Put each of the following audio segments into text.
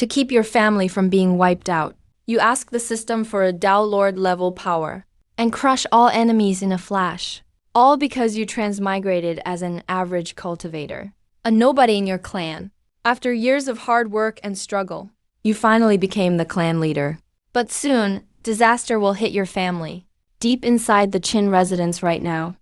to keep your family from being wiped out. You ask the system for a Tao Lord level power and crush all enemies in a flash. All because you transmigrated as an average cultivator, a nobody in your clan. After years of hard work and struggle, you finally became the clan leader. But soon, disaster will hit your family. Deep inside the Qin residence right now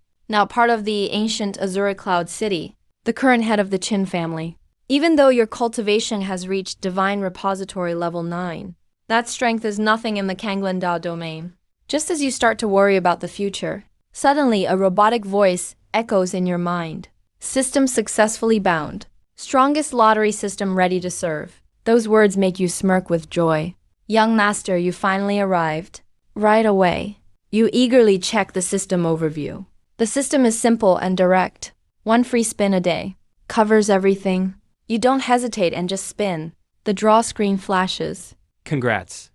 part of the ancient Asura Cloud City, the current head of the Qin family. Even though your cultivation has reached Divine Repository level 9, that strength is nothing in the Kanglen Dao domain. Just as you start to worry about the future, suddenly a robotic voice echoes in your mind. System successfully bound. Strongest lottery system ready to serve. Those words make you smirk with joy. Young master, you finally arrived. Right away, you eagerly check the system overview. The system is simple and direct. 1 free spin a day. Covers everything. You don't hesitate and just spin. The draw screen flashes. Congrats.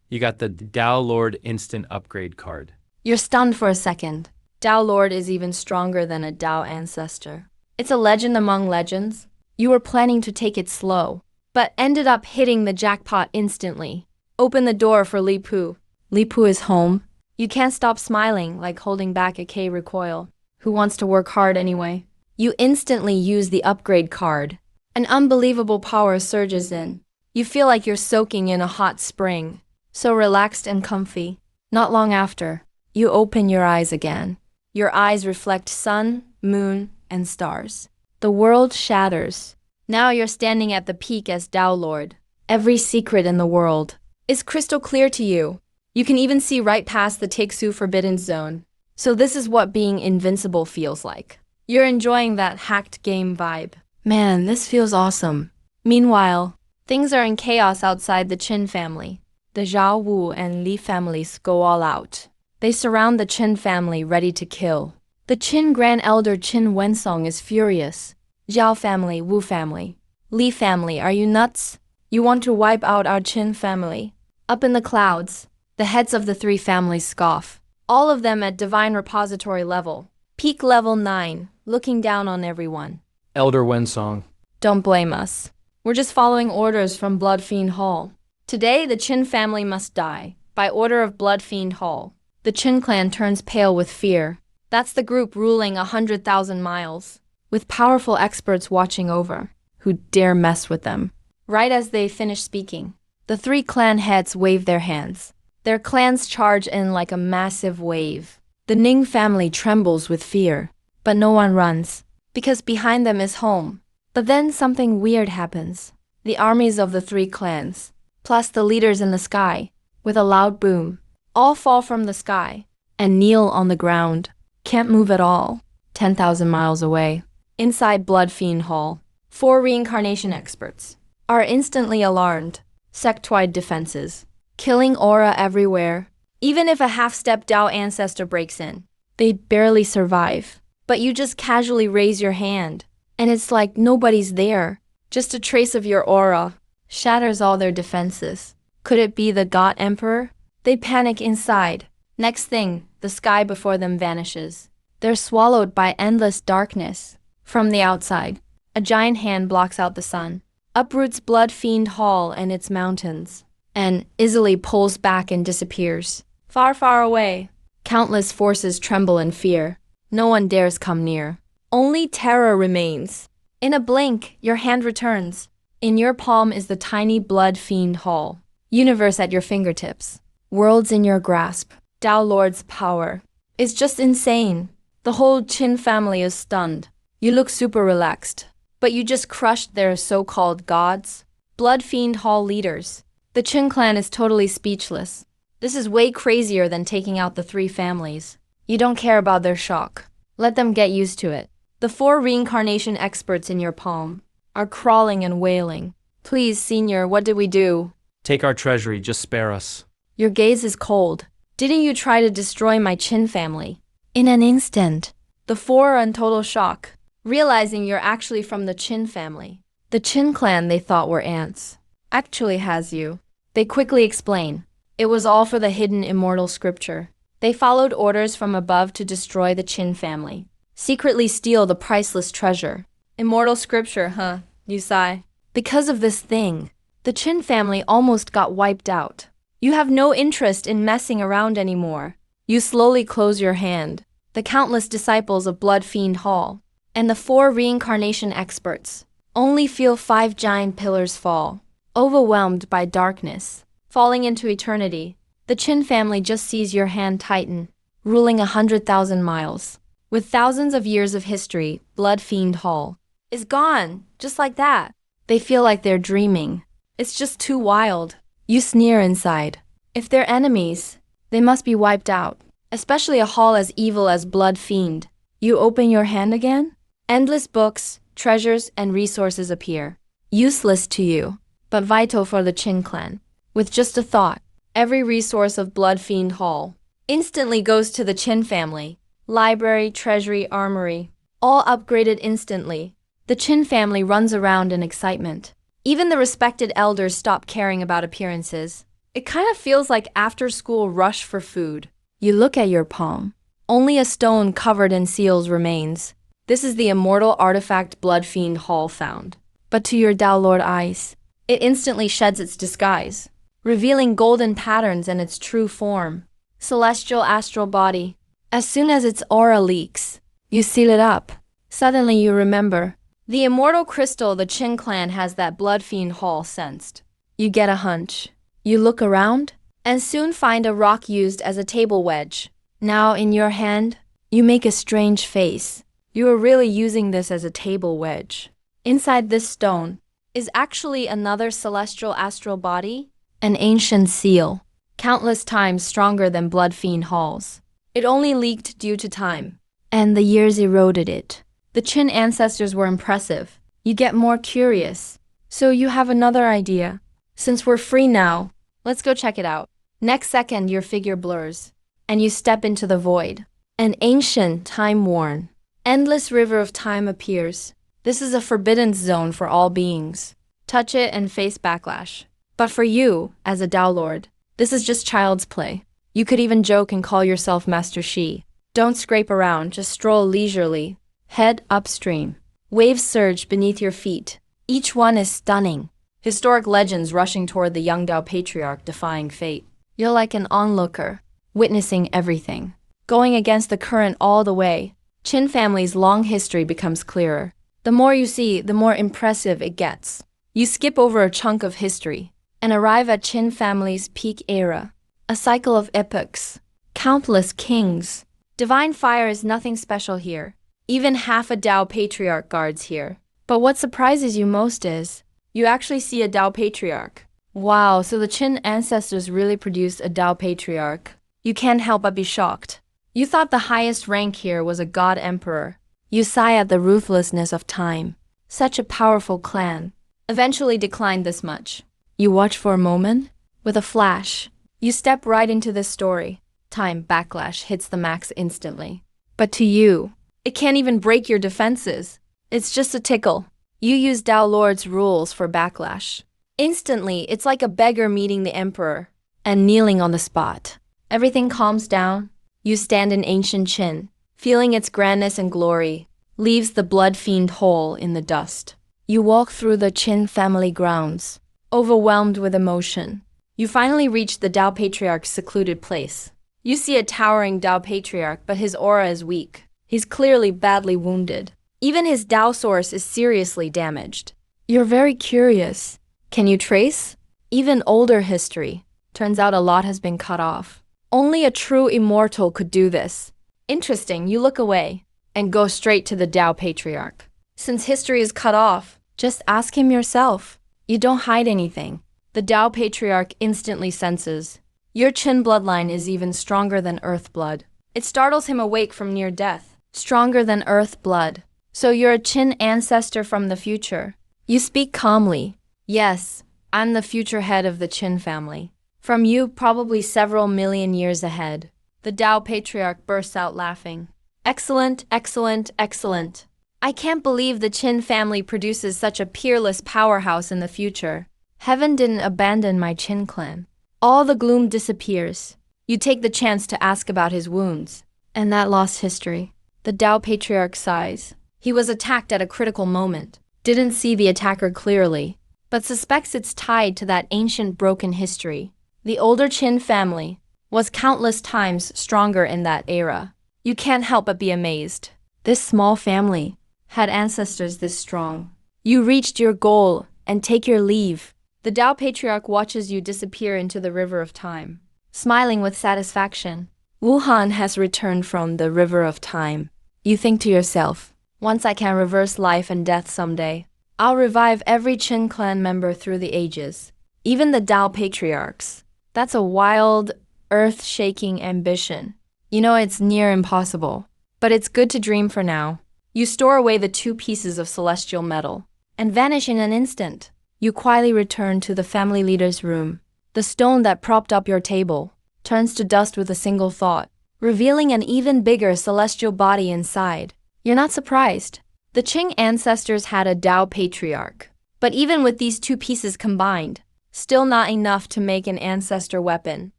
You got the Tao Lord instant upgrade card. You're stunned for a second. Tao Lord is even stronger than a Tao ancestor. It's a legend among legends. You were planning to take it slow, but ended up hitting the jackpot instantly. Open the door for Li Pu. Li Pu is home. You can't stop smiling, like holding back a K recoil. Who wants to work hard anyway? You instantly use the upgrade card. An unbelievable power surges in. You feel like you're soaking in a hot spring. So relaxed and comfy. Not long after, you open your eyes again. Your eyes reflect sun, moon, and stars. The world shatters. Now you're standing at the peak as Tao Lord. Every secret in the world is crystal clear to you. You can even see right past the Teksu Forbidden Zone. So this is what being invincible feels like. You're enjoying that hacked game vibe. Man, this feels awesome. Meanwhile, things are in chaos outside the Qin family. The Zhao Wu and Li families go all out. They surround the Qin family ready to kill. The Qin Grand Elder Qin Wensong is furious. Zhao family, Wu family, Li family, are you nuts? You want to wipe out our Qin family? Up in the clouds, the heads of the 3 families scoff. All of them at Divine Repository level. Peak level 9, looking down on everyone. Elder Wensong. Don't blame us. We're just following orders from Blood Fiend Hall. Today, the Qin family must die, by order of Blood Fiend Hall. The Qin clan turns pale with fear. That's the group ruling 100,000 miles, with powerful experts watching over, who dare mess with them. Right as they finish speaking, the 3 clan heads wave their hands. Their clans charge in like a massive wave. The Ning family trembles with fear, but no one runs, because behind them is home. But then something weird happens. The armies of the 3 clans, plus the leaders in the sky, with a loud boom, all fall from the sky and kneel on the ground. Can't move at all. 10,000 miles away. Inside Blood Fiend Hall, 4 reincarnation experts are instantly alarmed. Sectoid defenses. Killing aura everywhere. Even if a half-step Tao ancestor breaks in, they barely survive. But you just casually raise your hand, and it's like nobody's there. Just a trace of your aura shatters all their defenses. Could it be the God Emperor? They panic inside. Next thing, the sky before them vanishes. They're swallowed by endless darkness. From the outside, a giant hand blocks out the sun, uproots Blood Fiend Hall and its mountains, and easily pulls back and disappears. Far, far away, countless forces tremble in fear. No one dares come near. Only terror remains. In a blink, your hand returns. In your palm is the tiny Blood Fiend Hall. Universe at your fingertips. Worlds in your grasp. Tao Lord's power. It's just insane. The whole Qin family is stunned. You look super relaxed. But you just crushed their so-called gods. Blood Fiend Hall leaders. The Qin clan is totally speechless. This is way crazier than taking out the 3 families. You don't care about their shock. Let them get used to it. The 4 reincarnation experts in your palm are crawling and wailing. Please, senior, what did we do? Take our treasury, just spare us. Your gaze is cold. Didn't you try to destroy my Qin family? In an instant, the 4 are in total shock, realizing you're actually from the Qin family. The Qin clan they thought were ants actually has you. They quickly explain. It was all for the hidden immortal scripture. They followed orders from above to destroy the Qin family. Secretly steal the priceless treasure. Immortal scripture, huh? You sigh. Because of this thing, The Qin family almost got wiped out. You have no interest in messing around anymore. You slowly close your hand. The countless disciples of Blood Fiend Hall and the 4 reincarnation experts only feel 5 giant pillars fall, overwhelmed by darkness, falling into eternity. The Qin family just sees your hand tighten, ruling 100,000 miles. With thousands of years of history, Blood Fiend Hall is gone, just like that. They feel like they're dreaming. It's just too wild. You sneer inside. If they're enemies, they must be wiped out, especially a hall as evil as Blood Fiend. You open your hand again? Endless books, treasures, and resources appear. Useless to you, but vital for the Qin clan. With just a thought, every resource of Blood Fiend Hall instantly goes to the Qin family. Library, treasury, armory, all upgraded instantly. The Qin family runs around in excitement. Even the respected elders stop caring about appearances. It kind of feels like after-school rush for food. You look at your palm. Only a stone covered in seals remains. This is the immortal artifact Blood Fiend Hall found. But to your Tao Lord eyes, it instantly sheds its disguise, revealing golden patterns and its true form. Celestial astral body. As soon as its aura leaks, you seal it up. Suddenly you remember. The immortal crystal the Qin clan has that Blood Fiend Hall sensed. You get a hunch. You look around, and soon find a rock used as a table wedge. Now in your hand, you make a strange face. You are really using this as a table wedge. Inside this stone is actually another celestial astral body, an ancient seal, countless times stronger than Blood Fiend Hall's. It only leaked due to time, and the years eroded it. The Qin ancestors were impressive. You get more curious. So you have another idea. Since we're free now, let's go check it out. Next second, your figure blurs, and you step into the void. An ancient, time-worn, endless river of time appears. This is a forbidden zone for all beings. Touch it and face backlash. But for you, as a Tao Lord, this is just child's play. You could even joke and call yourself Master Shi. Don't scrape around, just stroll leisurely. Head upstream. Waves surge beneath your feet. Each one is stunning. Historic legends rushing toward the young Tao patriarch defying fate. You're like an onlooker, witnessing everything. Going against the current all the way. Qin family's long history becomes clearer. The more you see, the more impressive it gets. You skip over a chunk of history and arrive at Qin family's peak era. A cycle of epochs, countless kings. Divine fire is nothing special here. Even half a Tao patriarch guards here. But what surprises you most is, you actually see a Tao patriarch. Wow, so the Qin ancestors really produced a Tao patriarch. You can't help but be shocked. You thought the highest rank here was a god emperor. You sigh at the ruthlessness of time. Such a powerful clan. Eventually declined this much. You watch for a moment. With a flash, you step right into this story. Time backlash hits the max instantly. But to you, it can't even break your defenses. It's just a tickle. You use Tao Lord's rules for backlash. Instantly, it's like a beggar meeting the emperor and kneeling on the spot. Everything calms down. You stand in ancient Qin, feeling its grandness and glory, leaves the Blood Fiend Hall in the dust. You walk through the Qin family grounds, overwhelmed with emotion. You finally reach the Tao patriarch's secluded place. You see a towering Tao patriarch, but his aura is weak. He's clearly badly wounded. Even his Tao source is seriously damaged. You're very curious. Can you trace? Even older history. Turns out a lot has been cut off. Only a true immortal could do this. Interesting, you look away and go straight to the Tao patriarch. Since history is cut off, just ask him yourself. You don't hide anything. The Tao patriarch instantly senses. Your Qin bloodline is even stronger than Earth blood. It startles him awake from near death. Stronger than Earth blood. So you're a Qin ancestor from the future. You speak calmly. Yes, I'm the future head of the Qin family. From you, probably several million years ahead. The Tao patriarch bursts out laughing. Excellent, excellent, excellent. I can't believe the Qin family produces such a peerless powerhouse in the future. Heaven didn't abandon my Qin clan. All the gloom disappears. You take the chance to ask about his wounds. And that lost history. The Tao patriarch sighs. He was attacked at a critical moment. Didn't see the attacker clearly. but suspects it's tied to that ancient broken history. The older Qin family was countless times stronger in that era. You can't help but be amazed. This small family had ancestors this strong. You reached your goal and take your leave. The Tao patriarch watches you disappear into the river of time, smiling with satisfaction. Wuhan has returned from the river of time. You think to yourself, once I can reverse life and death someday, I'll revive every Qin clan member through the ages, even the Tao patriarchs. That's a wild, earth-shaking ambition. You know it's near impossible, but it's good to dream for now. You store away the 2 pieces of celestial metal and vanish in an instant. You quietly return to the family leader's room. The stone that propped up your table turns to dust with a single thought, revealing an even bigger celestial body inside. You're not surprised. The Qing ancestors had a Tao patriarch, but even with these 2 pieces combined, still not enough to make an ancestor weapon.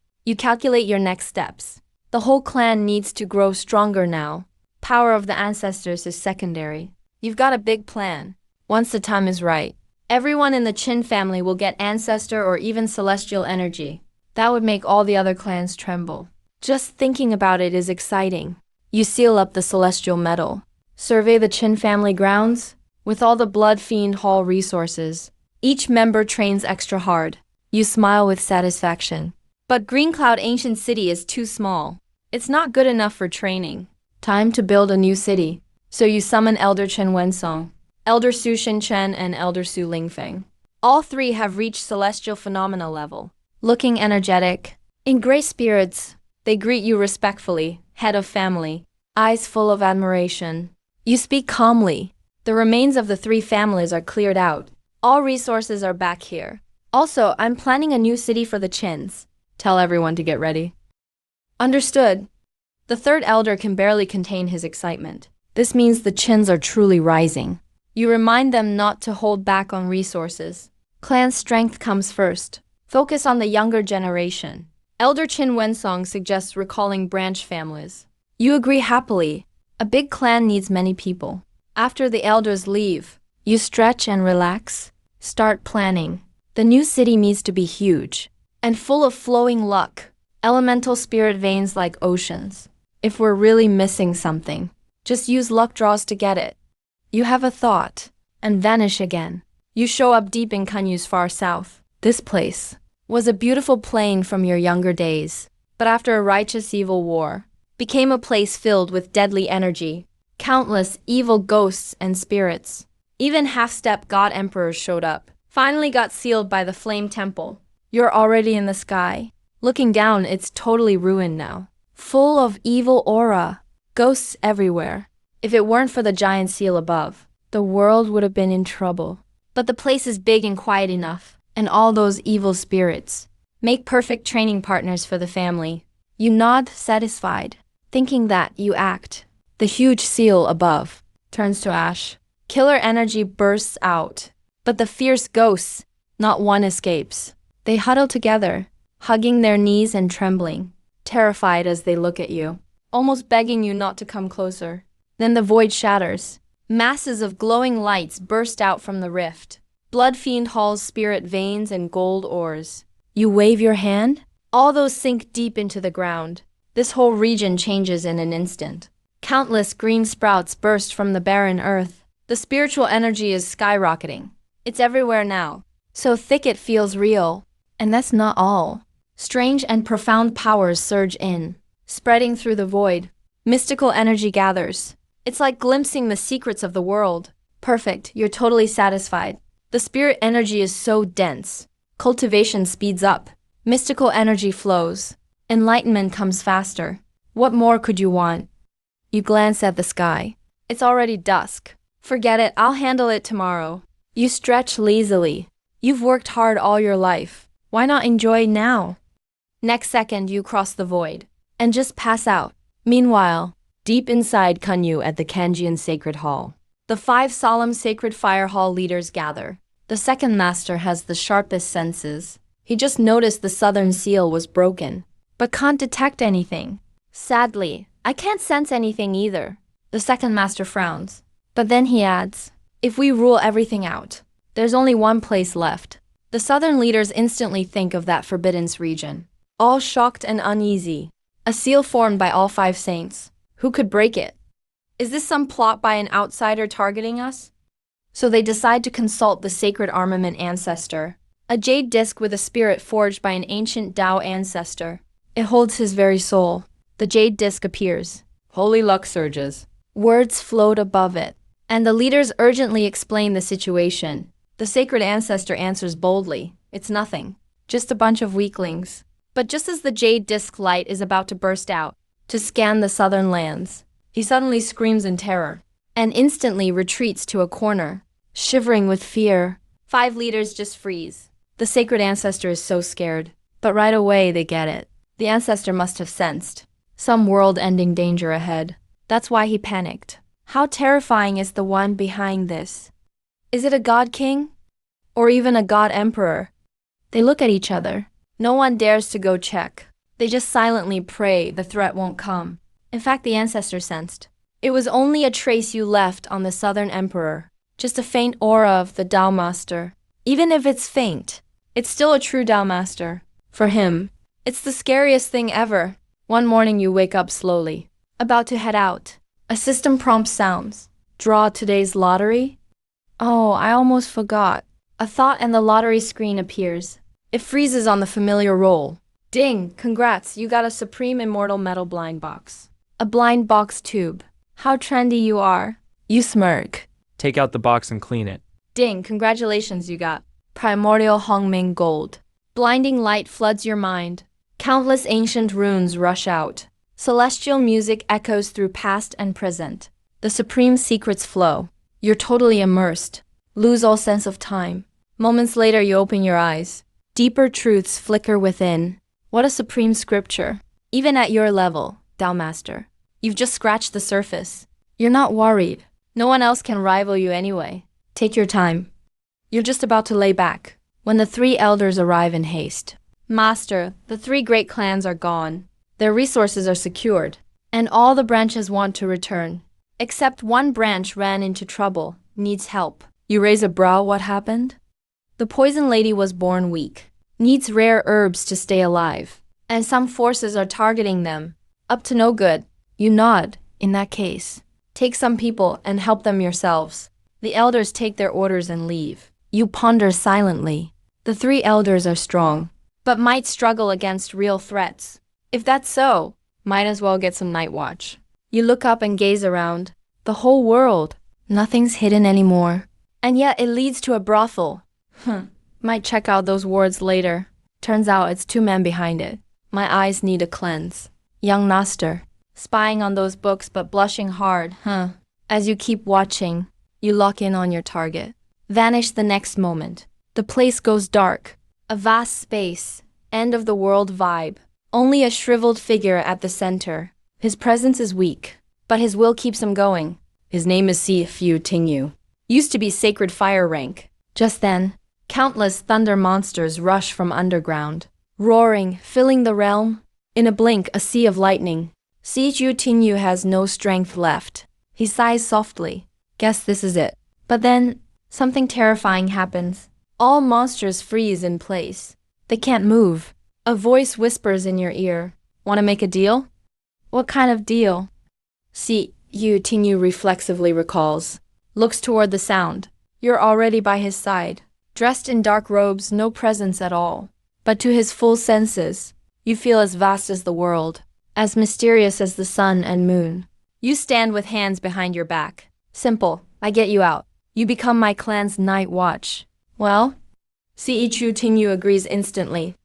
You calculate your next steps. The whole clan needs to grow stronger now. Power of the ancestors is secondary. You've got a big plan. Once the time is right, everyone in the Qin family will get ancestor or even celestial energy. That would make all the other clans tremble. Just thinking about it is exciting. You seal up the celestial metal. Survey the Qin family grounds. With all the Blood Fiend Hall resources, each member trains extra hard. You smile with satisfaction. But Green Cloud Ancient City is too small. It's not good enough for training. Time to build a new city. So you summon Elder Chen Wensong, Elder Su Shinchen, and Elder Su Lingfeng. All 3 have reached celestial phenomena level. Looking energetic, in great spirits, they greet you respectfully, head of family, eyes full of admiration. You speak calmly. The remains of the 3 families are cleared out. All resources are back here. Also, I'm planning a new city for the Qins. Tell everyone to get ready. Understood. The 3rd elder can barely contain his excitement. This means the Qins are truly rising. You remind them not to hold back on resources. Clan strength comes first. Focus on the younger generation. Elder Qin Wensong suggests recalling branch families. You agree happily. A big clan needs many people. After the elders leave, you stretch and relax. Start planning. The new city needs to be huge and full of flowing luck. Elemental spirit veins like oceans. If we're really missing something, just use luck draws to get it. You have a thought and vanish again. You show up deep in Kunyu's far south. This place was a beautiful plain from your younger days, but after a righteous-evil war, became a place filled with deadly energy, countless evil ghosts and spirits. Even half-step god emperors showed up, finally got sealed by the flame temple. You're already in the sky. Looking down, it's totally ruined now. Full of evil aura, ghosts everywhere. If it weren't for the giant seal above, the world would have been in trouble. But the place is big and quiet enough, and all those evil spirits make perfect training partners for the family. You nod, satisfied, thinking that you act. The huge seal above turns to ash. Killer energy bursts out, but the fierce ghosts, not one escapes. They huddle together, hugging their knees and trembling, terrified as they look at you, almost begging you not to come closer. Then the void shatters. Masses of glowing lights burst out from the rift. Blood Fiend Hall's spirit veins and gold ores. You wave your hand? All those sink deep into the ground. This whole region changes in an instant. Countless green sprouts burst from the barren earth. The spiritual energy is skyrocketing. It's everywhere now, so thick it feels real. And that's not all. Strange and profound powers surge in, spreading through the void. Mystical energy gathers. It's like glimpsing the secrets of the world. Perfect, you're totally satisfied. The spirit energy is so dense. Cultivation speeds up. Mystical energy flows. Enlightenment comes faster. What more could you want? You glance at the sky. It's already dusk. Forget it, I'll handle it tomorrow. You stretch lazily. You've worked hard all your life. Why not enjoy now? Next second, you cross the void and just pass out. Meanwhile, deep inside Kunyu at the Kanjian Sacred Hall, the 5 solemn Sacred Fire Hall leaders gather. The second master has the sharpest senses. He just noticed the southern seal was broken, but can't detect anything. Sadly, I can't sense anything either. The second master frowns. But then he adds, if we rule everything out, There's only one place left. The southern leaders instantly think of that forbidden region. All shocked and uneasy. A seal formed by all 5 saints. Who could break it? Is this some plot by an outsider targeting us? So they decide to consult the sacred armament ancestor. A jade disc with a spirit forged by an ancient Tao ancestor. It holds his very soul. The jade disc appears. Holy luck surges. Words float above it. And the leaders urgently explain the situation. The sacred ancestor answers boldly. It's nothing. Just a bunch of weaklings. But just as the jade disc light is about to burst out, to scan the southern lands, he suddenly screams in terror, and instantly retreats to a corner, shivering with fear. 5 leaders just freeze. The sacred ancestor is so scared, but right away they get it. The ancestor must have sensed some world-ending danger ahead. That's why he panicked. How terrifying is the one behind this? Is it a god king? Or even a god emperor? They look at each other. No one dares to go check. They just silently pray the threat won't come. In fact, the ancestor sensed. It was only a trace you left on the southern emperor. Just a faint aura of the Tao Master. Even if it's faint, it's still a true Tao Master. For him, it's the scariest thing ever. One morning you wake up slowly, about to head out. A system prompt sounds. Draw today's lottery? Oh, I almost forgot. A thought and the lottery screen appears. It freezes on the familiar roll. Ding! Congrats, you got a Supreme Immortal Metal Blind Box. A blind box tube. How trendy you are. You smirk. Take out the box and clean it. Ding! Congratulations, you got Primordial Hongming Gold. Blinding light floods your mind. Countless ancient runes rush out. Celestial music echoes through past and present. The supreme secrets flow. You're totally immersed. Lose all sense of time. Moments later, you open your eyes. Deeper truths flicker within. What a supreme scripture. Even at your level, Tao Master, you've just scratched the surface. You're not worried. No one else can rival you anyway. Take your time. You're just about to lay back when the 3 elders arrive in haste. Master, the 3 great clans are gone. Their resources are secured, and all the branches want to return. Except one branch ran into trouble, needs help. You raise a brow, what happened? The poison lady was born weak, needs rare herbs to stay alive, and some forces are targeting them. Up to no good. You nod. In that case, take some people and help them yourselves. The elders take their orders and leave. You ponder silently. The 3 elders are strong, but might struggle against real threats. If that's so, might as well get some night watch. You look up and gaze around. The whole world. Nothing's hidden anymore. And yet it leads to a brothel. Might check out those wards later. Turns out it's 2 men behind it. My eyes need a cleanse. Young Master, spying on those books but blushing hard, As you keep watching, you lock in on your target. Vanish the next moment. The place goes dark. A vast space. End of the world vibe. Only a shriveled figure at the center. His presence is weak, but his will keeps him going. His name is Chu Tingyu. Used to be sacred fire rank. Just then, countless thunder monsters rush from underground, roaring, filling the realm. In a blink, a sea of lightning. Chu Tingyu has no strength left. He sighs softly. Guess this is it. But then, something terrifying happens. All monsters freeze in place. They can't move. A voice whispers in your ear. Want to make a deal? What kind of deal? Chu Tingyu reflexively recalls. Looks toward the sound. You're already by his side. Dressed in dark robes, no presence at all. But to his full senses, you feel as vast as the world, as mysterious as the sun and moon. You stand with hands behind your back. Simple, I get you out. You become my clan's night watch. Well? Chu Tingyu agrees instantly.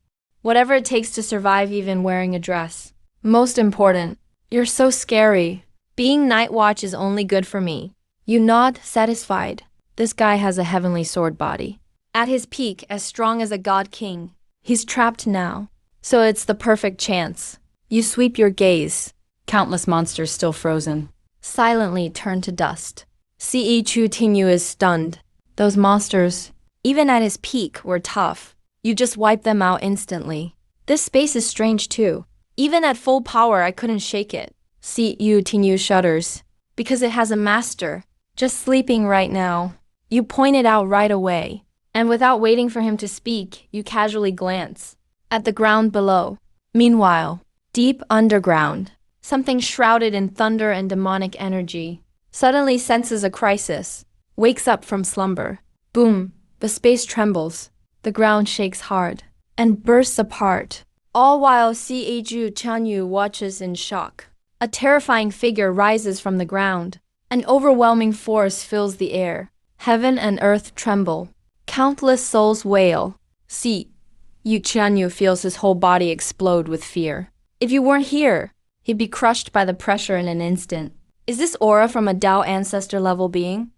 Whatever it takes to survive even wearing a dress. Most important, you're so scary. Being night watch is only good for me. You nod, satisfied. This guy has a heavenly sword body. At his peak, as strong as a god king. He's trapped now. So it's the perfect chance. You sweep your gaze. Countless monsters still frozen. Silently turn to dust. Chu Tingyu is stunned. Those monsters, even at his peak, were tough. You just wipe them out instantly. This space is strange too. Even at full power, I couldn't shake it. Chu Tingyu shudders. Because it has a master. Just sleeping right now. You point it out right away, and without waiting for him to speak, you casually glance at the ground below. Meanwhile, deep underground, something shrouded in thunder and demonic energy suddenly senses a crisis, wakes up from slumber. Boom, the space trembles, the ground shakes hard, and bursts apart, all while Chu Tingyu watches in shock. A terrifying figure rises from the ground. An overwhelming force fills the air. Heaven and earth tremble. Countless souls wail. Chu Tingyu feels his whole body explode with fear. If you weren't here, he'd be crushed by the pressure in an instant. Is this aura from a Dao ancestor level being?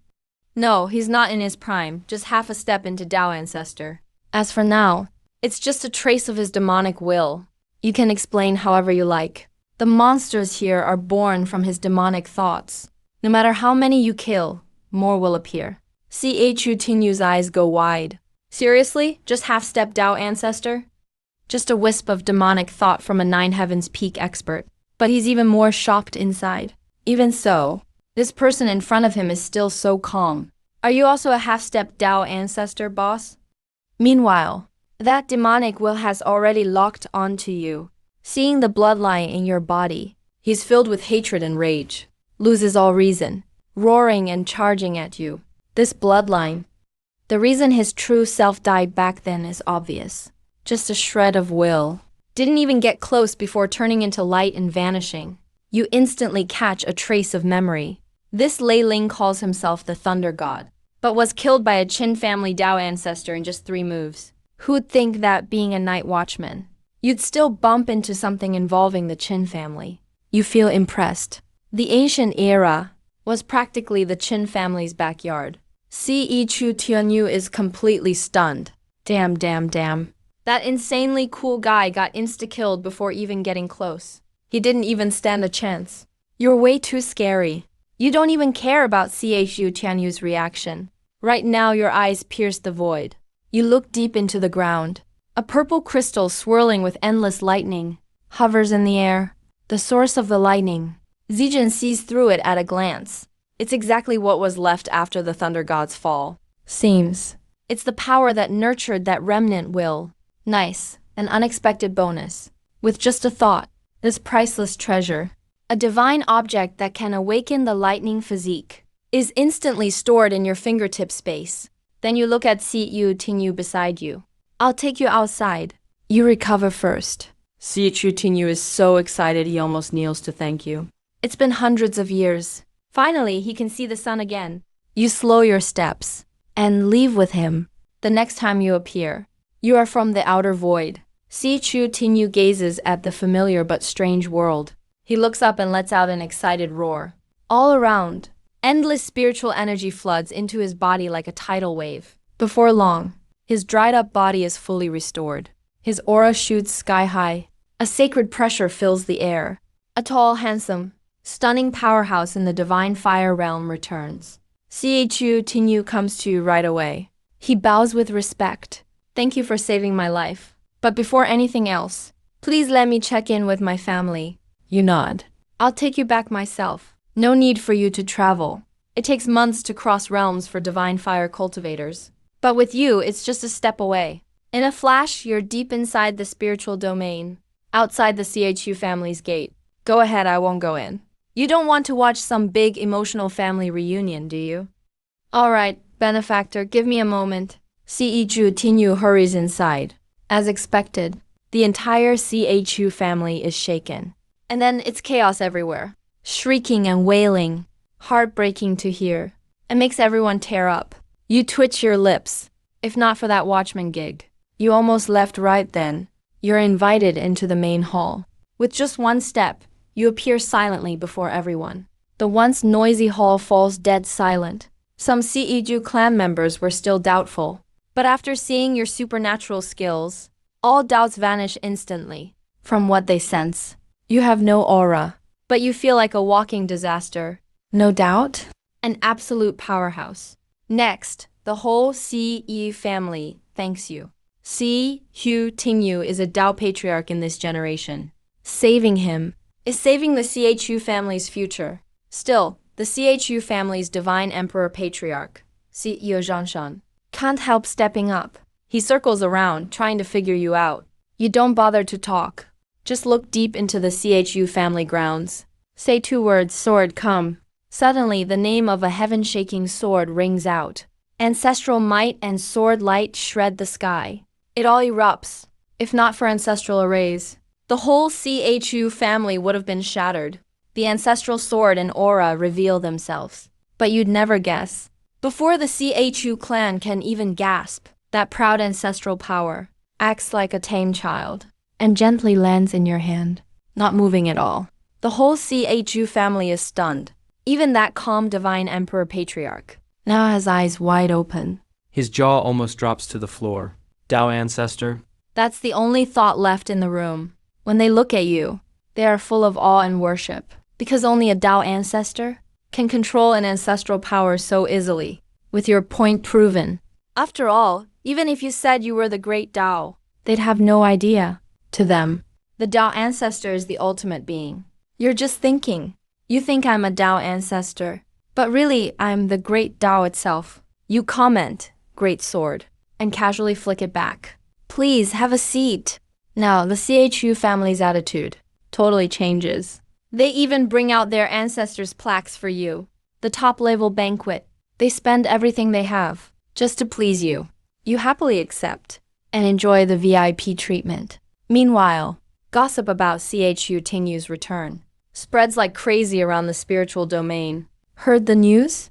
No, he's not in his prime, just half a step into Dao ancestor. As for now, it's just a trace of his demonic will. You can explain however you like. The monsters here are born from his demonic thoughts. No matter how many you kill, more will appear. Chu Tingyu's eyes go wide. Seriously? Just half-step Dao ancestor? Just a wisp of demonic thought from a Nine Heavens peak expert. But he's even more shocked inside. Even so, this person in front of him is still so calm. Are you also a half-step Dao ancestor, boss? Meanwhile, that demonic will has already locked onto you. Seeing the bloodline in your body, he's filled with hatred and rage. Loses all reason, roaring and charging at you. This bloodline. The reason his true self died back then is obvious. Just a shred of will. Didn't even get close before turning into light and vanishing. You instantly catch a trace of memory. This Lei Ling calls himself the Thunder God, but was killed by a Qin family Dao ancestor in just 3 moves. Who'd think that being a night watchman, you'd still bump into something involving the Qin family? You feel impressed. The ancient era was practically the Qin family's backyard. Chu Tingyu is completely stunned. Damn. That insanely cool guy got insta-killed before even getting close. He didn't even stand a chance. You're way too scary. You don't even care about Chu Tingyu's reaction. Right now your eyes pierce the void. You look deep into the ground. A purple crystal swirling with endless lightning hovers in the air. The source of the lightning. Zijin sees through it at a glance. It's exactly what was left after the Thunder God's fall. Seems. It's the power that nurtured that remnant will. Nice. An unexpected bonus. With just a thought. This priceless treasure, a divine object that can awaken the lightning physique, is instantly stored in your fingertip space. Then you look at Chu Tingyu beside you. I'll take you outside. You recover first. Chu Tingyu is so excited he almost kneels to thank you. It's been hundreds of years. Finally, he can see the sun again. You slow your steps and leave with him. The next time you appear, you are from the outer void. Chu Tingyu gazes at the familiar but strange world. He looks up and lets out an excited roar. All around, endless spiritual energy floods into his body like a tidal wave. Before long, his dried-up body is fully restored. His aura shoots sky-high. A sacred pressure fills the air. A tall, handsome, stunning powerhouse in the divine fire realm returns. Chu Tingyu comes to you right away. He bows with respect. Thank you for saving my life. But before anything else, please let me check in with my family. You nod. I'll take you back myself. No need for you to travel. It takes months to cross realms for divine fire cultivators. But with you, it's just a step away. In a flash, you're deep inside the spiritual domain, outside the Chu family's gate. Go ahead, I won't go in. You don't want to watch some big emotional family reunion, do you? All right, benefactor, give me a moment. Chu Tingyu hurries inside. As expected, the entire Chu family is shaken. And then it's chaos everywhere. Shrieking and wailing, heartbreaking to hear. It makes everyone tear up. You twitch your lips. If not for that watchman gig, you almost left right then. You're invited into the main hall. With just one step, you appear silently before everyone. The once noisy hall falls dead silent. Some Chu clan members were still doubtful. But after seeing your supernatural skills, all doubts vanish instantly. From what they sense, you have no aura, but you feel like a walking disaster. No doubt, an absolute powerhouse. Next, the whole family thanks you. Chu Tingyu is a Dao patriarch in this generation. Saving him is saving the Chu family's future. Still, the Chu family's divine emperor patriarch CEO Zhangshan. Can't help stepping up. He circles around, trying to figure you out. You don't bother to talk. Just look deep into the CHU family grounds. Say 2 words, sword, come. Suddenly, the name of a heaven-shaking sword rings out. Ancestral might and sword light shred the sky. It all erupts. If not for ancestral arrays, the whole CHU family would have been shattered. The ancestral sword and aura reveal themselves. But you'd never guess. Before the CHU clan can even gasp, that proud ancestral power acts like a tame child and gently lands in your hand, not moving at all. The whole CHU family is stunned. Even that calm divine emperor patriarch now has eyes wide open. His jaw almost drops to the floor. Tao ancestor? That's the only thought left in the room. When they look at you, they are full of awe and worship, because only a Tao ancestor can control an ancestral power so easily, with your point proven. After all, even if you said you were the great Tao, they'd have no idea. To them, the Tao ancestor is the ultimate being. You're just thinking. You think I'm a Tao ancestor, but really I'm the great Tao itself. You comment, great sword, and casually flick it back. Please, have a seat. Now, the CHU family's attitude totally changes. They even bring out their ancestors' plaques for you. The top-level banquet. They spend everything they have just to please you. You happily accept and enjoy the VIP treatment. Meanwhile, gossip about Chu Tingyu's return spreads like crazy around the spiritual domain. Heard the news?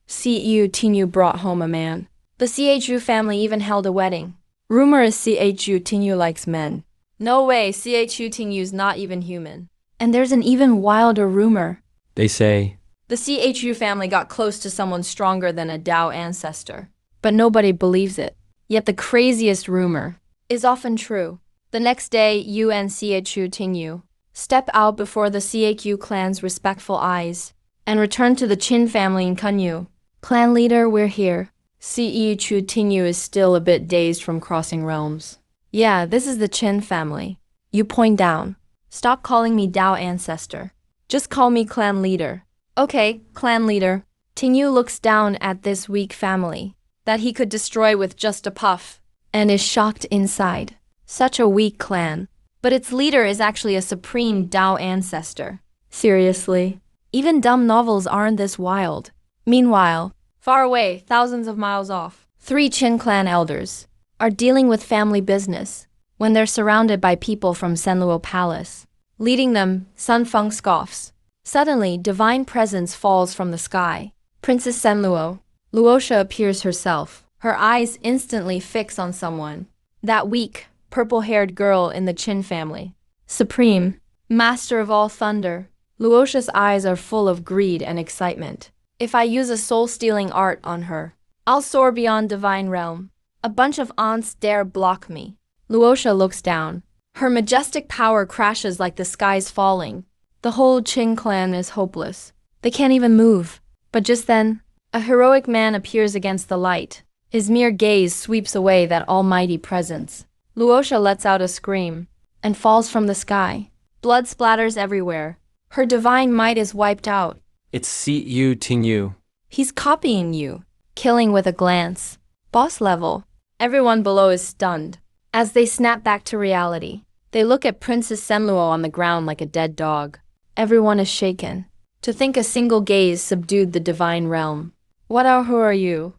Chu Tingyu brought home a man. The CHU family even held a wedding. Rumor is CHU Tingyu likes men. No way, CHU Tingyu's not even human. And there's an even wilder rumor. They say The CHU family got close to someone stronger than a Tao ancestor. But nobody believes it. Yet the craziest rumor is often true. The next day, you and CHU Tingyu step out before the CHU clan's respectful eyes and return to the Qin family in Kunyu. Clan leader, we're here. CHU Tingyu is still a bit dazed from crossing realms. Yeah, this is the Qin family. You point down. Stop calling me Tao ancestor. Just call me clan leader. Okay, clan leader. Tingyu looks down at this weak family that he could destroy with just a puff and is shocked inside. Such a weak clan. But its leader is actually a supreme Tao ancestor. Seriously? Even dumb novels aren't this wild. Meanwhile, far away, thousands of miles off, 3 Qin clan elders are dealing with family business when they're surrounded by people from Senluo Palace. Leading them, Sun Feng scoffs. Suddenly, divine presence falls from the sky. Princess Senluo. Luosha appears herself. Her eyes instantly fix on someone. That weak, purple-haired girl in the Qin family. Supreme, master of all thunder. Luosha's eyes are full of greed and excitement. If I use a soul-stealing art on her, I'll soar beyond divine realm. A bunch of aunts dare block me. Luosha looks down. Her majestic power crashes like the skies falling. The whole Qin clan is hopeless. They can't even move. But just then, a heroic man appears against the light. His mere gaze sweeps away that almighty presence. Luosha lets out a scream and falls from the sky. Blood splatters everywhere. Her divine might is wiped out. it's Chu Tingyu. He's copying you, killing with a glance. Boss level. Everyone below is stunned. As they snap back to reality, they look at Princess Senluo on the ground like a dead dog. Everyone is shaken. To think a single gaze subdued the divine realm. Who are you?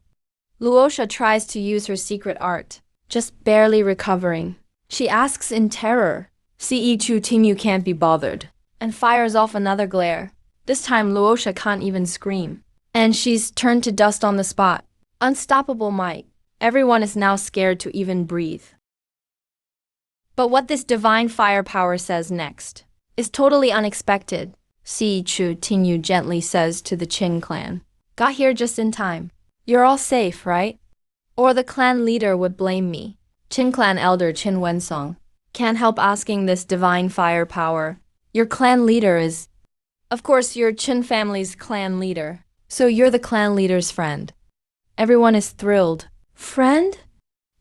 Luosha tries to use her secret art, just barely recovering. She asks in terror. Chu Tingyu can't be bothered, and fires off another glare. This time Luosha can't even scream. And she's turned to dust on the spot. Unstoppable might. Everyone is now scared to even breathe. But what this divine firepower says next is totally unexpected. Chu Tingyu gently says to the Qin clan. Got here just in time. You're all safe, right? Or the clan leader would blame me. Qin clan elder Qin Wensong. Can't help asking this divine firepower. Your clan leader is... Of course, you're Qin family's clan leader. So you're the clan leader's friend. Everyone is thrilled. Friend?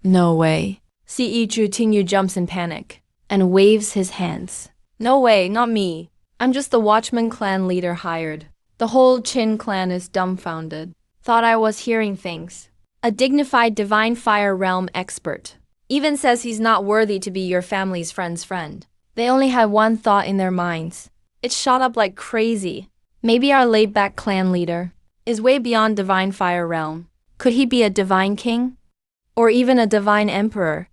No way. Chu Tingyu jumps in panic and waves his hands. No way, not me. I'm just the watchman clan leader hired. The whole Qin clan is dumbfounded. Thought I was hearing things. A dignified divine fire realm expert. Even says he's not worthy to be your family's friend's friend. They only had one thought in their minds. It shot up like crazy. Maybe our laid-back clan leader is way beyond divine fire realm. Could he be a divine king? Or even a divine emperor?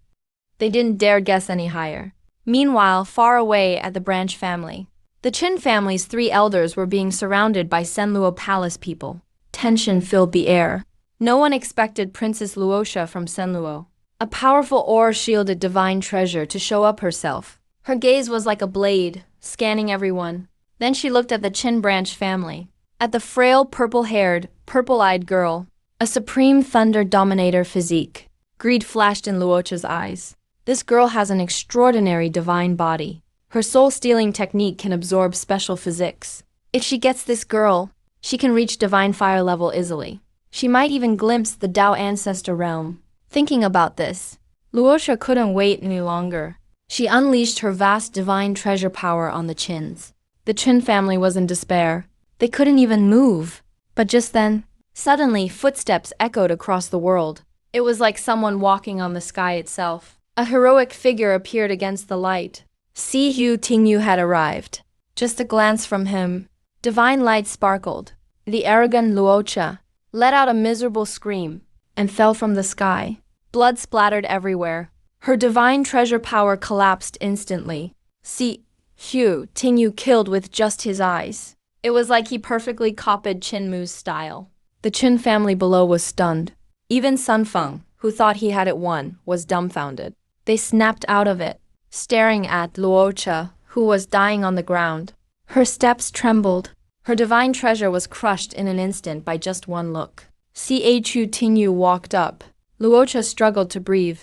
They didn't dare guess any higher. Meanwhile, far away at the branch family, the Qin family's 3 elders were being surrounded by Senluo Palace people. Tension filled the air. No one expected Princess Luosha from Senluo. A powerful aura shielded divine treasure to show up herself. Her gaze was like a blade, scanning everyone. Then she looked at the Qin branch family. At the frail, purple-haired, purple-eyed girl. A supreme thunder dominator physique. Greed flashed in Luosha's eyes. This girl has an extraordinary divine body. Her soul-stealing technique can absorb special physics. If she gets this girl, she can reach divine fire level easily. She might even glimpse the Dao ancestor realm. Thinking about this, Luosha couldn't wait any longer. She unleashed her vast divine treasure power on the Qins. The Qin family was in despair. They couldn't even move. But just then, suddenly footsteps echoed across the world. It was like someone walking on the sky itself. A heroic figure appeared against the light. Chu Tingyu had arrived. Just a glance from him, divine light sparkled. The arrogant Luosha let out a miserable scream and fell from the sky. Blood splattered everywhere. Her divine treasure power collapsed instantly. Chu Tingyu killed with just his eyes. It was like he perfectly copied Qinmu's style. The Qin family below was stunned. Even Sun Feng, who thought he had it won, was dumbfounded. They snapped out of it, staring at Luosha, who was dying on the ground. Her steps trembled. Her divine treasure was crushed in an instant by just one look. Chu Tingyu walked up. Luosha struggled to breathe.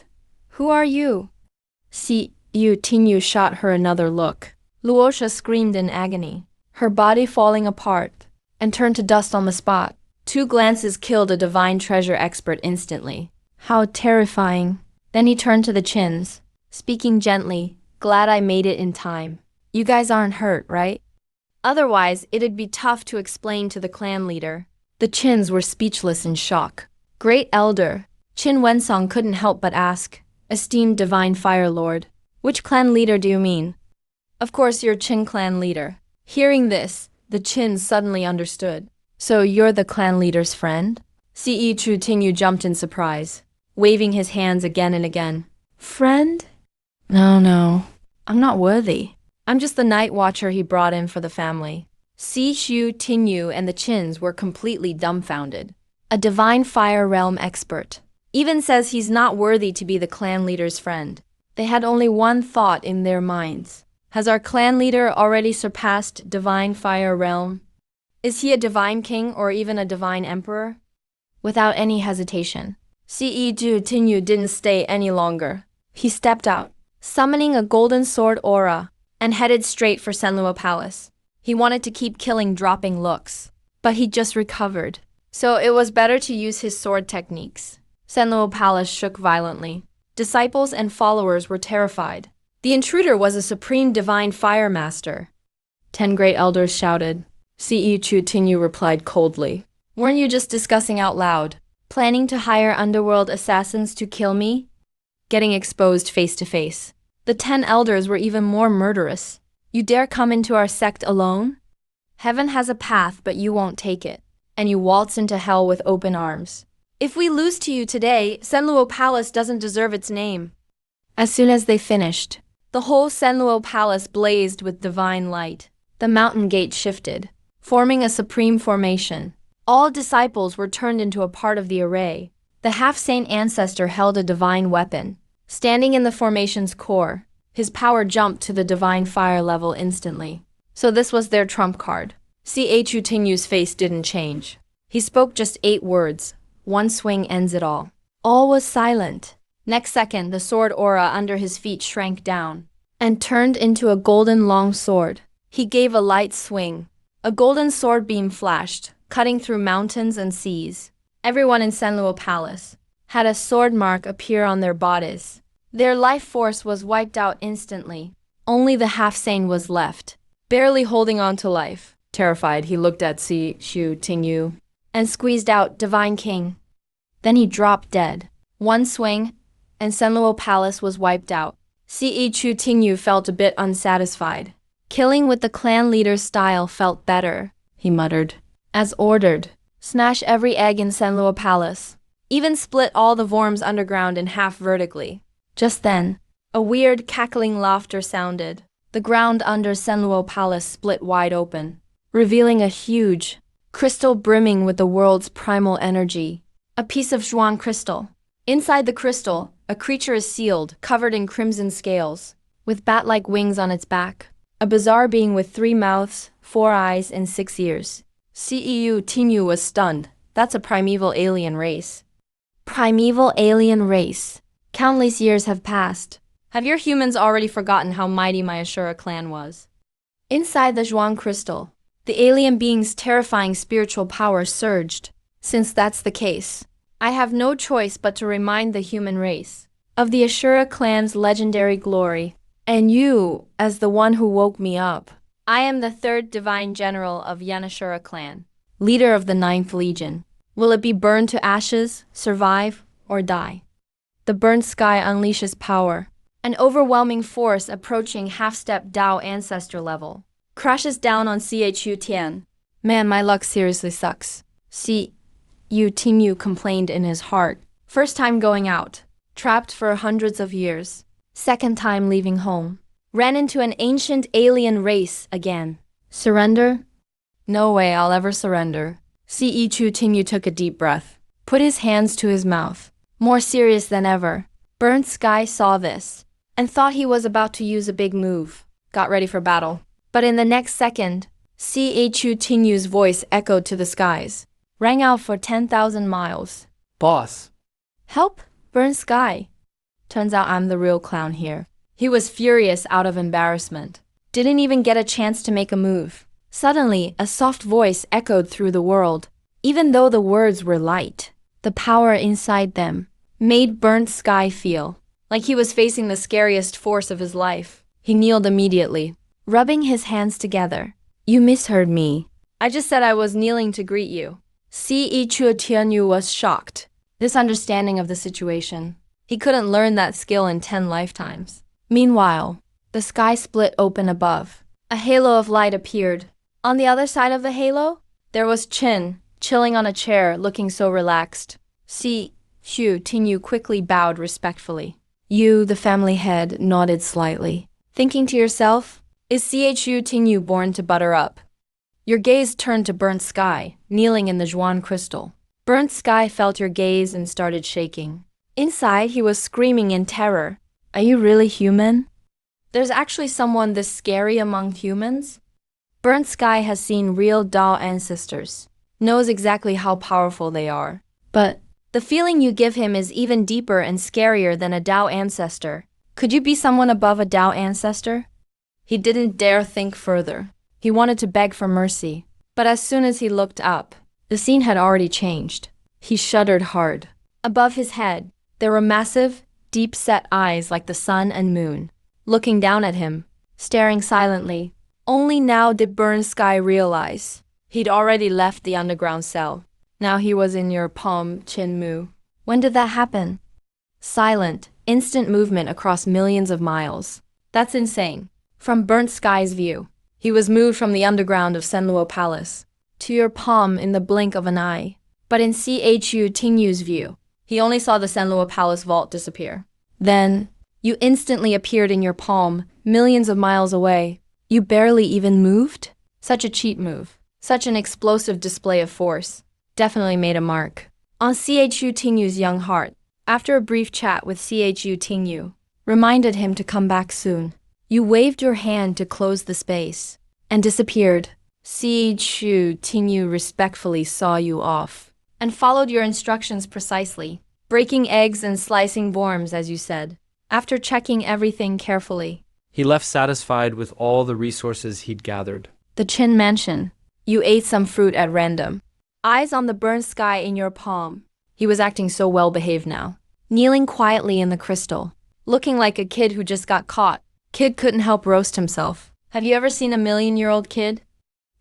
"Who are you?" Chu Tingyu shot her another look. Luosha screamed in agony, her body falling apart, and turned to dust on the spot. 2 glances killed a divine treasure expert instantly. How terrifying. Then he turned to the Qins, speaking gently, "Glad I made it in time. You guys aren't hurt, right? Otherwise, it'd be tough to explain to the clan leader." The Qins were speechless in shock. Great Elder, Qin Wensong couldn't help but ask, "Esteemed Divine Fire Lord, which clan leader do you mean?" "Of course you're Qin clan leader." Hearing this, the Qins suddenly understood. "So you're the clan leader's friend?" Chu Tingyu jumped in surprise, waving his hands again and again. "Friend? No, I'm not worthy. I'm just the night watcher he brought in for the family." Chu Tingyu and the Qins were completely dumbfounded. A divine fire realm expert. Even says he's not worthy to be the clan leader's friend. They had only one thought in their minds. Has our clan leader already surpassed divine fire realm? Is he a divine king or even a divine emperor? Without any hesitation, Chu Tingyu didn't stay any longer. He stepped out, summoning a golden sword aura, and headed straight for Senluo Palace. He wanted to keep killing dropping looks, but he just recovered. So it was better to use his sword techniques. Senluo Palace shook violently. Disciples and followers were terrified. The intruder was a supreme divine fire master. 10 great elders shouted. Chu Tingyu replied coldly. "Weren't you just discussing out loud, planning to hire underworld assassins to kill me?" Getting exposed face to face. The 10 elders were even more murderous. "You dare come into our sect alone? Heaven has a path, but you won't take it. And you waltz into hell with open arms. If we lose to you today, Senluo Palace doesn't deserve its name." As soon as they finished, the whole Senluo Palace blazed with divine light. The mountain gate shifted, forming a supreme formation. All disciples were turned into a part of the array. The half-saint ancestor held a divine weapon. Standing in the formation's core, his power jumped to the divine fire level instantly. So this was their trump card. Chu Tingyu's face didn't change. He spoke just 8 words. One swing ends it all. All was silent. Next second, the sword aura under his feet shrank down and turned into a golden long sword. He gave a light swing. A golden sword beam flashed, cutting through mountains and seas. Everyone in Senluo Palace had a sword mark appear on their bodies. Their life force was wiped out instantly. Only the half-sane was left, barely holding on to life. Terrified, he looked at Chu Tingyu. and squeezed out Divine King. Then he dropped dead. One swing, and Senluo Palace was wiped out. Chu Tingyu felt a bit unsatisfied. Killing with the clan leader's style felt better, he muttered. As ordered, smash every egg in Senluo Palace. Even split all the worms underground in half vertically. Just then, a weird cackling laughter sounded. The ground under Senluo Palace split wide open, revealing a huge crystal brimming with the world's primal energy. A piece of Zhuan crystal. Inside the crystal, a creature is sealed, covered in crimson scales, with bat-like wings on its back. A bizarre being with 3 mouths, 4 eyes, and 6 ears. Chu Tingyu was stunned. That's a primeval alien race. Primeval alien race. Countless years have passed. Have your humans already forgotten how mighty my Asura clan was? Inside the Zhuan crystal, the alien being's terrifying spiritual power surged. Since that's the case, I have no choice but to remind the human race of the Asura clan's legendary glory, and you as the one who woke me up. I am the 3rd divine general of Yanashura clan, leader of the 9th legion. Will it be burned to ashes, survive, or die? The burnt sky unleashes power. An overwhelming force approaching half-step Dao ancestor level crashes down on Chu Tian. Man, my luck seriously sucks. Chu Tingyu complained in his heart. First time going out. Trapped for hundreds of years. Second time leaving home. Ran into an ancient alien race again. Surrender? No way I'll ever surrender. Chu Tingyu took a deep breath. Put his hands to his mouth. More serious than ever. Burnt Sky saw this and thought he was about to use a big move. Got ready for battle. But in the next second, Chu Tingyu's voice echoed to the skies. Rang out for 10,000 miles. Boss. Help, Burnt Sky. Turns out I'm the real clown here. He was furious out of embarrassment. Didn't even get a chance to make a move. Suddenly, a soft voice echoed through the world. Even though the words were light, the power inside them made Burnt Sky feel like he was facing the scariest force of his life. He kneeled immediately, rubbing his hands together. You misheard me. I just said I was kneeling to greet you. Chu Tingyu was shocked. This understanding of the situation. He couldn't learn that skill in 10 lifetimes. Meanwhile, the sky split open above. A halo of light appeared. On the other side of the halo, there was Chin, chilling on a chair, looking so relaxed. Chu Tingyu quickly bowed respectfully. You, the family head, nodded slightly, thinking to yourself, is Chu Tingyu born to butter up? Your gaze turned to Burnt Sky, kneeling in the Zhuan crystal. Burnt Sky felt your gaze and started shaking. Inside, he was screaming in terror. Are you really human? There's actually someone this scary among humans? Burnt Sky has seen real Dao ancestors, knows exactly how powerful they are. But the feeling you give him is even deeper and scarier than a Dao ancestor. Could you be someone above a Dao ancestor? He didn't dare think further. He wanted to beg for mercy. But as soon as he looked up, the scene had already changed. He shuddered hard. Above his head, there were massive, deep-set eyes like the sun and moon, looking down at him, staring silently. Only now did Burnt Sky realize he'd already left the underground cell. Now he was in your palm, Chinmu. When did that happen? Silent, instant movement across millions of miles. That's insane. From Burnt Sky's view, he was moved from the underground of Senluo Palace to your palm in the blink of an eye. But in Chu Tingyu's view, he only saw the Senluo Palace vault disappear. Then, you instantly appeared in your palm, millions of miles away. You barely even moved? Such a cheap move. Such an explosive display of force. Definitely made a mark on Chu Tingyu's young heart. After a brief chat with Chu Tingyu, reminded him to come back soon. You waved your hand to close the space and disappeared. Chu Tingyu respectfully saw you off and followed your instructions precisely, breaking eggs and slicing worms as you said. After checking everything carefully, He left satisfied with all the resources he'd gathered. the Chin mansion, you ate some fruit at random. Eyes on the Burnt Sky in your palm. He was acting so well-behaved now. Kneeling quietly in the crystal, looking like a kid who just got caught. Kid couldn't help roast himself. Have you ever seen a million-year-old kid?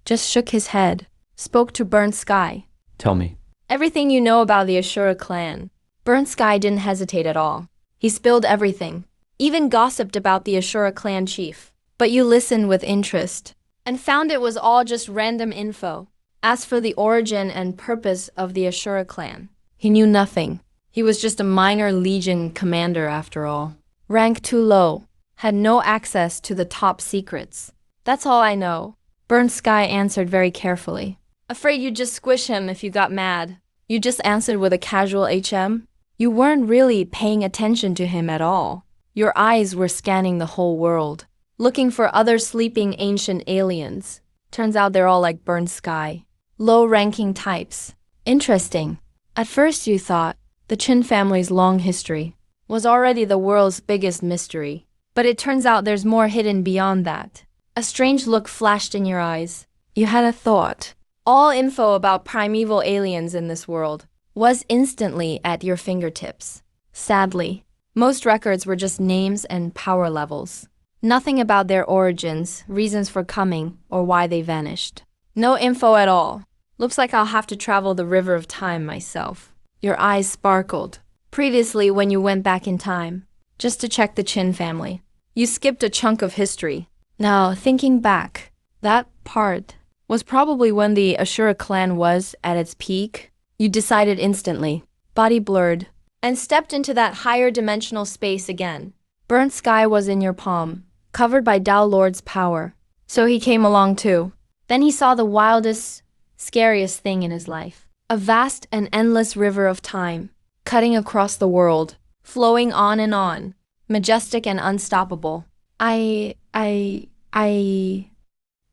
Just shook his head, spoke to Burnt Sky. Tell me. Everything you know about the Asura clan. Burnt Sky didn't hesitate at all. He spilled everything, even gossiped about the Asura clan chief. But you listened with interest and found it was all just random info. As for the origin and purpose of the Asura clan, he knew nothing. He was just a minor legion commander after all. Rank too low, had no access to the top secrets. That's all I know. Burnt Sky answered very carefully. Afraid you'd just squish him if you got mad. You just answered with a casual HM. You weren't really paying attention to him at all. Your eyes were scanning the whole world, looking for other sleeping ancient aliens. Turns out they're all like Burnt Sky. Low-ranking types. Interesting. At first you thought the Qin family's long history was already the world's biggest mystery. But it turns out there's more hidden beyond that. A strange look flashed in your eyes. You had a thought. All info about primeval aliens in this world was instantly at your fingertips. Sadly, most records were just names and power levels. Nothing about their origins, reasons for coming, or why they vanished. No info at all. Looks like I'll have to travel the river of time myself. Your eyes sparkled. Previously, when you went back in time, just to check the Qin family, you skipped a chunk of history. Now, thinking back, that part was probably when the Asura clan was at its peak. You decided instantly, body blurred, and stepped into that higher dimensional space again. Burnt Sky was in your palm, covered by Tao Lord's power. So he came along too. Then he saw the wildest, scariest thing in his life. A vast and endless river of time, cutting across the world, flowing on, majestic and unstoppable.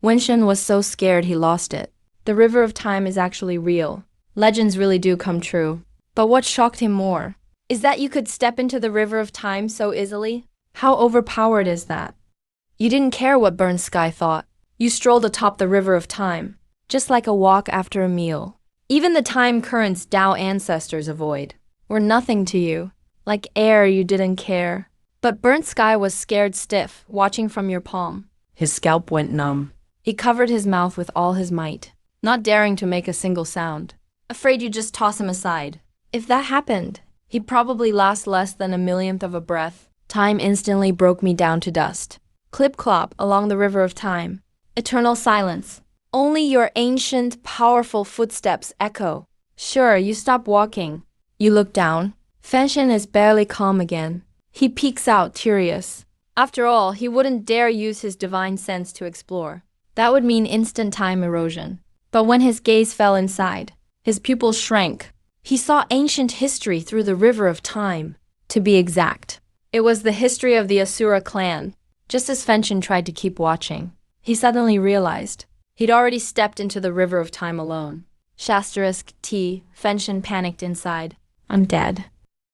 Wenshin was so scared he lost it. The river of time is actually real. Legends really do come true. But what shocked him more is that you could step into the river of time so easily. How overpowered is that? You didn't care what Burnt Sky thought. You strolled atop the river of time, just like a walk after a meal. Even the time currents Tao ancestors avoid were nothing to you, like air you didn't care. But Burnt Sky was scared stiff, watching from your palm. His scalp went numb. He covered his mouth with all his might, not daring to make a single sound. Afraid you'd just toss him aside. If that happened, he'd probably last less than a millionth of a breath. Time instantly broke me down to dust. Clip-clop along the river of time. Eternal silence. Only your ancient, powerful footsteps echo. Sure, you stop walking. You look down. Fenshin is barely calm again. He peeks out, curious. After all, he wouldn't dare use his divine sense to explore. That would mean instant time erosion. But when his gaze fell inside, his pupils shrank. He saw ancient history through the river of time. To be exact, it was the history of the Asura clan. Just as Fenshin tried to keep watching, he suddenly realized he'd already stepped into the river of time alone. Shasterisk T. Fenshin panicked inside. I'm dead.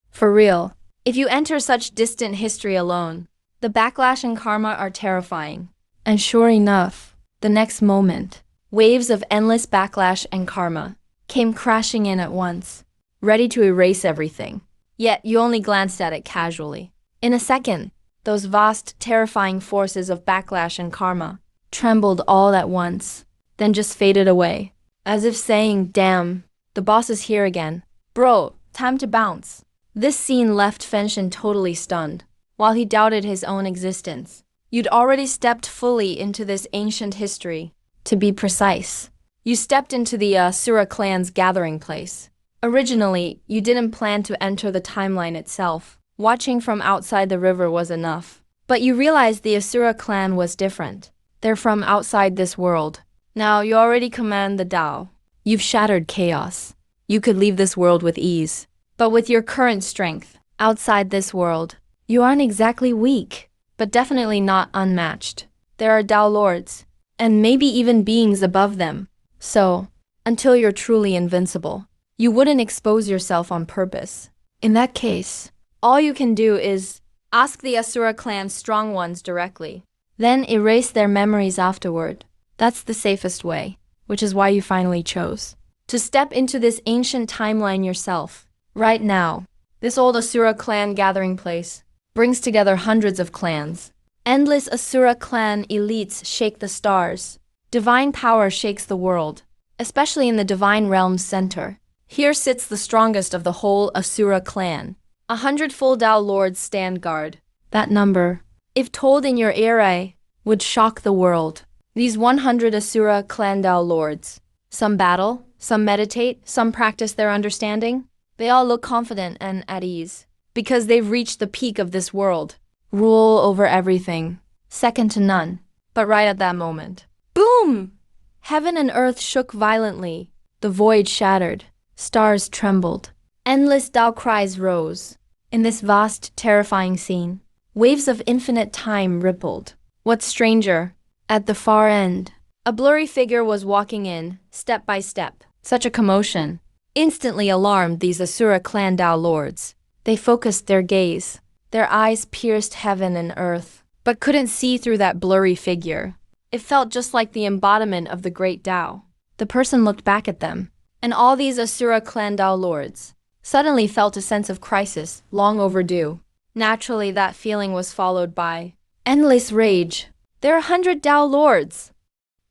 For real. If you enter such distant history alone, the backlash and karma are terrifying. And sure enough, the next moment, waves of endless backlash and karma came crashing in at once, ready to erase everything. Yet you only glanced at it casually. In a second, those vast, terrifying forces of backlash and karma trembled all at once, then just faded away, as if saying, damn, the boss is here again. Bro, time to bounce. This scene left Fenshin totally stunned, while he doubted his own existence. You'd already stepped fully into this ancient history. To be precise, you stepped into the Asura clan's gathering place. Originally, you didn't plan to enter the timeline itself. Watching from outside the river was enough. But you realized the Asura clan was different. They're from outside this world. Now, you already command the Tao. You've shattered chaos. You could leave this world with ease. But with your current strength, outside this world, you aren't exactly weak, but definitely not unmatched. There are Tao Lords, and maybe even beings above them. So, until you're truly invincible, you wouldn't expose yourself on purpose. In that case, all you can do is ask the Asura clan's strong ones directly, then erase their memories afterward. That's the safest way, which is why you finally chose to step into this ancient timeline yourself. Right now, this old Asura clan gathering place brings together hundreds of clans. Endless Asura clan elites shake the stars. Divine power shakes the world. especially in the divine realm's center. Here sits the strongest of the whole Asura clan. 100 full Tao lords stand guard. That number, if told in your era, would shock the world. These 100 Asura clan Tao lords. Some battle, some meditate, some practice their understanding. They all look confident and at ease, because they've reached the peak of this world. Rule over everything, second to none. But right at that moment, boom! Heaven and earth shook violently. The void shattered. Stars trembled. Endless Tao cries rose. In this vast, terrifying scene, waves of infinite time rippled. What's stranger? At the far end, a blurry figure was walking in, step by step. Such a commotion instantly alarmed these Asura clan Tao lords. They focused their gaze. Their eyes pierced heaven and earth, but couldn't see through that blurry figure. It felt just like the embodiment of the great Tao. The person looked back at them, and all these Asura clan Tao lords suddenly felt a sense of crisis, long overdue. Naturally, that feeling was followed by endless rage. There are 100 Tao lords.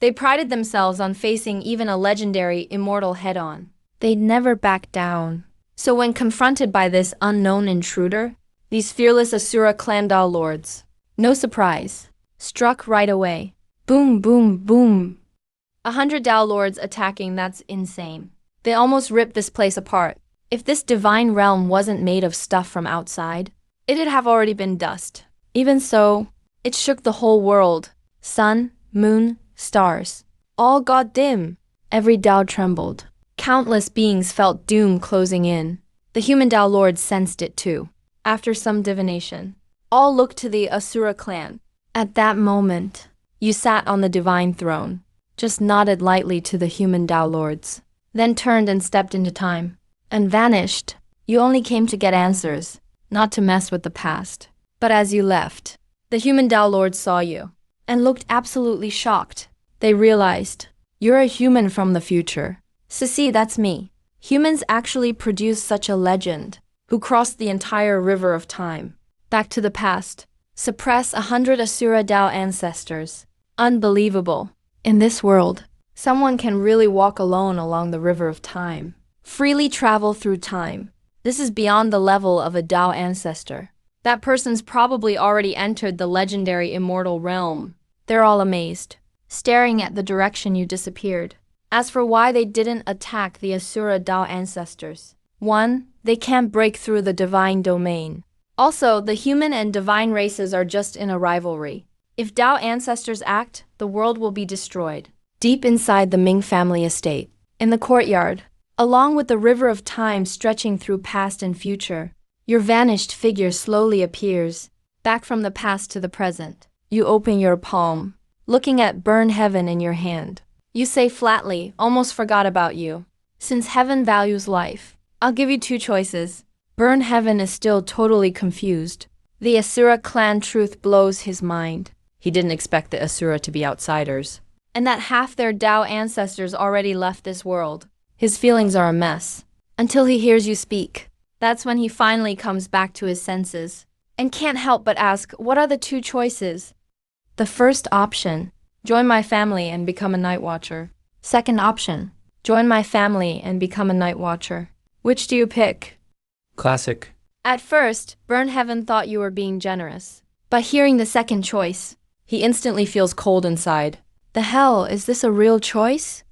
They prided themselves on facing even a legendary immortal head-on. They'd never back down. So when confronted by this unknown intruder, these fearless Asura clan Tao lords, no surprise, struck right away. Boom, boom, boom. 100 Tao lords attacking, that's insane. They almost ripped this place apart. If this divine realm wasn't made of stuff from outside, it'd have already been dust. Even so, it shook the whole world. Sun, moon, stars, all got dim. Every Tao trembled. Countless beings felt doom closing in. The human Tao lords sensed it too. After some divination, all looked to the Asura clan. At that moment, you sat on the divine throne, just nodded lightly to the human Tao lords, then turned and stepped into time, and vanished. You only came to get answers, not to mess with the past. But as you left, the human Tao lords saw you, and looked absolutely shocked. They realized, you're a human from the future. Sissy, that's me. Humans actually produce such a legend, who crossed the entire river of time. Back to the past. Suppress 100 Asura Tao ancestors. Unbelievable. In this world, someone can really walk alone along the river of time. Freely travel through time. This is beyond the level of a Tao ancestor. That person's probably already entered the legendary immortal realm. They're all amazed, staring at the direction you disappeared. As for why they didn't attack the Asura Tao ancestors, 1. They can't break through the divine domain. Also, the human and divine races are just in a rivalry. If Tao ancestors act, the world will be destroyed. Deep inside the Ming family estate, in the courtyard, along with the river of time stretching through past and future, your vanished figure slowly appears, back from the past to the present. You open your palm, looking at burn heaven in your hand. You say flatly, almost forgot about you. Since heaven values life, I'll give you 2 choices. Burn heaven is still totally confused. The Asura clan truth blows his mind. He didn't expect the Asura to be outsiders, and that half their Tao ancestors already left this world. His feelings are a mess, until he hears you speak. That's when he finally comes back to his senses, and can't help but ask, what are the 2 choices? The first option, join my family and become a night watcher. Second option, join my family and become a night watcher. Which do you pick? Classic. At first, Burn Heaven thought you were being generous. But hearing the second choice, he instantly feels cold inside. The hell, is this a real choice?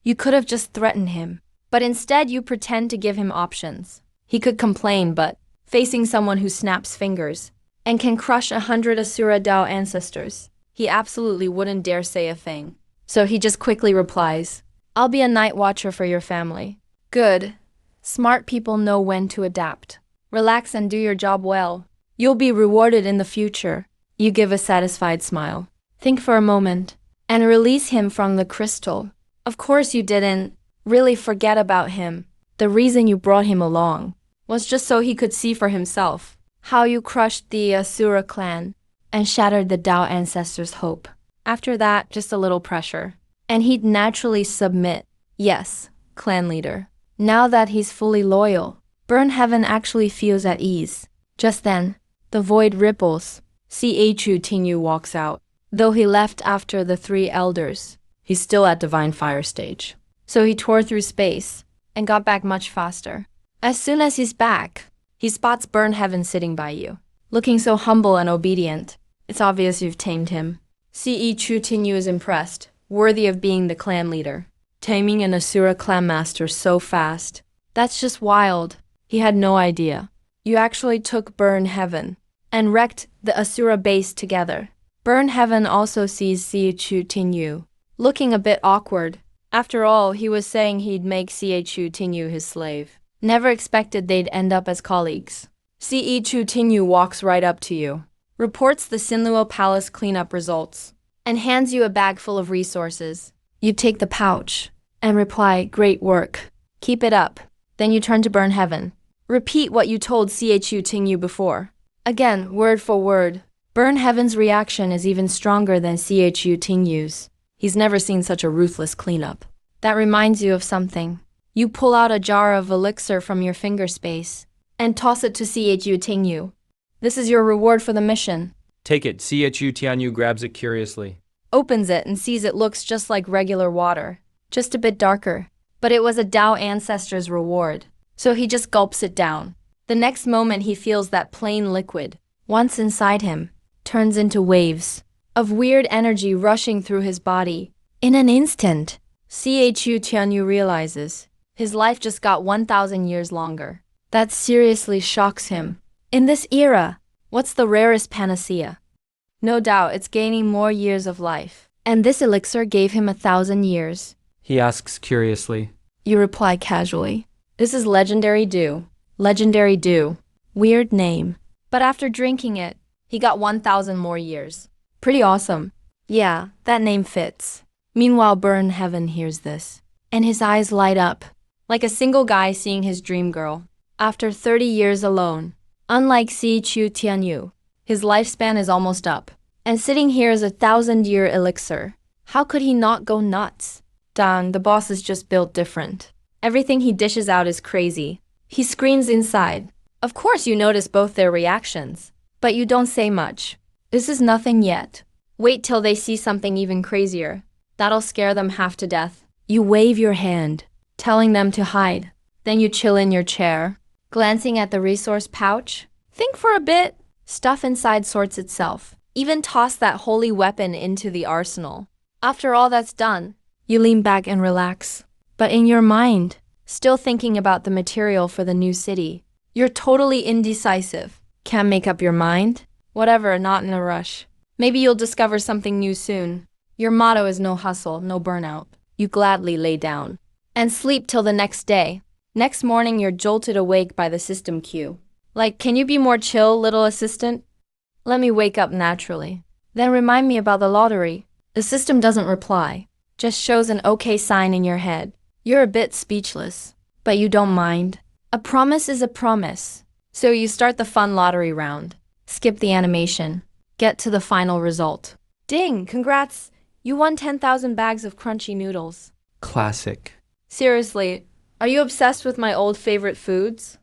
You could have just threatened him, but instead you pretend to give him options. He could complain, but facing someone who snaps fingers and can crush 100 Asura Tao ancestors, he absolutely wouldn't dare say a thing. So he just quickly replies, I'll be a night watcher for your family. Good. Smart people know when to adapt. Relax and do your job well. You'll be rewarded in the future. You give a satisfied smile. Think for a moment and release him from the crystal. Of course you didn't really forget about him. The reason you brought him along was just so he could see for himself how you crushed the Asura clan and shattered the Tao ancestors' hope. After that, just a little pressure, and he'd naturally submit. Yes, clan leader. Now that he's fully loyal, Burn Heaven actually feels at ease. Just then, the void ripples. Chu Tingyu walks out. Though he left after the 3 elders, he's still at divine fire stage. So he tore through space and got back much faster. As soon as he's back, he spots Burn Heaven sitting by you, looking so humble and obedient. It's obvious you've tamed him. C.E. Chu Tingyu is impressed, worthy of being the clan leader. Taming an Asura clan master so fast. That's just wild. He had no idea. You actually took Burn Heaven and wrecked the Asura base together. Burn Heaven also sees C.E. Chu Tingyu, looking a bit awkward. After all, he was saying he'd make C.E. Chu Tingyu his slave. Never expected they'd end up as colleagues. C.E. Chu Tingyu walks right up to you, reports the Sinluo Palace cleanup results, and hands you a bag full of resources. You take the pouch and reply, "Great work. Keep it up." Then you turn to Burn Heaven. Repeat what you told C.E. Chu Tingyu before. Again, word for word. Burn Heaven's reaction is even stronger than C.E. Chu Tingyu's. He's never seen such a ruthless cleanup. That reminds you of something. You pull out a jar of elixir from your finger space and toss it to C.E. Chu Tingyu. This is your reward for the mission. Take it. Chu Tingyu grabs it curiously. Opens it and sees it looks just like regular water, just a bit darker. But it was a Tao ancestor's reward, so he just gulps it down. The next moment he feels that plain liquid, once inside him, turns into waves of weird energy rushing through his body. In an instant, C.E. Chu Tingyu realizes his life just got 1,000 years longer. That seriously shocks him. In this era, what's the rarest panacea? No doubt it's gaining more years of life. And this elixir gave him 1,000 years. He asks curiously. You reply casually. This is Legendary Dew. Legendary Dew. Weird name. But after drinking it, he got 1,000 more years. Pretty awesome. Yeah, that name fits. Meanwhile, Burn Heaven hears this, and his eyes light up, like a single guy seeing his dream girl. After 30 years alone, unlike C.E. Chu Tingyu, his lifespan is almost up, and sitting here is a 1,000-year elixir. How could he not go nuts? Dan, the boss is just built different. Everything he dishes out is crazy. He screams inside. Of course you notice both their reactions, but you don't say much. This is nothing yet. Wait till they see something even crazier. That'll scare them half to death. You wave your hand, telling them to hide. Then you chill in your chair, glancing at the resource pouch. Think for a bit. Stuff inside sorts itself. Even toss that holy weapon into the arsenal. After all that's done, you lean back and relax. But in your mind, still thinking about the material for the new city, you're totally indecisive. Can't make up your mind? Whatever, not in a rush. Maybe you'll discover something new soon. Your motto is no hustle, no burnout. You gladly lay down and sleep till the next day. Next morning, you're jolted awake by the system cue. Like, can you be more chill, little assistant? Let me wake up naturally. Then remind me about the lottery. The system doesn't reply, just shows an okay sign in your head. You're a bit speechless, but you don't mind. A promise is a promise. So you start the fun lottery round. Skip the animation. Get to the final result. Ding! Congrats! You won 10,000 bags of crunchy noodles. Classic. Seriously, are you obsessed with my old favorite foods?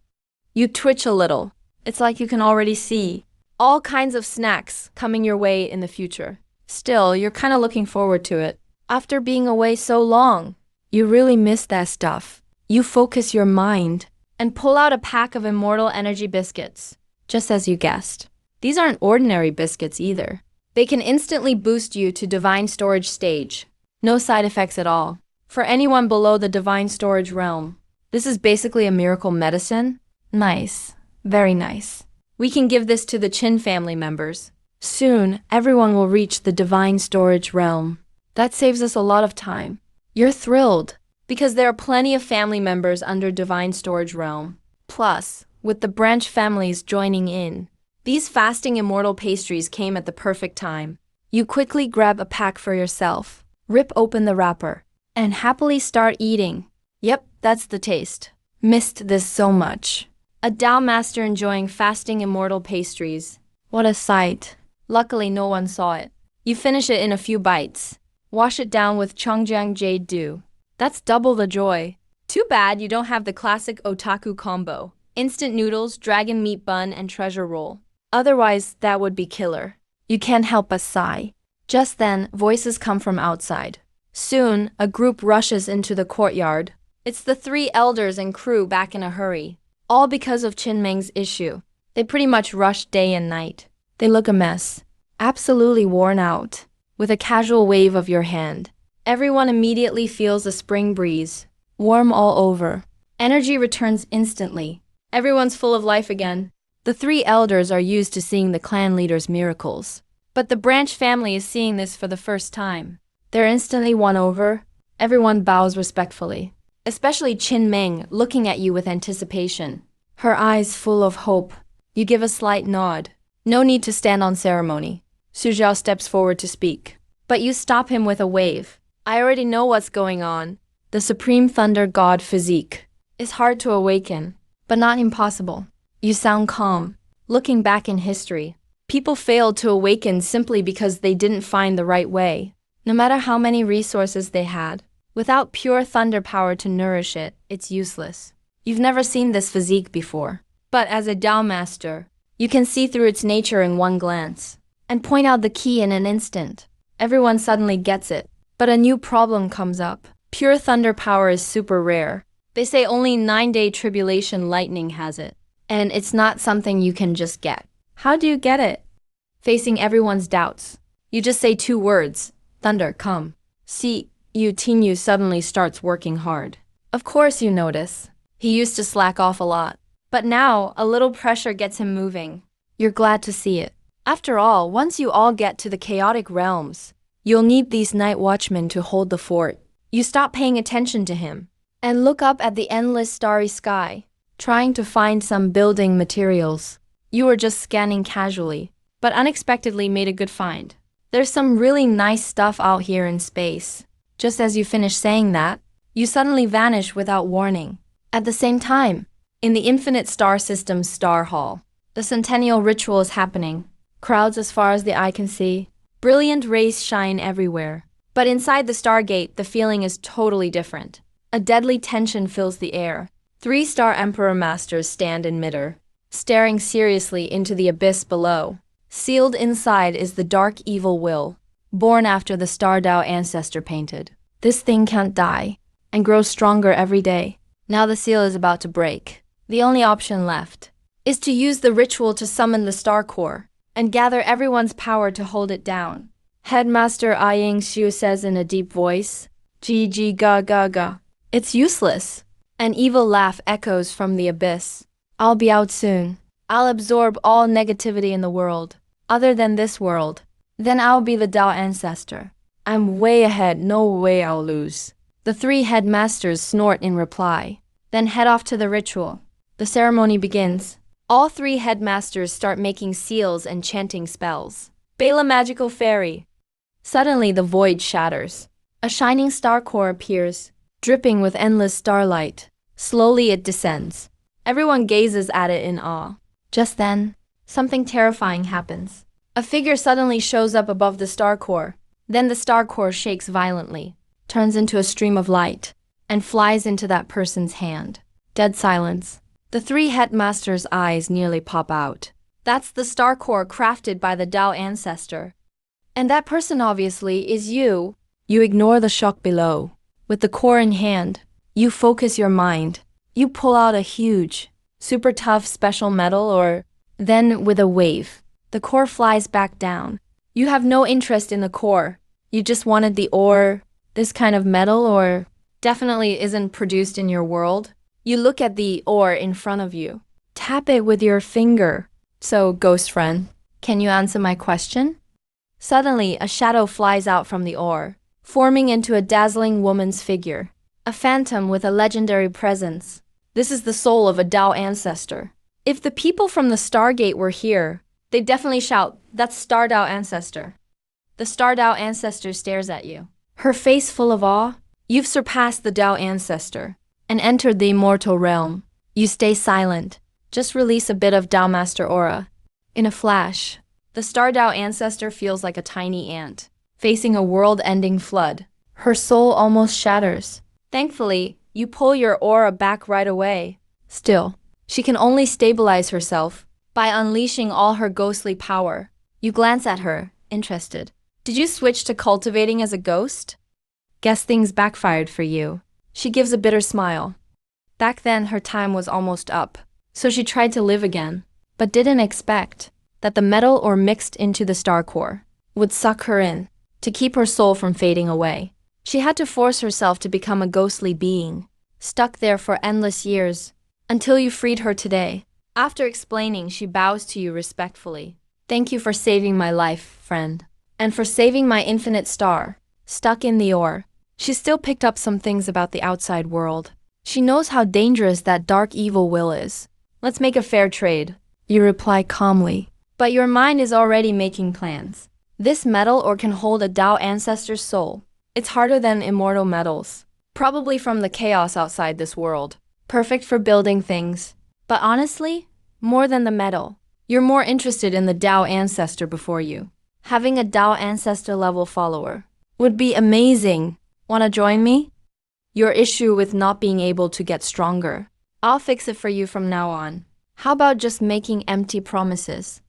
You twitch a little. It's like you can already see all kinds of snacks coming your way in the future. Still, you're kind of looking forward to it. After being away so long, you really miss that stuff. You focus your mind and pull out a pack of immortal energy biscuits, just as you guessed. These aren't ordinary biscuits either. They can instantly boost you to divine storage stage. No side effects at all. For anyone below the divine storage realm, this is basically a miracle medicine. Nice. Very nice. We can give this to the Qin family members. Soon, everyone will reach the divine storage realm. That saves us a lot of time. You're thrilled, because there are plenty of family members under divine storage realm. Plus, with the branch families joining in, these fasting immortal pastries came at the perfect time. You quickly grab a pack for yourself, rip open the wrapper, and happily start eating. Yep, that's the taste. Missed this so much. A Tao master enjoying fasting immortal pastries. What a sight. Luckily, no one saw it. You finish it in a few bites. Wash it down with Chongjiang Jade Dew. That's double the joy. Too bad you don't have the classic otaku combo. Instant noodles, dragon meat bun, and treasure roll. Otherwise, that would be killer. You can't help but sigh. Just then, voices come from outside. Soon, a group rushes into the courtyard. It's the three elders and crew back in a hurry. All because of Qin Meng's issue. They pretty much rush day and night. They look a mess. Absolutely worn out. With a casual wave of your hand, everyone immediately feels a spring breeze. Warm all over. Energy returns instantly. Everyone's full of life again. The three elders are used to seeing the clan leader's miracles. But the branch family is seeing this for the first time. They're instantly won over. Everyone bows respectfully. Especially Qin Meng, looking at you with anticipation. Her eyes full of hope. You give a slight nod. No need to stand on ceremony. Su Zhao steps forward to speak. But you stop him with a wave. I already know what's going on. The Supreme Thunder God physique is hard to awaken, but not impossible. You sound calm. Looking back in history, people failed to awaken simply because they didn't find the right way. No matter how many resources they had, without pure thunder power to nourish it, it's useless. You've never seen this physique before. But as a Dao master, you can see through its nature in one glance, and point out the key in an instant. Everyone suddenly gets it. But a new problem comes up. Pure thunder power is super rare. They say only 9-day tribulation lightning has it. And it's not something you can just get. How do you get it? Facing everyone's doubts. You just say 2 words. Thunder, come. See, Chu Tingyu suddenly starts working hard. Of course you notice. He used to slack off a lot. But now, a little pressure gets him moving. You're glad to see it. After all, once you all get to the chaotic realms, you'll need these night watchmen to hold the fort. You stop paying attention to him and look up at the endless starry sky, trying to find some building materials. You were just scanning casually, but unexpectedly made a good find. There's some really nice stuff out here in space. Just as you finish saying that, you suddenly vanish without warning. At the same time, in the Infinite Star System's Star Hall, the Centennial Ritual is happening. Crowds as far as the eye can see. Brilliant rays shine everywhere. But inside the Stargate, the feeling is totally different. A deadly tension fills the air. 3 Star Emperor Masters stand in midair, staring seriously into the abyss below. Sealed inside is the dark evil will, born after the Star Dao ancestor painted. This thing can't die, and grows stronger every day. Now the seal is about to break. The only option left is to use the ritual to summon the Star Core, and gather everyone's power to hold it down. Headmaster Aying Shu says in a deep voice, "Ji ga ga ga." It's useless. An evil laugh echoes from the abyss. I'll be out soon. I'll absorb all negativity in the world, other than this world. Then I'll be the Dao ancestor. I'm way ahead, no way I'll lose. The 3 headmasters snort in reply, then head off to the ritual. The ceremony begins. All 3 headmasters start making seals and chanting spells. Bela Magical Fairy. Suddenly the void shatters. A shining star core appears, dripping with endless starlight. Slowly it descends. Everyone gazes at it in awe. Just then, something terrifying happens. A figure suddenly shows up above the star core. Then the star core shakes violently, turns into a stream of light, and flies into that person's hand. Dead silence. The 3 headmasters' eyes nearly pop out. That's the star core crafted by the Dao ancestor. And that person obviously is you. You ignore the shock below. With the core in hand, you focus your mind. You pull out a huge, super tough special metal or... Then with a wave, the core flies back down. You have no interest in the core. You just wanted the ore, this kind of metal or... Definitely isn't produced in your world. You look at the ore in front of you. Tap it with your finger. So, ghost friend, can you answer my question? Suddenly, a shadow flies out from the ore, forming into a dazzling woman's figure. A phantom with a legendary presence. This is the soul of a Dao ancestor. If the people from the Stargate were here, they'd definitely shout, "That's Star Dao ancestor." The Star Dao ancestor stares at you. Her face full of awe. You've surpassed the Dao ancestor and entered the immortal realm. You stay silent. Just release a bit of Dao Master aura. In a flash, the Star Dao ancestor feels like a tiny ant, facing a world-ending flood. Her soul almost shatters. Thankfully, you pull your aura back right away. Still, she can only stabilize herself by unleashing all her ghostly power. You glance at her, interested. Did you switch to cultivating as a ghost? Guess things backfired for you. She gives a bitter smile. Back then, her time was almost up, so she tried to live again, but didn't expect that the metal ore mixed into the star core would suck her in to keep her soul from fading away. She had to force herself to become a ghostly being, stuck there for endless years, until you freed her today. After explaining, she bows to you respectfully. Thank you for saving my life, friend, and for saving my infinite star, stuck in the ore. She still picked up some things about the outside world. She knows how dangerous that dark evil will is. Let's make a fair trade, you reply calmly. But your mind is already making plans. This metal ore can hold a Tao ancestor's soul. It's harder than immortal metals, probably from the chaos outside this world. Perfect for building things. But honestly, more than the metal, you're more interested in the Tao ancestor before you. Having a Tao ancestor level follower would be amazing. Wanna join me? Your issue with not being able to get stronger. I'll fix it for you from now on. How about just making empty promises?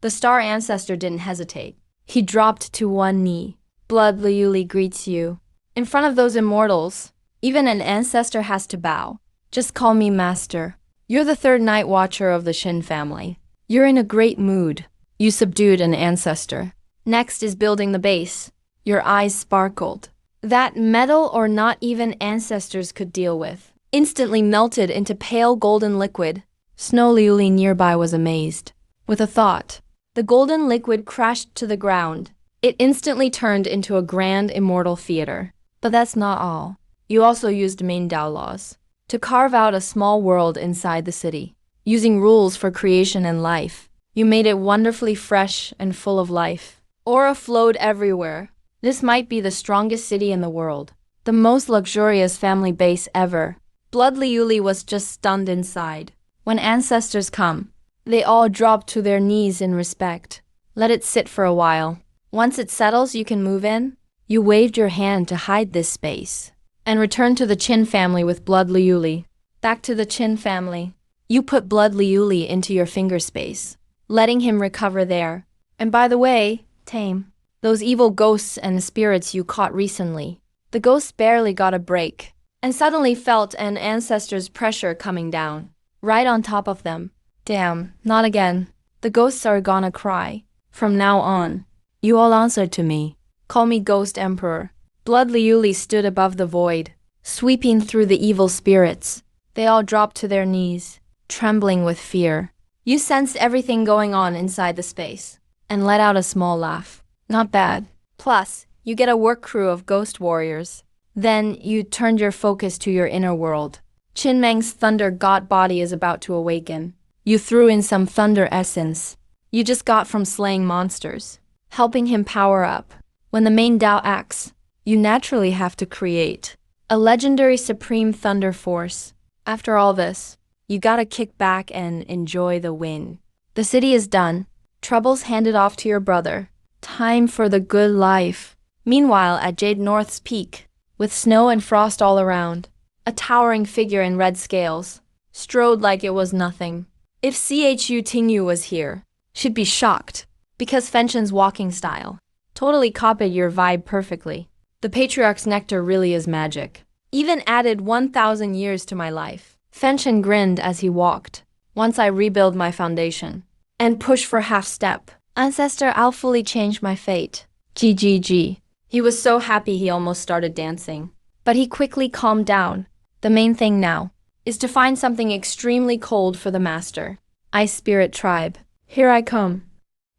The star ancestor didn't hesitate. He dropped to one knee. Blood Liuli greets you. In front of those immortals, even an ancestor has to bow. Just call me master. You're the third night watcher of the Shin family. You're in a great mood. You subdued an ancestor. Next is building the base. Your eyes sparkled. That metal or not even ancestors could deal with instantly melted into pale golden liquid. Snow Liuli nearby was amazed. With a thought, the golden liquid crashed to the ground. It instantly turned into a grand immortal theater. But that's not all. You also used main Tao laws to carve out a small world inside the city. Using rules for creation and life, you made it wonderfully fresh and full of life. Aura flowed everywhere. This might be the strongest city in the world, the most luxurious family base ever. Blood Liuli was just stunned inside. When ancestors come, they all drop to their knees in respect. Let it sit for a while. Once it settles, you can move in. You waved your hand to hide this space and return to the Qin family with Blood Liuli. Back to the Qin family. You put Blood Liuli into your finger space, letting him recover there. And by the way, tame those evil ghosts and spirits you caught recently. The ghosts barely got a break, and suddenly felt an ancestor's pressure coming down, right on top of them. Damn, not again. The ghosts are gonna cry. From now on, you all answer to me. Call me Ghost Emperor. Blood Liuli stood above the void, sweeping through the evil spirits. They all dropped to their knees, trembling with fear. You sensed everything going on inside the space, and let out a small laugh. Not bad. Plus, you get a work crew of ghost warriors. Then, you turned your focus to your inner world. Qin Meng's thunder god body is about to awaken. You threw in some thunder essence you just got from slaying monsters, helping him power up. When the main Tao acts, you naturally have to create a legendary supreme thunder force. After all this, you gotta kick back and enjoy the win. The city is done. Troubles handed off to your brother. Time for the good life. Meanwhile, at Jade North's peak, with snow and frost all around, a towering figure in red scales strode like it was nothing. If Chu Tingyu was here, she'd be shocked, because Fenshen's walking style totally copied your vibe perfectly. The Patriarch's nectar really is magic. Even added 1,000 years to my life. Fenshen grinned as he walked. Once I rebuild my foundation and push for half step, Ancestor, I'll fully change my fate. GGG. He was so happy he almost started dancing. But he quickly calmed down. The main thing now is to find something extremely cold for the master. Ice Spirit Tribe. Here I come.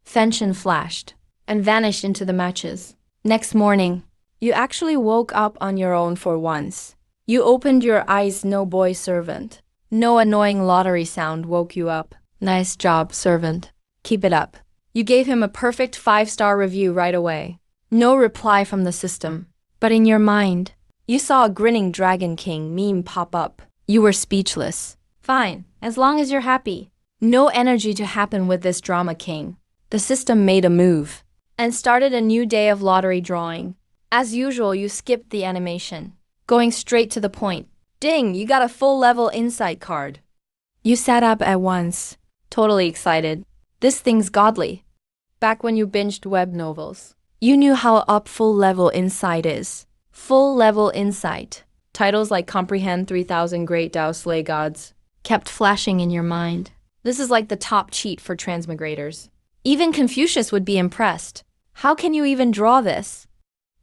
Fenshen flashed and vanished into the matches. Next morning, you actually woke up on your own for once. You opened your eyes, no boy servant. No annoying lottery sound woke you up. Nice job, servant. Keep it up. You gave him a perfect 5-star review right away. No reply from the system. But in your mind, you saw a grinning Dragon King meme pop up. You were speechless. Fine, as long as you're happy. No energy to happen with this drama king. The system made a move and started a new day of lottery drawing. As usual, you skipped the animation, going straight to the point. Ding, you got a full level insight card. You sat up at once, totally excited. This thing's godly. Back when you binged web novels, you knew how up full level insight is. Full level insight. Titles like Comprehend 3000 Great Tao Slay Gods kept flashing in your mind. This is like the top cheat for transmigrators. Even Confucius would be impressed. How can you even draw this?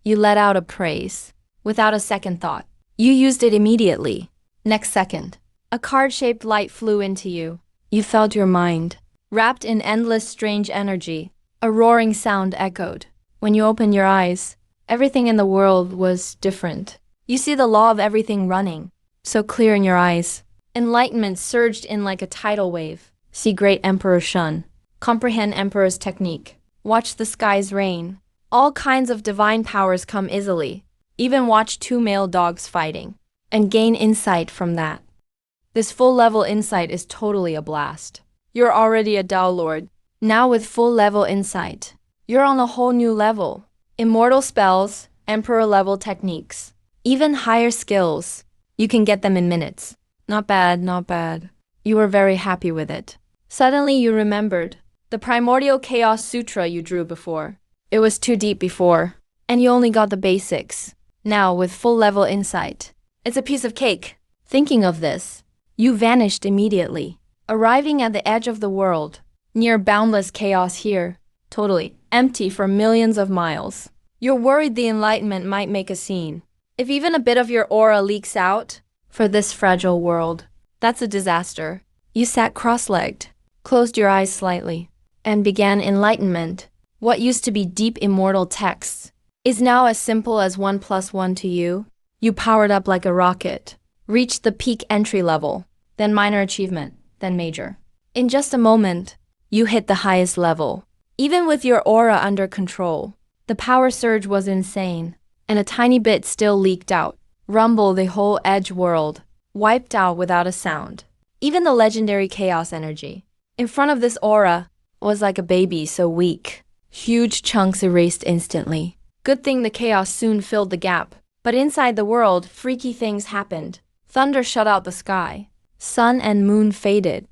You let out a praise. Without a second thought. You used it immediately. Next second, a card-shaped light flew into you. You felt your mind, wrapped in endless strange energy. A roaring sound echoed. When you opened your eyes, everything in the world was different. You see the law of everything running, so clear in your eyes. Enlightenment surged in like a tidal wave. See Great Emperor Shun. Comprehend Emperor's technique. Watch the skies rain. All kinds of divine powers come easily. Even watch two male dogs fighting. And gain insight from that. This full-level insight is totally a blast. You're already a Tao Lord. Now with full-level insight, you're on a whole new level. Immortal spells, Emperor-level techniques, even higher skills. You can get them in minutes. Not bad, not bad. You were very happy with it. Suddenly you remembered the primordial chaos sutra you drew before. It was too deep before, and you only got the basics. Now with full-level insight, it's a piece of cake. Thinking of this, you vanished immediately, arriving at the edge of the world, near boundless chaos here, totally empty for millions of miles. You're worried the enlightenment might make a scene. If even a bit of your aura leaks out, for this fragile world, that's a disaster. You sat cross-legged, closed your eyes slightly, and began enlightenment. What used to be deep immortal texts is now as simple as 1 + 1 to you. You powered up like a rocket, reached the peak entry level, then minor achievement, then major. In just a moment, you hit the highest level. Even with your aura under control, the power surge was insane, and a tiny bit still leaked out. Rumble the whole edge world, wiped out without a sound. Even the legendary chaos energy in front of this aura was like a baby so weak. Huge chunks erased instantly. Good thing the chaos soon filled the gap. But inside the world, freaky things happened. Thunder shut out the sky. Sun and moon faded.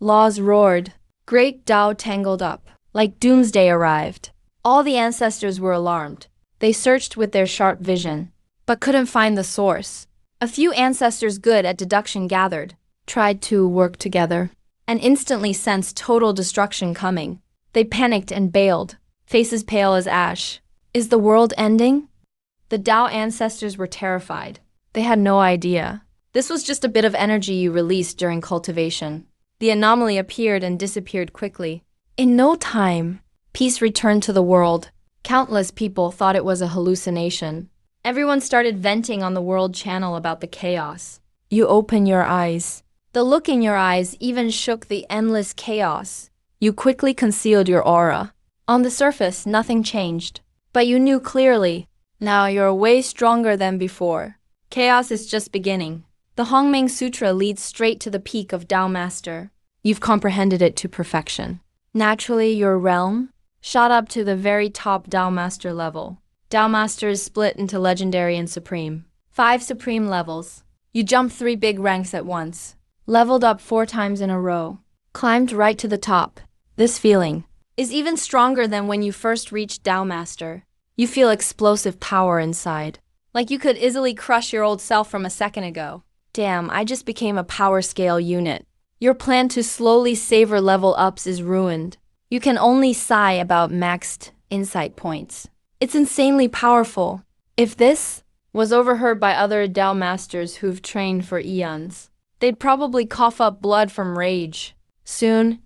Laws roared. Great Tao tangled up. Like doomsday arrived. All the ancestors were alarmed. They searched with their sharp vision, but couldn't find the source. A few ancestors good at deduction gathered, tried to work together, and instantly sensed total destruction coming. They panicked and bailed, faces pale as ash. Is the world ending? The Tao ancestors were terrified. They had no idea. This was just a bit of energy you released during cultivation. The anomaly appeared and disappeared quickly. In no time, peace returned to the world. Countless people thought it was a hallucination. Everyone started venting on the world channel about the chaos. You open your eyes. The look in your eyes even shook the endless chaos. You quickly concealed your aura. On the surface, nothing changed. But you knew clearly, now you're way stronger than before. Chaos is just beginning. The Hongming Sutra leads straight to the peak of Tao Master. You've comprehended it to perfection. Naturally, your realm shot up to the very top Tao Master level. Tao Master is split into Legendary and Supreme. 5 Supreme levels. You jumped 3 big ranks at once. Leveled up 4 times in a row. Climbed right to the top. This feeling is even stronger than when you first reached Tao Master. You feel explosive power inside. Like you could easily crush your old self from a second ago. Damn, I just became a power scale unit. Your plan to slowly savor level ups is ruined. You can only sigh about maxed insight points. It's insanely powerful. If this was overheard by other Tao Masters who've trained for eons, they'd probably cough up blood from rage. Soon,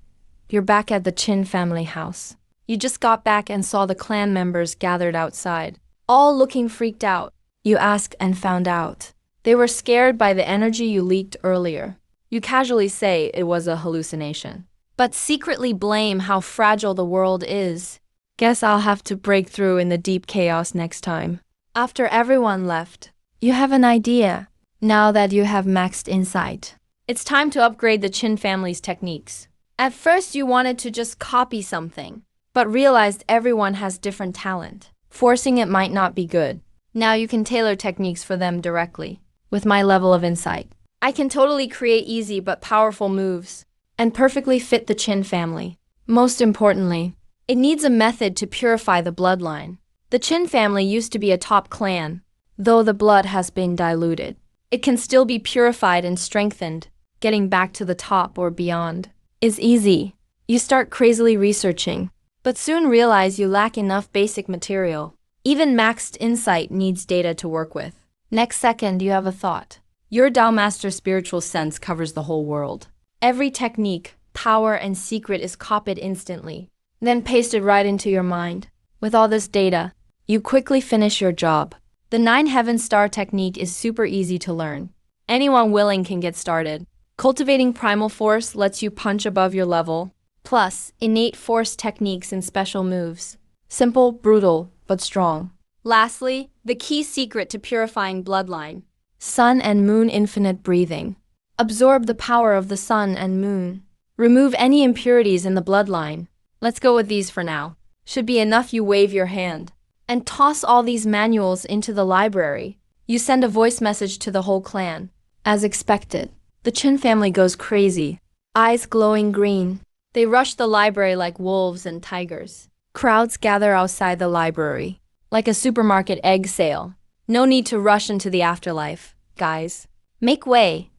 you're back at the Qin family house. You just got back and saw the clan members gathered outside, all looking freaked out. You asked and found out. They were scared by the energy you leaked earlier. You casually say it was a hallucination, but secretly blame how fragile the world is. Guess I'll have to break through in the deep chaos next time. After everyone left, you have an idea. Now that you have maxed insight, it's time to upgrade the Qin family's techniques. At first you wanted to just copy something, but realized everyone has different talent. Forcing it might not be good. Now you can tailor techniques for them directly. With my level of insight, I can totally create easy but powerful moves and perfectly fit the Qin family. Most importantly, it needs a method to purify the bloodline. The Qin family used to be a top clan. though the blood has been diluted. It can still be purified and strengthened. Getting back to the top or beyond is easy. You start crazily researching, but soon realize you lack enough basic material. Even maxed insight needs data to work with. Next second, you have a thought. Your Tao Master spiritual sense covers the whole world. Every technique, power, and secret is copied instantly, then pasted right into your mind. With all this data, you quickly finish your job. The 9 Heaven Star technique is super easy to learn. Anyone willing can get started. Cultivating primal force lets you punch above your level. Plus, innate force techniques and special moves. Simple, brutal, but strong. Lastly, the key secret to purifying bloodline. Sun and Moon infinite breathing. Absorb the power of the sun and moon. Remove any impurities in the bloodline. Let's go with these for now. Should be enough you wave your hand. And toss all these manuals into the library. You send a voice message to the whole clan. As expected, the Chin family goes crazy. Eyes glowing green. They rush the library like wolves and tigers. Crowds gather outside the library. Like a supermarket egg sale. No need to rush into the afterlife, guys. Make way.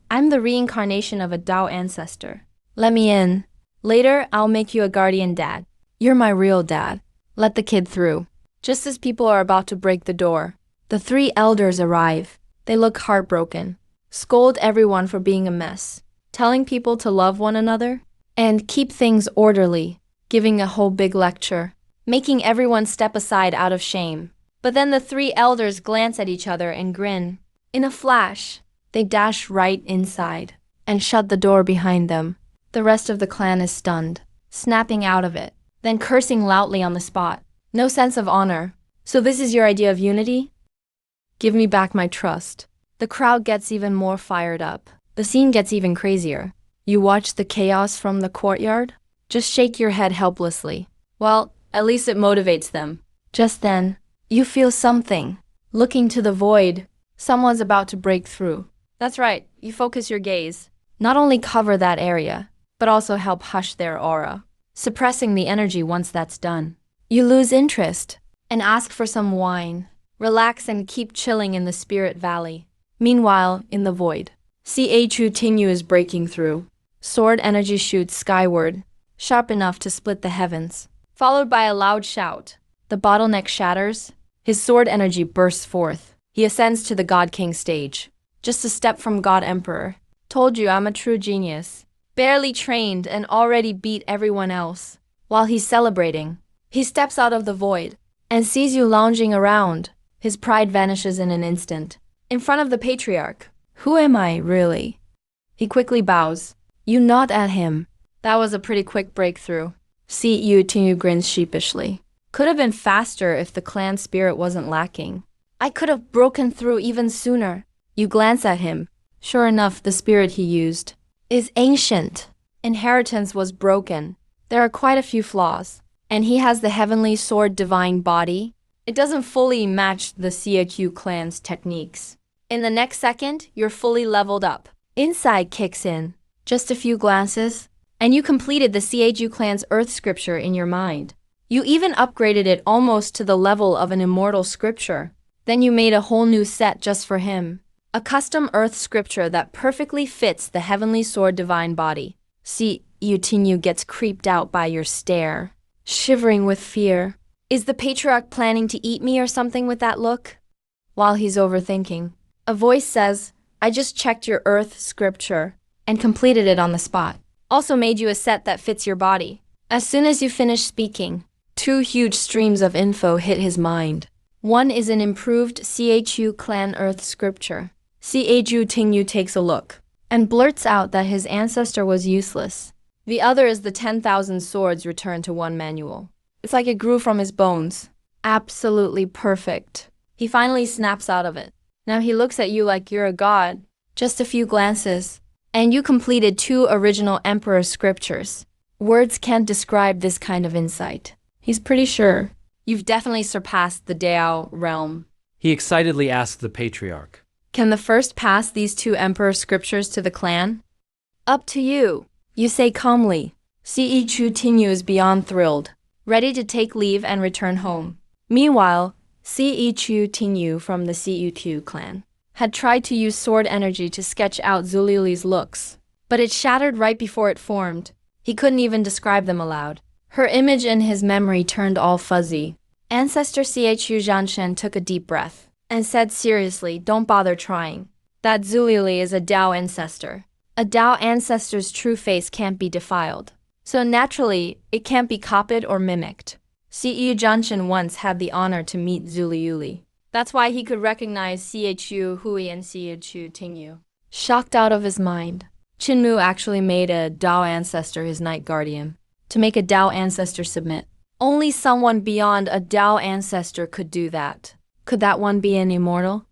I'm the reincarnation of a Tao ancestor. Let me in. Later, I'll make you a guardian dad. You're my real dad. Let the kid through. Just as people are about to break the door, the 3 elders arrive. They look heartbroken. Scold everyone for being a mess. Telling people to love one another. And keep things orderly. Giving a whole big lecture. Making everyone step aside out of shame. But then the 3 elders glance at each other and grin. In a flash, they dash right inside and shut the door behind them. The rest of the clan is stunned, snapping out of it, then cursing loudly on the spot. No sense of honor. So this is your idea of unity? Give me back my trust. The crowd gets even more fired up. The scene gets even crazier. You watch the chaos from the courtyard? Just shake your head helplessly. Well, at least it motivates them. Just then, you feel something. Looking to the void, someone's about to break through. That's right, you focus your gaze. Not only cover that area, but also help hush their aura, suppressing the energy once that's done. You lose interest and ask for some wine. Relax and keep chilling in the spirit valley. Meanwhile, in the void, Chu Tingyu is breaking through. Sword energy shoots skyward, sharp enough to split the heavens. Followed by a loud shout. The bottleneck shatters. His sword energy bursts forth. He ascends to the God King stage. Just a step from God Emperor. Told you I'm a true genius. Barely trained and already beat everyone else. While he's celebrating, he steps out of the void and sees you lounging around. His pride vanishes in an instant. In front of the patriarch. Who am I, really? He quickly bows. You nod at him. That was a pretty quick breakthrough. Chu Tingyu grins sheepishly. Could have been faster if the clan spirit wasn't lacking. I could have broken through even sooner. You glance at him. Sure enough, the spirit he used is ancient. Inheritance was broken. There are quite a few flaws. And he has the heavenly sword divine body. It doesn't fully match the CAQ clan's techniques. In the next second, you're fully leveled up. Insight kicks in. Just a few glances, and you completed the CAQ clan's earth scripture in your mind. You even upgraded it almost to the level of an immortal scripture. Then you made a whole new set just for him. A custom earth scripture that perfectly fits the heavenly sword divine body. Chu Tingyu gets creeped out by your stare. Shivering with fear. Is the patriarch planning to eat me or something with that look? While he's overthinking, a voice says, I just checked your earth scripture and completed it on the spot. Also made you a set that fits your body. As soon as you finish speaking, 2 huge streams of info hit his mind. One is an improved CHU clan earth scripture. CHU Tingyu takes a look and blurts out that his ancestor was useless. The other is the 10,000 swords returned to 1 manual. It's like it grew from his bones. Absolutely perfect. He finally snaps out of it. Now he looks at you like you're a god. Just a few glances, and you completed 2 original emperor scriptures. Words can't describe this kind of insight. He's pretty sure you've definitely surpassed the Dao realm. He excitedly asked the patriarch. Can the first pass these 2 emperor scriptures to the clan? Up to you, you say calmly. Chu Tingyu is beyond thrilled, ready to take leave and return home. Meanwhile, Chu Tingyu from the Chu clan had tried to use sword energy to sketch out Zuliuli's looks, but it shattered right before it formed. He couldn't even describe them aloud. Her image in his memory turned all fuzzy. Ancestor Chu Zhanshen took a deep breath and said seriously, "Don't bother trying. That Zuliuli is a Dao ancestor. A Dao ancestor's true face can't be defiled. So naturally, it can't be copied or mimicked." Chu Zhanshen once had the honor to meet Zuliuli. That's why he could recognize Chu Hui and Chu Tingyu. Shocked out of his mind, Qinmu actually made a Dao ancestor his night guardian. To make a Dao ancestor submit, only someone beyond a Dao ancestor could do that. Could that one be an immortal?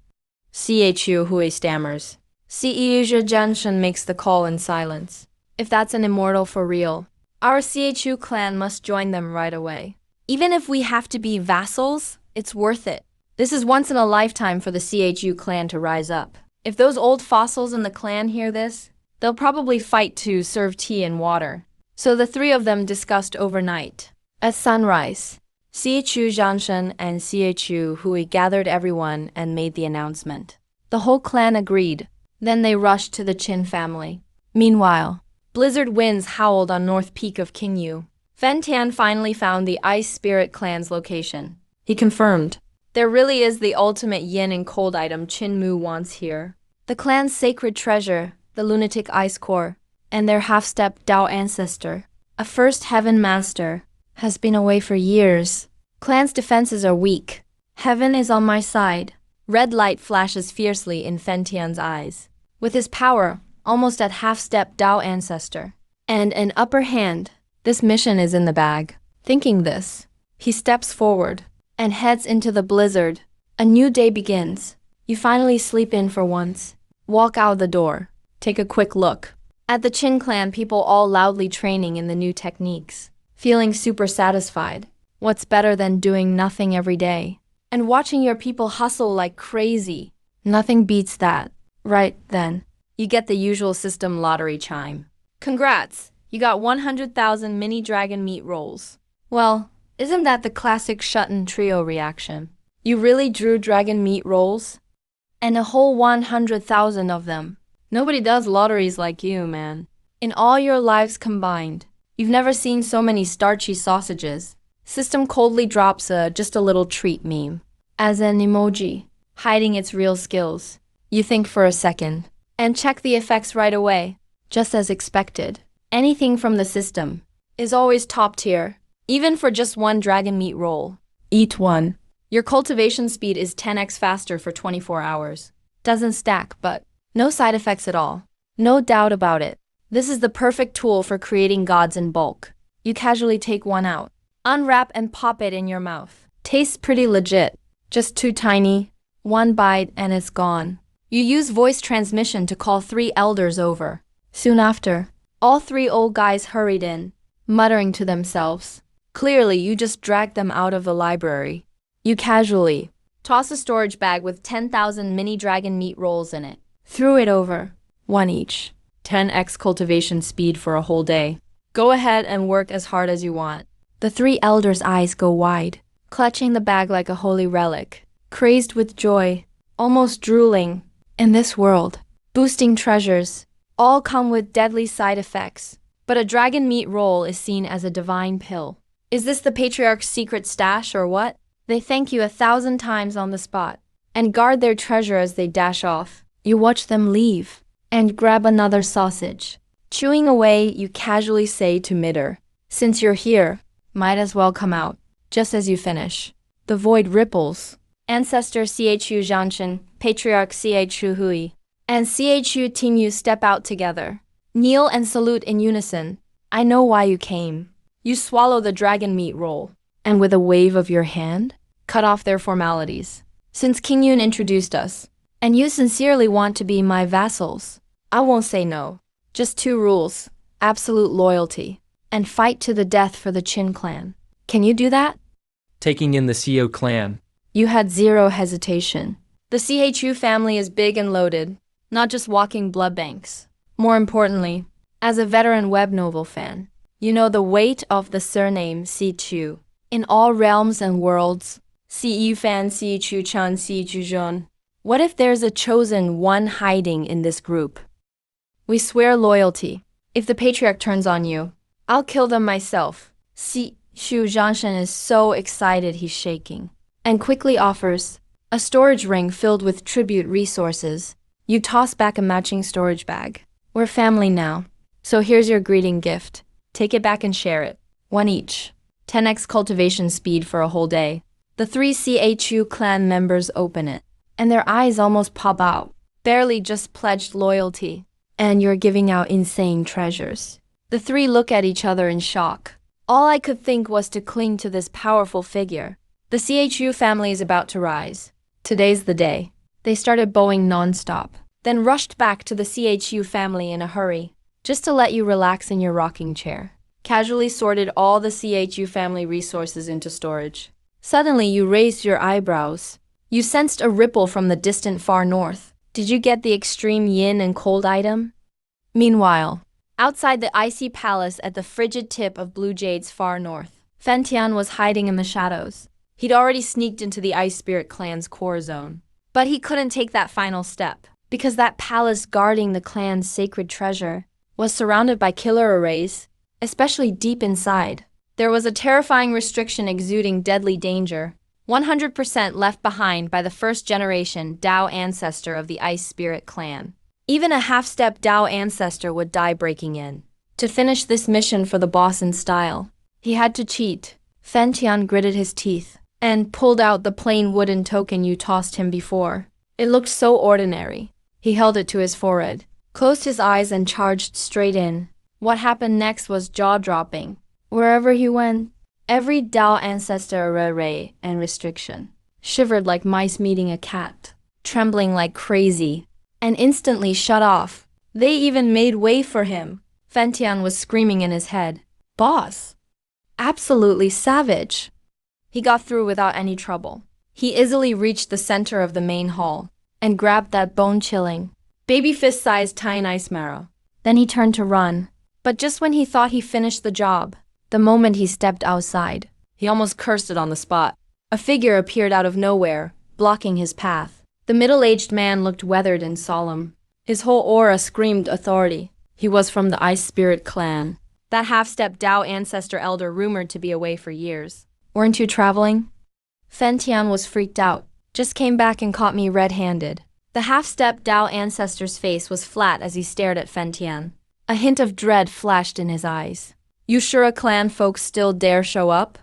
Chu Hui stammers. Chu Zhanshen makes the call in silence. If that's an immortal for real, our Chu clan must join them right away. Even if we have to be vassals, it's worth it. This is once in a lifetime for the Chu clan to rise up. If those old fossils in the clan hear this, they'll probably fight to serve tea and water. So the three of them discussed overnight. At sunrise, Chu Zhanshen and Chu Hui gathered everyone and made the announcement. The whole clan agreed. Then they rushed to the Qin family. Meanwhile, blizzard winds howled on North Peak of Qingyu. Fen Tian finally found the Ice Spirit clan's location. He confirmed, there really is the ultimate yin and cold item Qinmu wants here. The clan's sacred treasure, the lunatic ice core, and their half-step Dao ancestor, a first heaven master, has been away for years. Clan's defenses are weak. Heaven is on my side. Red light flashes fiercely in Fen Tian's eyes. With his power, almost at half-step Dao ancestor, and an upper hand, this mission is in the bag. Thinking this, he steps forward and heads into the blizzard. A new day begins. You finally sleep in for once. Walk out the door. Take a quick look. At the Qin clan, people all loudly training in the new techniques. Feeling super satisfied. What's better than doing nothing every day? And watching your people hustle like crazy. Nothing beats that. Right then, you get the usual system lottery chime. Congrats! You got 100,000 mini dragon meat rolls. Well, isn't that the classic Shuten trio reaction? You really drew dragon meat rolls? And a whole 100,000 of them. Nobody does lotteries like you, man. In all your lives combined, you've never seen so many starchy sausages. System coldly drops a just a little treat meme. As an emoji, hiding its real skills. You think for a second, and check the effects right away. Just as expected. Anything from the system is always top tier, even for just one dragon meat roll. Eat one. Your cultivation speed is 10x faster for 24 hours. Doesn't stack, but no side effects at all. No doubt about it. This is the perfect tool for creating gods in bulk. You casually take one out, unwrap and pop it in your mouth. Tastes pretty legit. Just too tiny. One bite and it's gone. You use voice transmission to call 3 elders over. Soon after, all 3 old guys hurried in, muttering to themselves. Clearly, you just dragged them out of the library. You casually toss a storage bag with 10,000 mini dragon meat rolls in it. Threw it over. 1 each. 10x cultivation speed for a whole day. Go ahead and work as hard as you want. The 3 elders' eyes go wide, clutching the bag like a holy relic. Crazed with joy, almost drooling. In this world, boosting treasures all come with deadly side effects, but a dragon meat roll is seen as a divine pill. Is this the patriarch's secret stash or what? They thank you 1,000 times on the spot and guard their treasure as they dash off. You watch them leave and grab another sausage. Chewing away, you casually say to Midder, "Since you're here, might as well come out." Just as you finish, the void ripples. Ancestor Chu Zhanshen, Patriarch Chu Hui, and Chu Tingyu step out together. Kneel and salute in unison. I know why you came. You swallow the dragon meat roll, and with a wave of your hand, cut off their formalities. Since King Yun introduced us, and you sincerely want to be my vassals, I won't say no. Just 2 rules, absolute loyalty, and fight to the death for the Qin clan. Can you do that? Taking in the Seo clan. You had 0 hesitation. The Chu family is big and loaded, not just walking blood banks. More importantly, as a veteran web novel fan, you know the weight of the surname Chu. In all realms and worlds, Si fan si chu chan si chu zhon. What if there's a chosen one hiding in this group? We swear loyalty. If the patriarch turns on you, I'll kill them myself. Si Shu Zhanshan is so excited he's shaking, and quickly offers a storage ring filled with tribute resources. You toss back a matching storage bag. We're family now, so here's your greeting gift. Take it back and share it. One each. 10x cultivation speed for a whole day. The 3 CHU clan members open it, and their eyes almost pop out. Barely just pledged loyalty, and you're giving out insane treasures. The 3 look at each other in shock. All I could think was to cling to this powerful figure. The CHU family is about to rise. Today's the day. They started bowing non-stop, then rushed back to the CHU family in a hurry, just to let you relax in your rocking chair. Casually sorted all the CHU family resources into storage. Suddenly you raised your eyebrows. You sensed a ripple from the distant far north. Did you get the extreme yin and cold item? Meanwhile, outside the icy palace at the frigid tip of Blue Jade's far north, Fen Tian was hiding in the shadows. He'd already sneaked into the Ice Spirit clan's core zone. But he couldn't take that final step, because that palace guarding the clan's sacred treasure was surrounded by killer arrays, especially deep inside. There was a terrifying restriction exuding deadly danger, 100% left behind by the first-generation Dao ancestor of the Ice Spirit clan. Even a half-step Dao ancestor would die breaking in. To finish this mission for the boss in style, he had to cheat. Fen Tian gritted his teeth and pulled out the plain wooden token you tossed him before. It looked so ordinary. He held it to his forehead, closed his eyes and charged straight in. What happened next was jaw-dropping. Wherever he went, every Dao ancestor array and restriction shivered like mice meeting a cat, trembling like crazy, and instantly shut off. They even made way for him. Fen Tian was screaming in his head. Boss! Absolutely savage! He got through without any trouble. He easily reached the center of the main hall and grabbed that bone-chilling, baby fist-sized tiny ice marrow. Then he turned to run. But just when he thought he finished the job, the moment he stepped outside, he almost cursed it on the spot. A figure appeared out of nowhere, blocking his path. The middle-aged man looked weathered and solemn. His whole aura screamed authority. He was from the Ice Spirit clan, that half-step Dao ancestor elder rumored to be away for years. Weren't you traveling? Fen Tian was freaked out. Just came back and caught me red-handed. The half-step Dao ancestor's face was flat as he stared at Fen Tian. A hint of dread flashed in his eyes. You sure a clan folks still dare show up?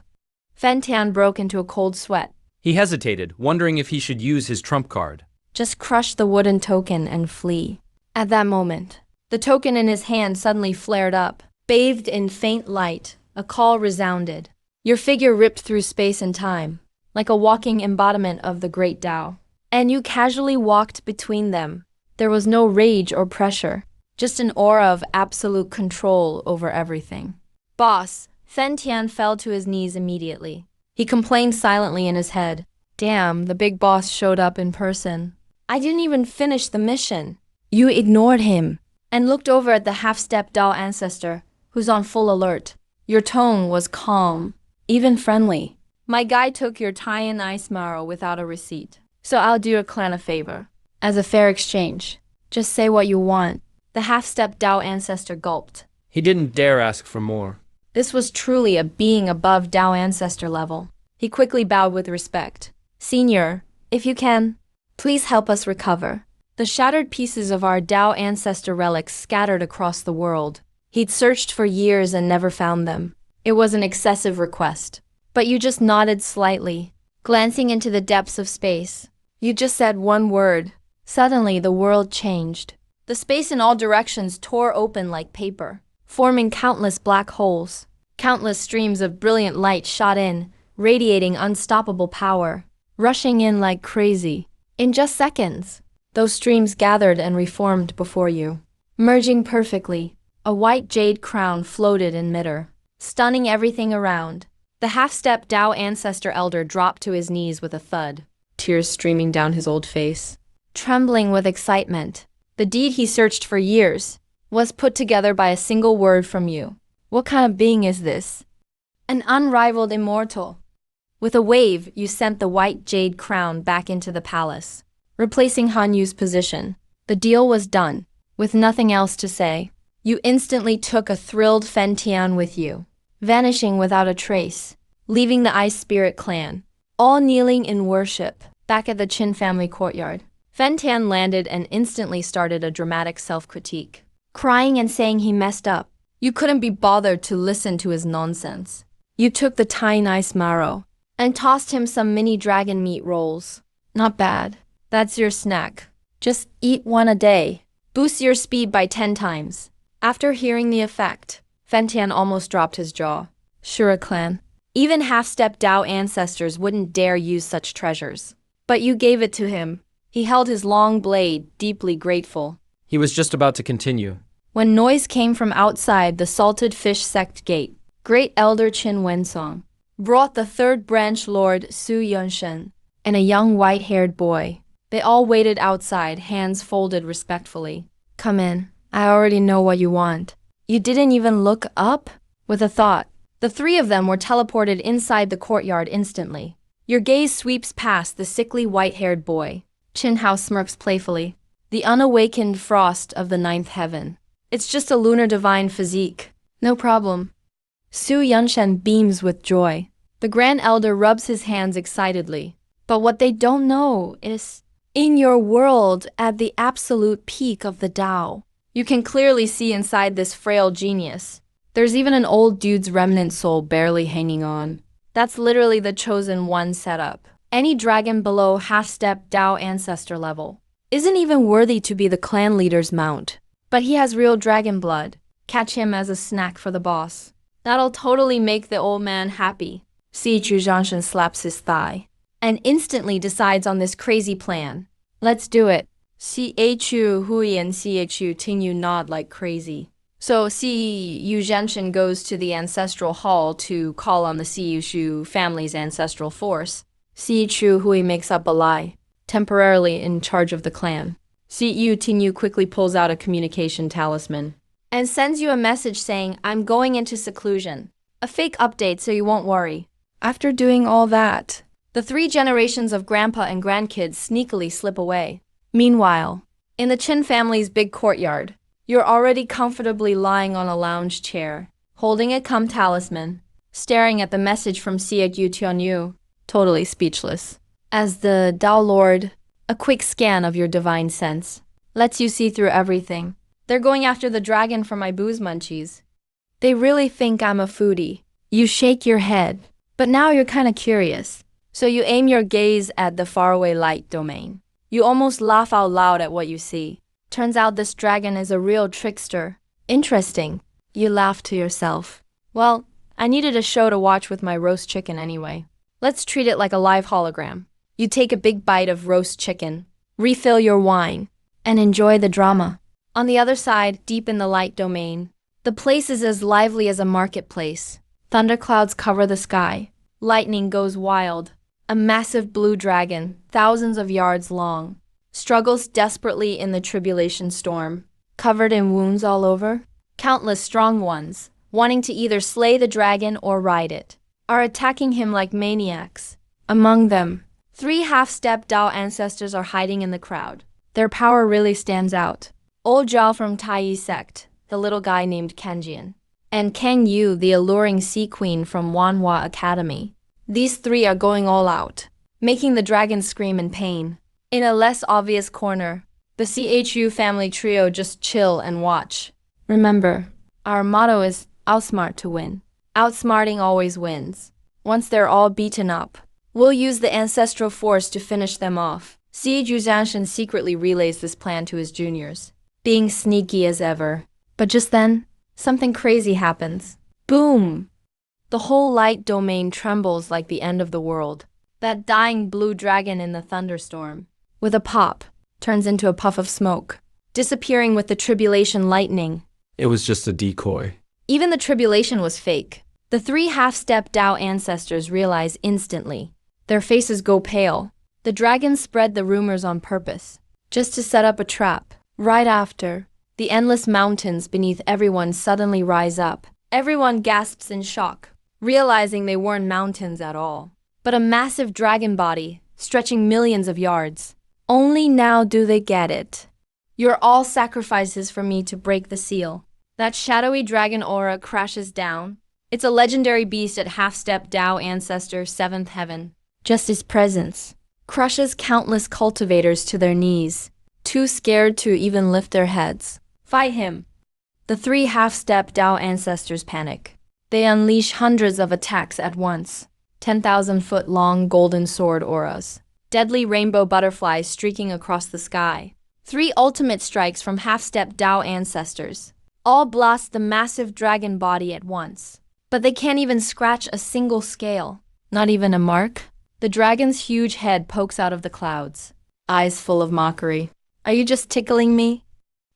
Fen Tian broke into a cold sweat. He hesitated, wondering if he should use his trump card. Just crush the wooden token and flee. At that moment, the token in his hand suddenly flared up. Bathed in faint light, a call resounded. Your figure ripped through space and time, like a walking embodiment of the great Tao. And you casually walked between them. There was no rage or pressure, just an aura of absolute control over everything. Boss, Fen Tian fell to his knees immediately. He complained silently in his head. Damn, the big boss showed up in person. I didn't even finish the mission. You ignored him, and looked over at the half-step Dao ancestor, who's on full alert. Your tone was calm, even friendly. My guy took your tie-in ice marrow without a receipt, so I'll do your clan a favor. As a fair exchange, just say what you want. The half-step Dao ancestor gulped. He didn't dare ask for more. This was truly a being above Dao ancestor level. He quickly bowed with respect. Senior, if you can, please help us recover the shattered pieces of our Dao ancestor relics scattered across the world. He'd searched for years and never found them. It was an excessive request. But you just nodded slightly, glancing into the depths of space. You just said one word. Suddenly, the world changed. The space in all directions tore open like paper, forming countless black holes. Countless streams of brilliant light shot in, radiating unstoppable power, rushing in like crazy. In just seconds, those streams gathered and reformed before you. Merging perfectly, a white jade crown floated in midair, stunning everything around. The half-step Dao ancestor elder dropped to his knees with a thud, tears streaming down his old face. Trembling with excitement, the deed he searched for years was put together by a single word from you. What kind of being is this? An unrivaled immortal. With a wave, you sent the white jade crown back into the palace, replacing Han Yu's position. The deal was done. With nothing else to say, you instantly took a thrilled Fen Tian with you, vanishing without a trace, leaving the Ice Spirit clan, all kneeling in worship, back at the Qin family courtyard. Fen Tian landed and instantly started a dramatic self-critique, crying and saying he messed up. You couldn't be bothered to listen to his nonsense. You took the tiny ice marrow and tossed him some mini dragon meat rolls. Not bad. That's your snack. Just eat one a day. Boost your speed by 10 times. After hearing the effect, Fen Tian almost dropped his jaw. Shura clan. Even half-step Dao ancestors wouldn't dare use such treasures. But you gave it to him. He held his long blade, deeply grateful. He was just about to continue. When noise came from outside the Salted Fish Sect gate, Great Elder Qin Wensong brought the third branch Lord Su Yunshen and a young white-haired boy. They all waited outside, hands folded respectfully. Come in. I already know what you want. You didn't even look up? With a thought, the three of them were teleported inside the courtyard instantly. Your gaze sweeps past the sickly white-haired boy. Qin Hao smirks playfully. The unawakened frost of the ninth heaven. It's just a lunar divine physique. No problem. Su Yunshen beams with joy. The Grand Elder rubs his hands excitedly. But what they don't know is, in your world, at the absolute peak of the Tao, you can clearly see inside this frail genius. There's even an old dude's remnant soul barely hanging on. That's literally the chosen one setup. Any dragon below half-step Tao ancestor level isn't even worthy to be the clan leader's mount. But he has real dragon blood. Catch him as a snack for the boss. That'll totally make the old man happy. Si Chu Zhangshan slaps his thigh and instantly decides on this crazy plan. Let's do it. Chu Hui and Chu Tingyu nod like crazy. So Yu Zhangshan goes to the ancestral hall to call on the Yu Shu family's ancestral force. Chu Hui makes up a lie, temporarily in charge of the clan. Yu Tingyu quickly pulls out a communication talisman and sends you a message saying, I'm going into seclusion. A fake update so you won't worry. After doing all that, the 3 generations of grandpa and grandkids sneakily slip away. Meanwhile, in the Qin family's big courtyard, you're already comfortably lying on a lounge chair, holding a talisman, staring at the message from Yu Tianyu, totally speechless. As the Dao Lord, a quick scan of your divine sense lets you see through everything. They're going after the dragon for my booze munchies. They really think I'm a foodie. You shake your head, but now you're kind of curious. So you aim your gaze at the faraway light domain. You almost laugh out loud at what you see. Turns out this dragon is a real trickster. Interesting. You laugh to yourself. Well, I needed a show to watch with my roast chicken anyway. Let's treat it like a live hologram. You take a big bite of roast chicken, refill your wine, and enjoy the drama. On the other side, deep in the light domain, the place is as lively as a marketplace. Thunderclouds cover the sky. Lightning goes wild. A massive blue dragon, thousands of yards long, struggles desperately in the tribulation storm, covered in wounds all over. Countless strong ones, wanting to either slay the dragon or ride it, are attacking him like maniacs. Among them, 3 half-step Dao ancestors are hiding in the crowd. Their power really stands out. Old Zhao from Tai sect, the little guy named Kanjian, and Kang Yu, the alluring sea queen from Wanhua Academy. These 3 are going all out, making the dragon scream in pain. In a less obvious corner, the CHU family trio just chill and watch. Remember, our motto is outsmart to win. Outsmarting always wins. Once they're all beaten up, we'll use the ancestral force to finish them off. Ju Zhangshan secretly relays this plan to his juniors, being sneaky as ever. But just then, something crazy happens. Boom! The whole light domain trembles like the end of the world. That dying blue dragon in the thunderstorm, with a pop, turns into a puff of smoke, disappearing with the tribulation lightning. It was just a decoy. Even the tribulation was fake. The 3 half-step Dao ancestors realize instantly. Their faces go pale. The dragon spread the rumors on purpose, just to set up a trap. Right after, the endless mountains beneath everyone suddenly rise up. Everyone gasps in shock, realizing they weren't mountains at all. but a massive dragon body, stretching millions of yards. Only now do they get it. You're all sacrifices for me to break the seal. That shadowy dragon aura crashes down. It's a legendary beast at half-step Tao ancestor 7th heaven. Just his presence crushes countless cultivators to their knees, too scared to even lift their heads. Fight him! The 3 half-step Tao ancestors panic. They unleash hundreds of attacks at once. 10,000-foot-long golden sword auras. Deadly rainbow butterflies streaking across the sky. 3 ultimate strikes from half-step Tao ancestors. All blast the massive dragon body at once. But they can't even scratch a single scale. Not even a mark? The dragon's huge head pokes out of the clouds, eyes full of mockery. Are you just tickling me?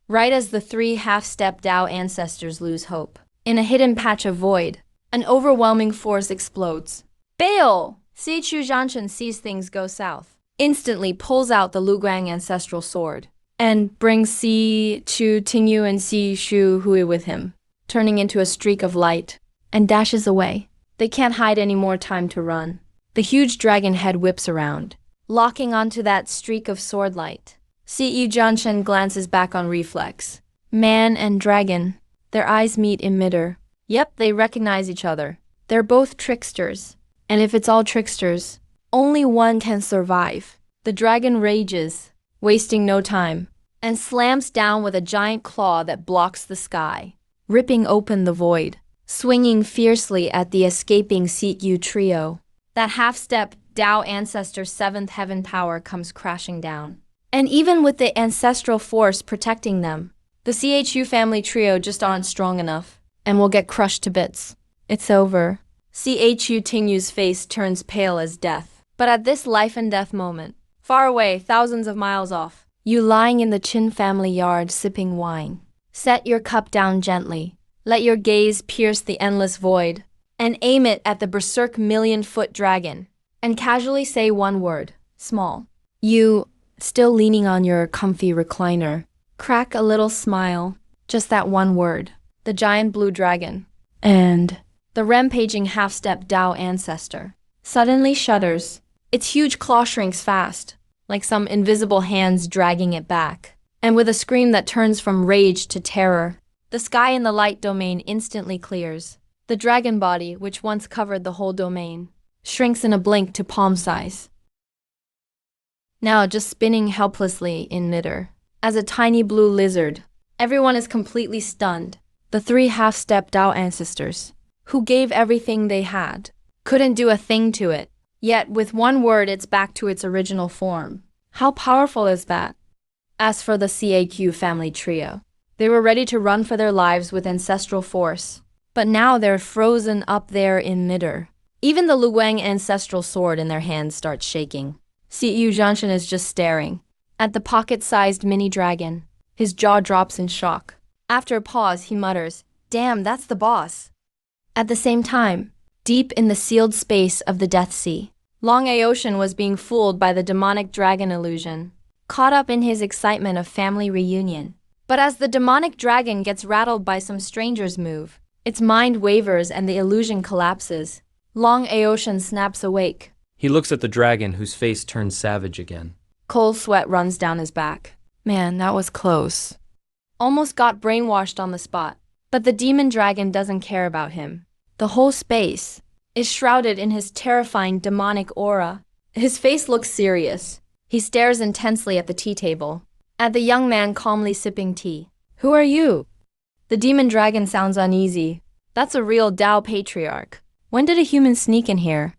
Right as the 3 half-step Tao ancestors lose hope, in a hidden patch of void, an overwhelming force explodes. Bail! Si Chu Zhanshan sees things go south, instantly pulls out the Luguang ancestral sword, and brings Si Chu Tingyu and Si Shu Hui with him, turning into a streak of light, and dashes away. They can't hide any more time to run. The huge dragon head whips around, locking onto that streak of sword light. Si Zhanshan glances back on reflex. Man and dragon, their eyes meet in midair. Yep, they recognize each other. They're both tricksters. And if it's all tricksters, only one can survive. The dragon rages, wasting no time, and slams down with a giant claw that blocks the sky, ripping open the void, swinging fiercely at the escaping Yu trio. That half-step Tao ancestor 7th heaven power comes crashing down. And even with the ancestral force protecting them, the Chu family trio just aren't strong enough, and will get crushed to bits. It's over. Chu Tingyu's face turns pale as death. But at this life and death moment, far away, thousands of miles off, you lying in the Qin family yard sipping wine. Set your cup down gently. Let your gaze pierce the endless void, and aim it at the berserk million-foot dragon, and casually say one word, small. You, still leaning on your comfy recliner, crack a little smile, just that one word, the giant blue dragon, and the rampaging half-step Tao ancestor suddenly shudders. Its huge claw shrinks fast, like some invisible hands dragging it back, and with a scream that turns from rage to terror, the sky in the light domain instantly clears. The dragon body, which once covered the whole domain, shrinks in a blink to palm size. Now just spinning helplessly in midair. As a tiny blue lizard, everyone is completely stunned. The 3 half-step Tao ancestors, who gave everything they had, couldn't do a thing to it. Yet with one word it's back to its original form. How powerful is that? As for the CAQ family trio, they were ready to run for their lives with ancestral force. But now they're frozen up there in midair. Even the Luguang ancestral sword in their hands starts shaking. Yu Zhanshan is just staring at the pocket-sized mini dragon. His jaw drops in shock. After a pause, he mutters, "Damn, that's the boss." At the same time, deep in the sealed space of the Death Sea, Long Aoshan was being fooled by the demonic dragon illusion, caught up in his excitement of family reunion. But as the demonic dragon gets rattled by some stranger's move, its mind wavers and the illusion collapses. Long Aoshan snaps awake. He looks at the dragon, whose face turns savage again. Cold sweat runs down his back. Man, that was close. Almost got brainwashed on the spot. But the demon dragon doesn't care about him. The whole space is shrouded in his terrifying demonic aura. His face looks serious. He stares intensely at the tea table, at the young man calmly sipping tea. "Who are you?" The demon dragon sounds uneasy. That's a real Tao patriarch. When did a human sneak in here?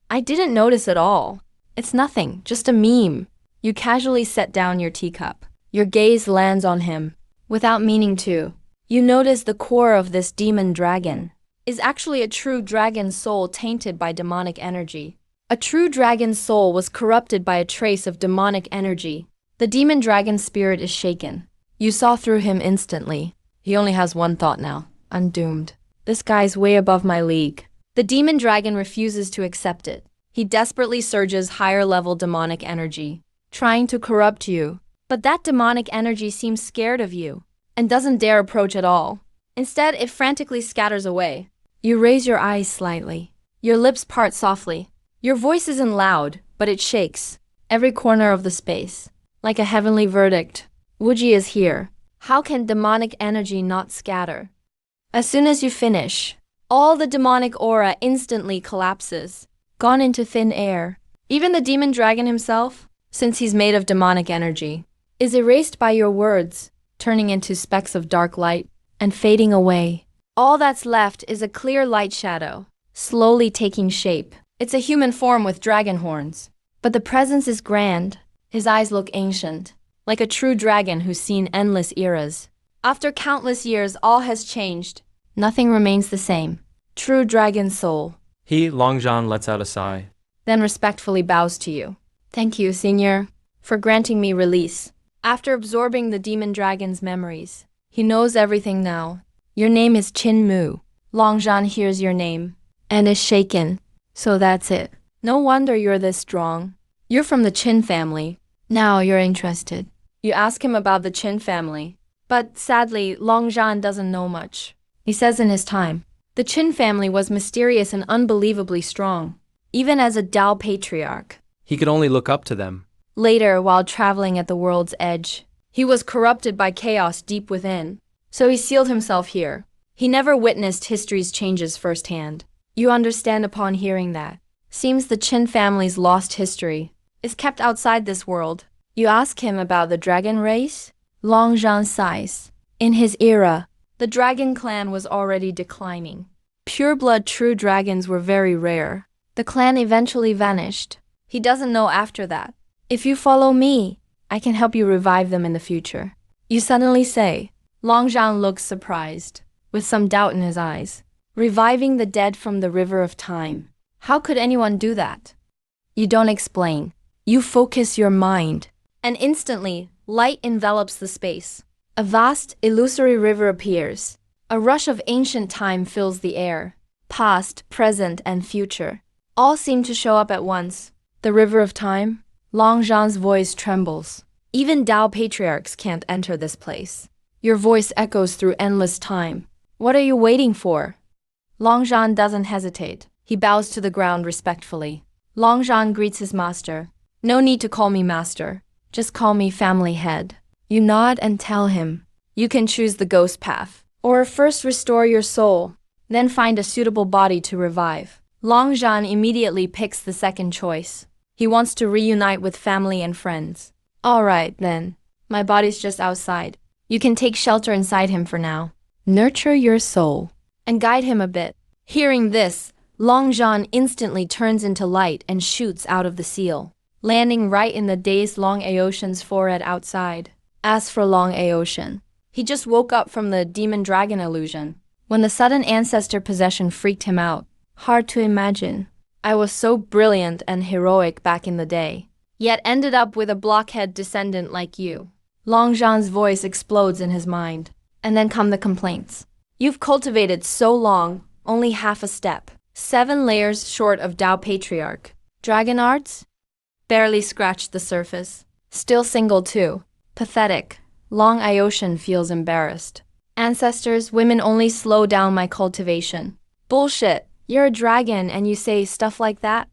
I didn't notice at all. It's nothing, just a meme. You casually set down your teacup. Your gaze lands on him, without meaning to. You notice the core of this demon dragon is actually a true dragon soul tainted by demonic energy. A true dragon soul was corrupted by a trace of demonic energy. The demon dragon spirit is shaken. You saw through him instantly. He only has one thought now. I'm doomed. This guy's way above my league. The demon dragon refuses to accept it. He desperately surges higher-level demonic energy, trying to corrupt you. But that demonic energy seems scared of you, and doesn't dare approach at all. Instead, it frantically scatters away. You raise your eyes slightly. Your lips part softly. Your voice isn't loud, but it shakes every corner of the space. Like a heavenly verdict. Wuji is here. How can demonic energy not scatter? As soon as you finish, all the demonic aura instantly collapses, gone into thin air. Even the demon dragon himself, since he's made of demonic energy, is erased by your words, turning into specks of dark light and fading away. All that's left is a clear light shadow, slowly taking shape. It's a human form with dragon horns. But the presence is grand. His eyes look ancient, like a true dragon who's seen endless eras. After countless years, all has changed. Nothing remains the same. True dragon soul. Longzhan lets out a sigh. Then respectfully bows to you. Thank you, Senior, for granting me release. After absorbing the demon dragon's memories, he knows everything now. Your name is Qin Mu. Longzhan hears your name and is shaken. So that's it. No wonder you're this strong. You're from the Qin family. Now you're interested. You ask him about the Qin family. But sadly, Longzhan doesn't know much. He says in his time, the Qin family was mysterious and unbelievably strong, even as a Dao patriarch. He could only look up to them. Later, while traveling at the world's edge, he was corrupted by chaos deep within. So he sealed himself here. He never witnessed history's changes firsthand. You understand upon hearing that. Seems the Qin family's lost history is kept outside this world. You ask him about the dragon race? Longzhan sighs. In his era, the dragon clan was already declining. Pure-blood true dragons were very rare. The clan eventually vanished. He doesn't know after that. If you follow me, I can help you revive them in the future. You suddenly say. Longzhan looks surprised, with some doubt in his eyes. Reviving the dead from the river of time. How could anyone do that? You don't explain. You focus your mind. And instantly, light envelops the space. A vast, illusory river appears. A rush of ancient time fills the air. Past, present, and future. All seem to show up at once. The river of time? Longzhan's voice trembles. Even Dao patriarchs can't enter this place. Your voice echoes through endless time. What are you waiting for? Longzhan doesn't hesitate. He bows to the ground respectfully. Longzhan greets his master. No need to call me master. Just call me family head. You nod and tell him. You can choose the ghost path. Or first restore your soul, then find a suitable body to revive. Longzhan immediately picks the second choice. He wants to reunite with family and friends. All right, then. My body's just outside. You can take shelter inside him for now. Nurture your soul and guide him a bit. Hearing this, Longzhan instantly turns into light and shoots out of the seal, landing right in the dazed Long Aoshan's forehead outside. As for Long Aoshan, he just woke up from the demon dragon illusion, when the sudden ancestor possession freaked him out. Hard to imagine. I was so brilliant and heroic back in the day, yet ended up with a blockhead descendant like you. Longzhan's voice explodes in his mind. And then come the complaints. You've cultivated so long, only half a step. 7 layers short of Dao Patriarch. Dragon arts? Barely scratched the surface. Still single too. Pathetic. Long Aoshan feels embarrassed. Ancestors, women only slow down my cultivation. Bullshit. You're a dragon and you say stuff like that?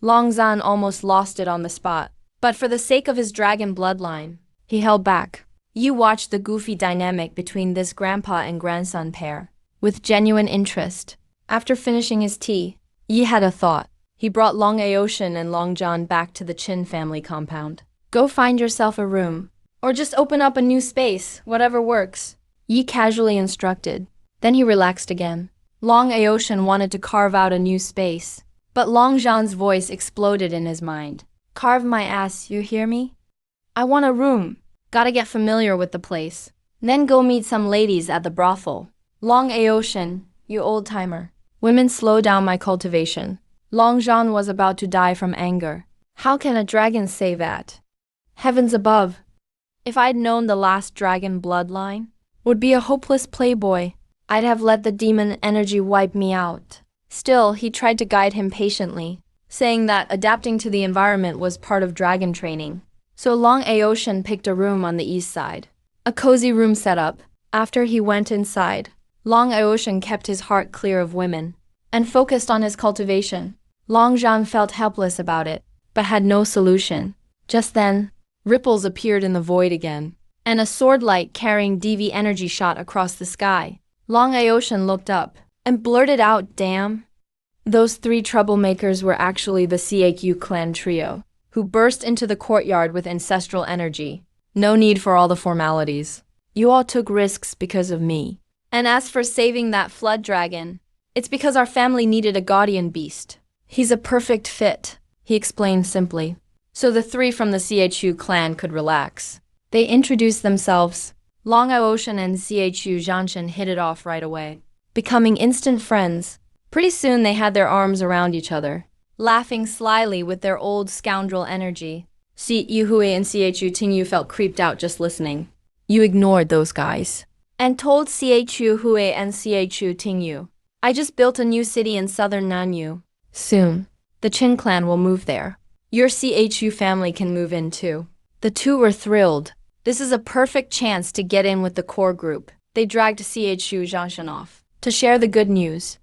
Longzhan almost lost it on the spot. But for the sake of his dragon bloodline, he held back. You watched the goofy dynamic between this grandpa and grandson pair with genuine interest. After finishing his tea, Yi had a thought. He brought Long Aoshan and Longzhan back to the Qin family compound. Go find yourself a room. Or just open up a new space, whatever works. Yi casually instructed. Then he relaxed again. Long Aoshan wanted to carve out a new space. But Longzhan's voice exploded in his mind. Carve my ass, you hear me? I want a room. Gotta get familiar with the place. Then go meet some ladies at the brothel. Long Aoshan, you old-timer. Women slow down my cultivation. Longzhan was about to die from anger. How can a dragon say that? Heavens above. If I'd known the last dragon bloodline would be a hopeless playboy, I'd have let the demon energy wipe me out. Still, he tried to guide him patiently, saying that adapting to the environment was part of dragon training. So Long Aoshan picked a room on the east side. A cozy room setup. After he went inside, Long Aoshan kept his heart clear of women and focused on his cultivation. Long Zhan felt helpless about it, but had no solution. Just then, ripples appeared in the void again, and a sword light carrying DV energy shot across the sky. Long Aoshan looked up and blurted out, "Damn." Those three troublemakers were actually the CAQ clan trio, who burst into the courtyard with ancestral energy. No need for all the formalities. You all took risks because of me. And as for saving that flood dragon, it's because our family needed a guardian beast. He's a perfect fit, he explained simply, so the three from the CHU clan could relax. They introduced themselves. Long Aoshan and CHU Zhanshan hit it off right away, becoming instant friends. Pretty soon they had their arms around each other, laughing slyly with their old scoundrel energy. Yu Hui and Chu Tingyu felt creeped out just listening. You ignored those guys and told Chu Hui and Chu Tingyu, "I just built a new city in southern Nanyu. Soon, the Qin clan will move there. Your CHU family can move in too." The two were thrilled. This is a perfect chance to get in with the core group. They dragged CHU Zhanshan off to share the good news.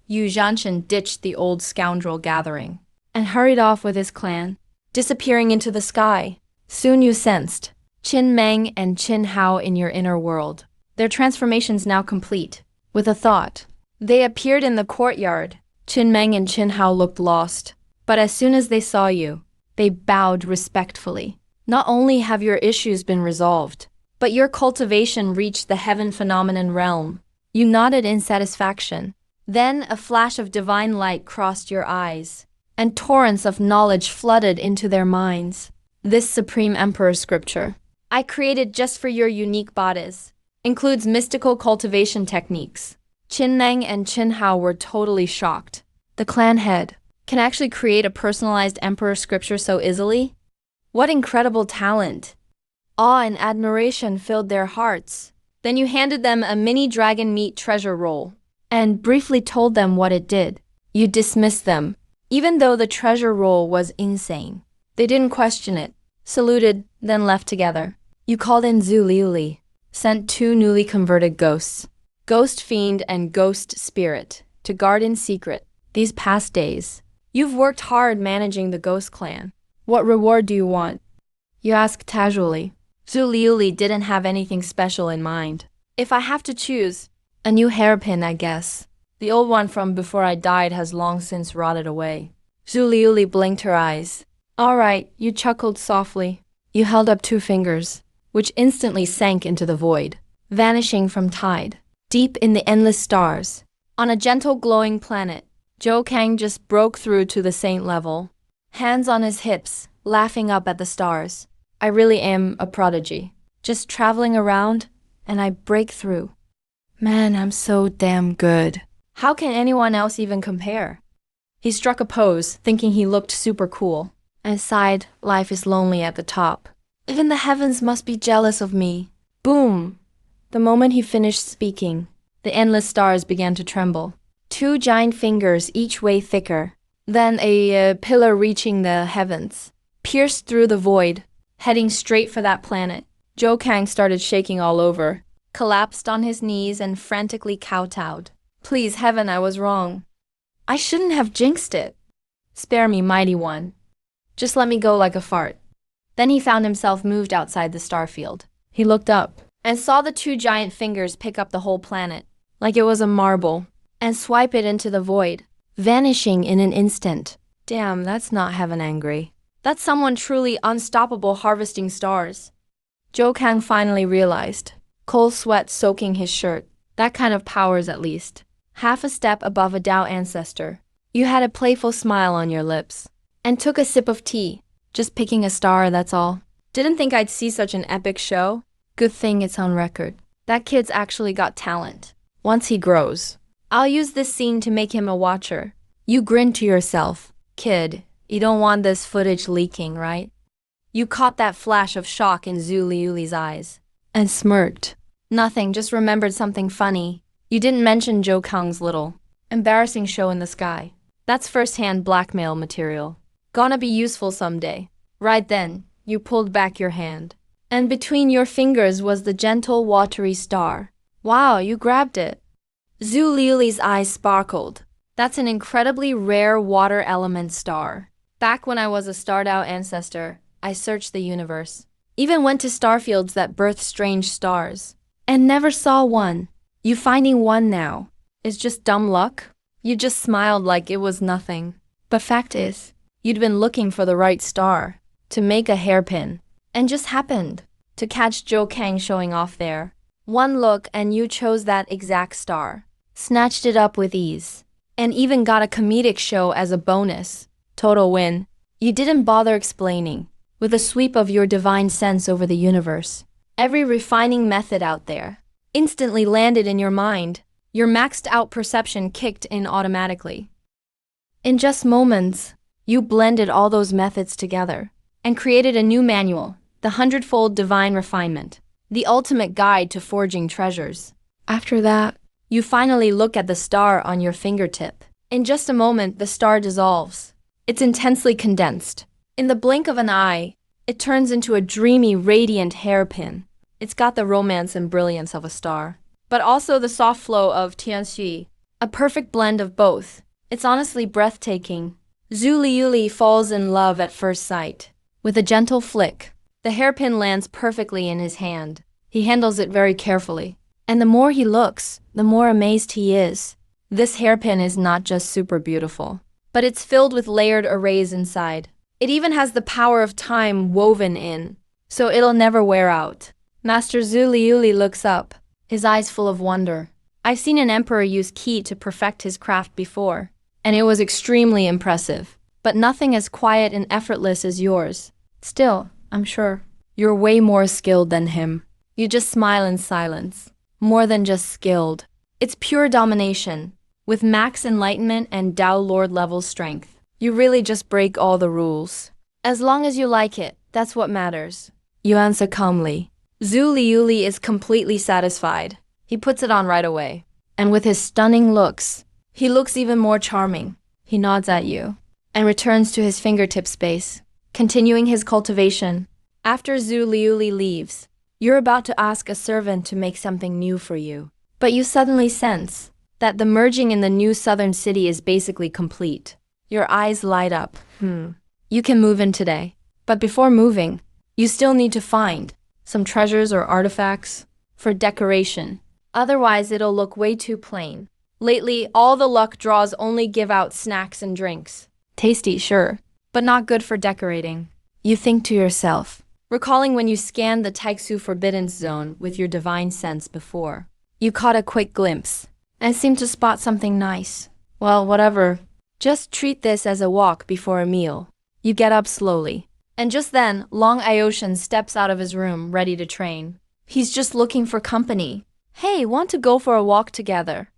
Yu Zhanshan ditched the old scoundrel gathering and hurried off with his clan, disappearing into the sky. Soon you sensed Qin Meng and Qin Hao in your inner world. Their transformations now complete. With a thought, they appeared in the courtyard. Qin Meng and Qin Hao looked lost, but as soon as they saw you, they bowed respectfully. Not only have your issues been resolved, but your cultivation reached the heaven phenomenon realm. You nodded in satisfaction. Then a flash of divine light crossed your eyes, and torrents of knowledge flooded into their minds. This Supreme Emperor scripture, I created just for your unique bodies, includes mystical cultivation techniques. Qin Meng and Qin Hao were totally shocked. The clan head can actually create a personalized emperor scripture so easily? What incredible talent! Awe and admiration filled their hearts. Then you handed them a mini dragon meat treasure roll and briefly told them what it did. You dismissed them, even though the treasure roll was insane. They didn't question it, saluted, then left together. You called in Zhu Liuli, sent two newly converted ghosts, Ghost Fiend and Ghost Spirit, to guard in secret these past days. You've worked hard managing the ghost clan. What reward do you want? You asked casually. Zhu Liuli didn't have anything special in mind. If I have to choose, a new hairpin, I guess. The old one from before I died has long since rotted away. Zhu Liuli blinked her eyes. All right, you chuckled softly. You held up two fingers, which instantly sank into the void, vanishing from tide. Deep in the endless stars, on a gentle glowing planet, Zhou Kang just broke through to the saint level, hands on his hips, laughing up at the stars. I really am a prodigy, just traveling around, and I break through. Man, I'm so damn good. How can anyone else even compare? He struck a pose, thinking he looked super cool, and sighed, life is lonely at the top. Even the heavens must be jealous of me. Boom! The moment he finished speaking, the endless stars began to tremble. Two giant fingers, each way thicker, then a pillar reaching the heavens, pierced through the void, heading straight for that planet. Zhou Kang started shaking all over, collapsed on his knees and frantically kowtowed. Please, heaven, I was wrong. I shouldn't have jinxed it. Spare me, mighty one. Just let me go like a fart. Then he found himself moved outside the starfield. He looked up and saw the two giant fingers pick up the whole planet, like it was a marble, and swipe it into the void, vanishing in an instant. Damn, that's not heaven angry. That's someone truly unstoppable harvesting stars. Zhou Kang finally realized, cold sweat soaking his shirt. That kind of powers at least. Half a step above a Tao ancestor. You had a playful smile on your lips, and took a sip of tea. Just picking a star, that's all. Didn't think I'd see such an epic show. Good thing it's on record. That kid's actually got talent. Once he grows, I'll use this scene to make him a watcher. You grinned to yourself. Kid, you don't want this footage leaking, right? You caught that flash of shock in Zhu Liuli's eyes, and smirked. Nothing, just remembered something funny. You didn't mention Zhou Kang's little, embarrassing show in the sky. That's first-hand blackmail material. Gonna be useful someday. Right then, you pulled back your hand, and between your fingers was the gentle, watery star. Wow, you grabbed it. Zhu Liuli's eyes sparkled. That's an incredibly rare water element star. Back when I was a starred out ancestor, I searched the universe. Even went to starfields that birth strange stars. And never saw one. You finding one now is just dumb luck? You just smiled like it was nothing. But fact is, you'd been looking for the right star to make a hairpin, and just happened to catch Zhou Kang showing off there. One look and you chose that exact star, snatched it up with ease, and even got a comedic show as a bonus. Total win. You didn't bother explaining, with a sweep of your divine sense over the universe. Every refining method out there instantly landed in your mind. Your maxed out perception kicked in automatically. In just moments, you blended all those methods together and created a new manual, the 100-fold divine refinement, the ultimate guide to forging treasures. After that, you finally look at the star on your fingertip. In just a moment, the star dissolves. It's intensely condensed. In the blink of an eye, it turns into a dreamy, radiant hairpin. It's got the romance and brilliance of a star, but also the soft flow of Tianxi, a perfect blend of both. It's honestly breathtaking. Zhu Liuli falls in love at first sight. With a gentle flick, the hairpin lands perfectly in his hand. He handles it very carefully. And the more he looks, the more amazed he is. This hairpin is not just super beautiful, but it's filled with layered arrays inside. It even has the power of time woven in, so it'll never wear out. Master Zhu Liuli looks up, his eyes full of wonder. I've seen an emperor use qi to perfect his craft before, and it was extremely impressive. But nothing as quiet and effortless as yours. Still, I'm sure, you're way more skilled than him. You just smile in silence. More than just skilled. It's pure domination, with max enlightenment and Dao Lord level strength. You really just break all the rules. As long as you like it, that's what matters. You answer calmly. Zhu Liuli is completely satisfied. He puts it on right away. And with his stunning looks, he looks even more charming. He nods at you and returns to his fingertip space, continuing his cultivation. After Zhu Liuli leaves, you're about to ask a servant to make something new for you. But you suddenly sense that the merging in the new southern city is basically complete. Your eyes light up. You can move in today. But before moving, you still need to find some treasures or artifacts for decoration. Otherwise, it'll look way too plain. Lately, all the luck draws only give out snacks and drinks. Tasty, sure, but not good for decorating. You think to yourself, recalling when you scanned the Taixu Forbidden Zone with your divine sense before. You caught a quick glimpse and seemed to spot something nice. Well, whatever. Just treat this as a walk before a meal. You get up slowly. And just then, Long Ioshan steps out of his room, ready to train. He's just looking for company. Hey, want to go for a walk together?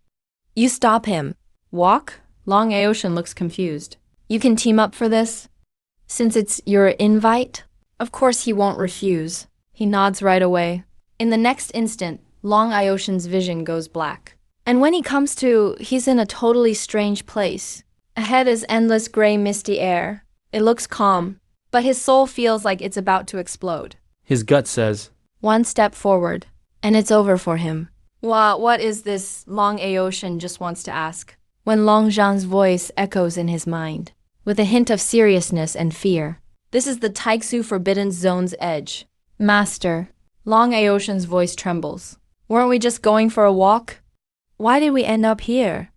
You stop him. Walk? Long Ioshan looks confused. You can team up for this? Since it's your invite? Of course he won't refuse. He nods right away. In the next instant, Long Ioshan's vision goes black. And when he comes to, he's in a totally strange place. Ahead is endless gray misty air. It looks calm, but his soul feels like it's about to explode. His gut says, One step forward, and it's over for him. What is this? Long Aoshan just wants to ask, when Long Zhang's voice echoes in his mind, with a hint of seriousness and fear. This is the Taixu Forbidden Zone's edge. Master, Long Aoshan's voice trembles. Weren't we just going for a walk? Why did we end up here?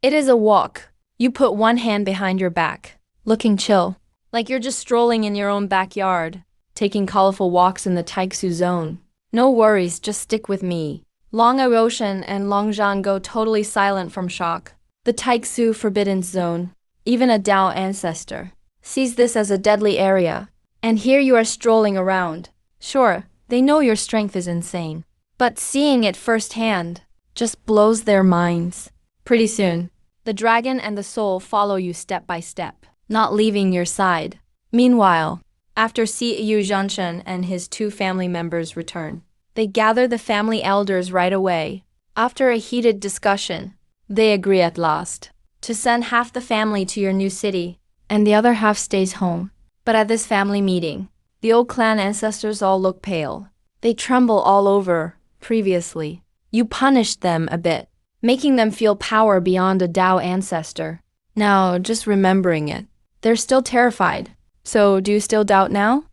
It is a walk. You put one hand behind your back, looking chill, like you're just strolling in your own backyard, taking colorful walks in the Taixu Zone. No worries, just stick with me. Long Aoshan and Long Zhang go totally silent from shock. The Taixu Forbidden Zone, even a Dao ancestor, sees this as a deadly area. And here you are strolling around. Sure, they know your strength is insane, but seeing it firsthand just blows their minds. Pretty soon, the dragon and the soul follow you step by step, not leaving your side. Meanwhile, after Yu Zhanshen and his two family members return, they gather the family elders right away. After a heated discussion, they agree at last to send half the family to your new city, and the other half stays home. But at this family meeting, the old clan ancestors all look pale. They tremble all over. Previously, you punished them a bit. making them feel power beyond a Tao ancestor. Now, just remembering it, they're still terrified. So, do you still doubt now?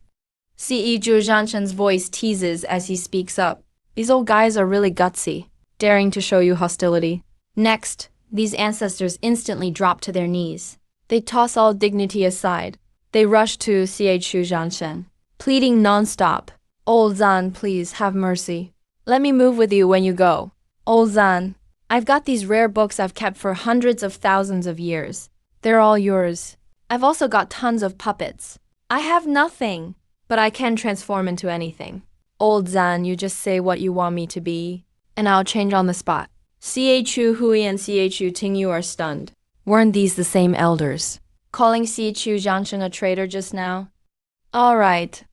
C.E. Zhu Zhanshen's voice teases as he speaks up. These old guys are really gutsy, daring to show you hostility. Next, these ancestors instantly drop to their knees. They toss all dignity aside. They rush to C.E. Zhu Zhanshen, pleading non-stop. Old Zan, please, have mercy. Let me move with you when you go. Old Zan, I've got these rare books I've kept for hundreds of thousands of years. They're all yours. I've also got tons of puppets. I have nothing, but I can transform into anything. Old Zan, you just say what you want me to be, and I'll change on the spot. C.A. Chu Hui and C.A. Chu Tingyu are stunned. Weren't these the same elders? Calling C.E. Zhu Zhanshen a traitor just now? All right.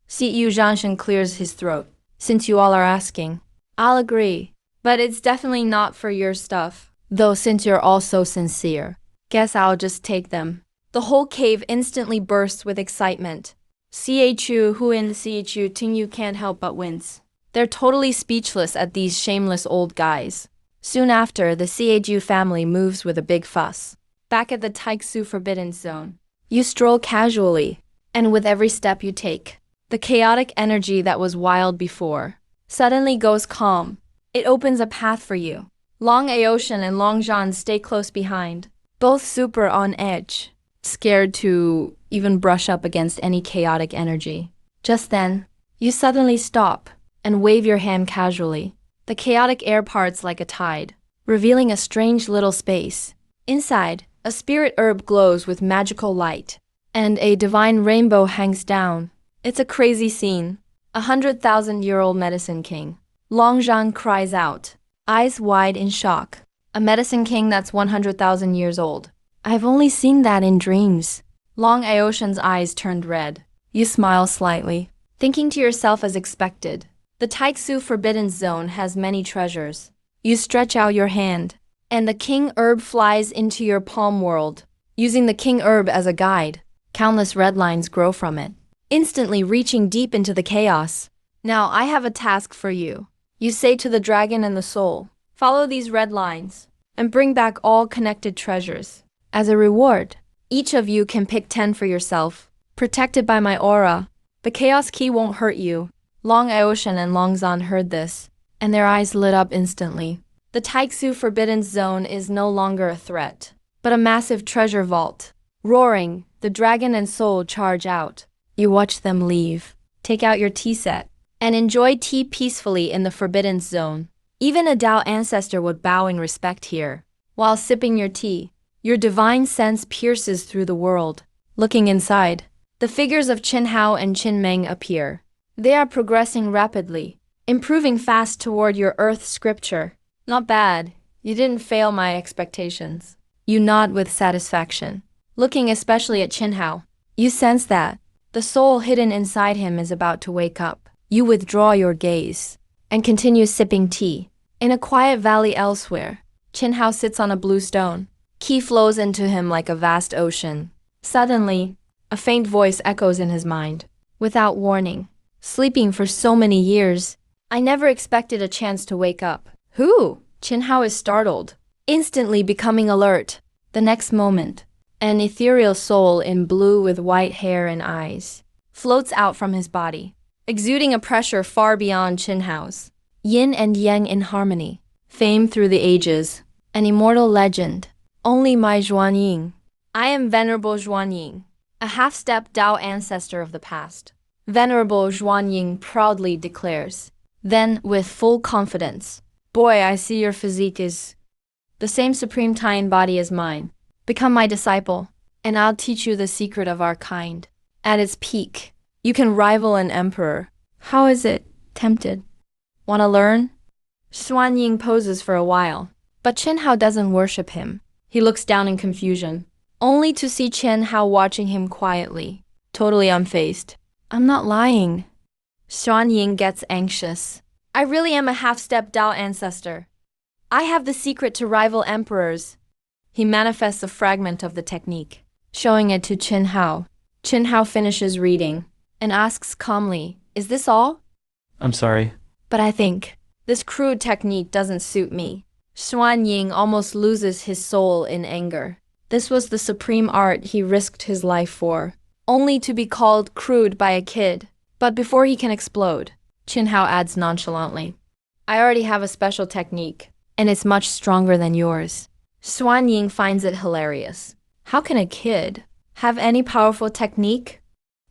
C.E. Zhanshen clears his throat. Since you all are asking, I'll agree. But it's definitely not for your stuff. Though since you're all so sincere, guess I'll just take them. The whole cave instantly bursts with excitement. C.A. Chu Hui and C.A. Chu Tingyu can't help but wince. They're totally speechless at these shameless old guys. Soon after, the C.A. Chu family moves with a big fuss. Back at the Taiksu Forbidden Zone, you stroll casually, and with every step you take, the chaotic energy that was wild before suddenly goes calm. It opens a path for you. Long Aoshan and Long Zhan stay close behind, both super on edge, scared to even brush up against any chaotic energy. Just then, you suddenly stop and wave your hand casually. The chaotic air parts like a tide, revealing a strange little space. Inside, a spirit herb glows with magical light, and a divine rainbow hangs down. It's a crazy scene. 100,000-year-old medicine king. Long Zhan cries out, eyes wide in shock. A medicine king that's 100,000 years old. I've only seen that in dreams. Long Aoshan's eyes turned red. You smile slightly, thinking to yourself as expected. The Taiksu Forbidden Zone has many treasures. You stretch out your hand, and the king herb flies into your palm world. Using the king herb as a guide, countless red lines grow from it, instantly reaching deep into the chaos. Now I have a task for you. You say to the dragon and the soul, follow these red lines, and bring back all connected treasures. As a reward, each of you can pick 10 for yourself. Protected by my aura, the chaos key won't hurt you. Long Aoshan and Long Zhan heard this, and their eyes lit up instantly. The Taiksu Forbidden Zone is no longer a threat, but a massive treasure vault. Roaring, the dragon and soul charge out. You watch them leave, take out your tea set, and enjoy tea peacefully in the Forbidden Zone. Even a Tao ancestor would bow in respect here. While sipping your tea, your divine sense pierces through the world. Looking inside, the figures of Qin Hao and Qin Meng appear. They are progressing rapidly, improving fast toward your earth scripture. Not bad. You didn't fail my expectations. You nod with satisfaction. Looking especially at Qin Hao, you sense that the soul hidden inside him is about to wake up. You withdraw your gaze and continue sipping tea. In a quiet valley elsewhere, Qin Hao sits on a blue stone. Qi flows into him like a vast ocean. Suddenly, a faint voice echoes in his mind. Without warning, sleeping for so many years, I never expected a chance to wake up. Who? Qin Hao is startled, instantly becoming alert. The next moment, an ethereal soul in blue with white hair and eyes floats out from his body, exuding a pressure far beyond Qin Hao's. Yin and yang in harmony, fame through the ages, an immortal legend. Only my Zhuanying. I am Venerable Zhuanying, a half-step Tao ancestor of the past. Venerable Zhuanying proudly declares. Then, with full confidence, boy, I see your physique is the same supreme Taiyan body as mine. Become my disciple, and I'll teach you the secret of our kind. At its peak, you can rival an emperor. How is it? Tempted? Want to learn? Xuanying poses for a while, but Qin Hao doesn't worship him. He looks down in confusion, only to see Qin Hao watching him quietly, totally unfazed. I'm not lying. Xuanying gets anxious. I really am a half-step Tao ancestor. I have the secret to rival emperors. He manifests a fragment of the technique, showing it to Qin Hao. Qin Hao finishes reading and asks calmly, is this all? I'm sorry. But I think this crude technique doesn't suit me. Xuan Ying almost loses his soul in anger. This was the supreme art he risked his life for, only to be called crude by a kid. But before he can explode, Qin Hao adds nonchalantly, I already have a special technique, and it's much stronger than yours. Xuan Ying finds it hilarious. How can a kid have any powerful technique?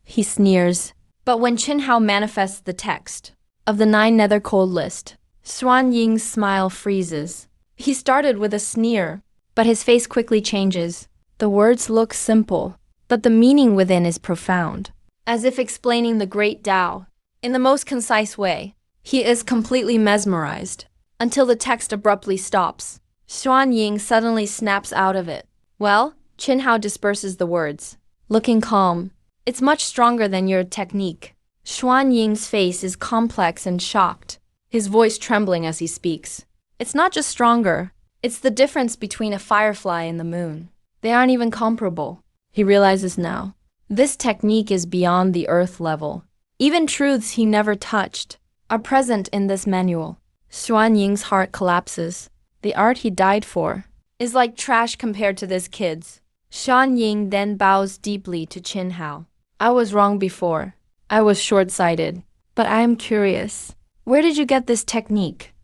He sneers. But when Qin Hao manifests the text of the 9 nether cold list, Xuan Ying's smile freezes. He started with a sneer, but his face quickly changes. The words look simple, but the meaning within is profound, as if explaining the great Tao in the most concise way. He is completely mesmerized, until the text abruptly stops. Xuan Ying suddenly snaps out of it. Well, Qin Hao disperses the words, looking calm. It's much stronger than your technique. Xuan Ying's face is complex and shocked, his voice trembling as he speaks. It's not just stronger, it's the difference between a firefly and the moon. They aren't even comparable, he realizes now. This technique is beyond the earth level. Even truths he never touched are present in this manual. Xuan Ying's heart collapses. The art he died for is like trash compared to this kid's. Xuan Ying then bows deeply to Qin Hao. I was wrong before. I was short-sighted. But I am curious. Where did you get this technique?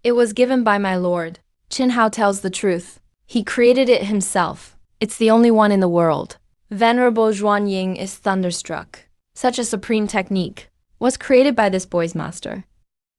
It was given by my lord. Qin Hao tells the truth. He created it himself. It's the only one in the world. Venerable Xuan Ying is thunderstruck. Such a supreme technique was created by this boy's master.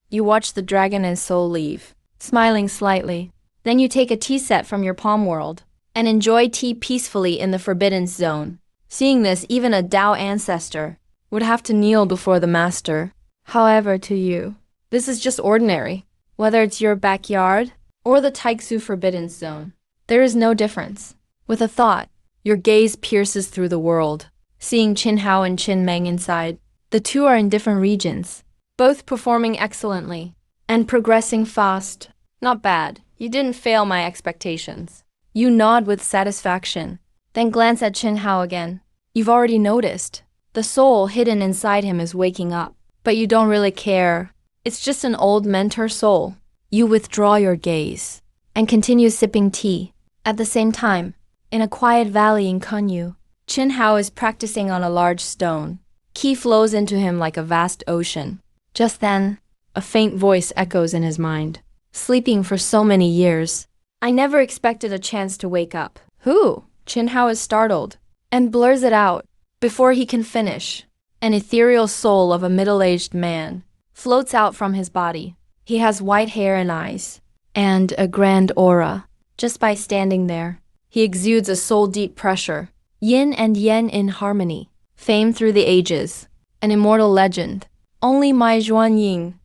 You watch the dragon and soul leave, smiling slightly. Then you take a tea set from your palm world and enjoy tea peacefully in the forbidden zone. Seeing this, even a Tao ancestor would have to kneel before the master. However, to you, this is just ordinary. Whether it's your backyard or the Taixu forbidden zone, there is no difference. With a thought, your gaze pierces through the world, seeing Qin Hao and Qin Meng inside. The two are in different regions, both performing excellently and progressing fast. Not bad. You didn't fail my expectations. You nod with satisfaction, then glance at Qin Hao again. You've already noticed. The soul hidden inside him is waking up, but you don't really care. It's just an old mentor soul. You withdraw your gaze and continue sipping tea. At the same time, in a quiet valley in Kunyu, Qin Hao is practicing on a large stone. Qi flows into him like a vast ocean. Just then, a faint voice echoes in his mind. Sleeping for so many years, I never expected a chance to wake up. Who? Qin Hao is startled and blurs it out before he can finish. An ethereal soul of a middle-aged man floats out from his body. He has white hair and eyes, and a grand aura. Just by standing there, he exudes a soul-deep pressure. Yin and Yang in harmony. Fame through the ages. An immortal legend. Only my Xuan Ying.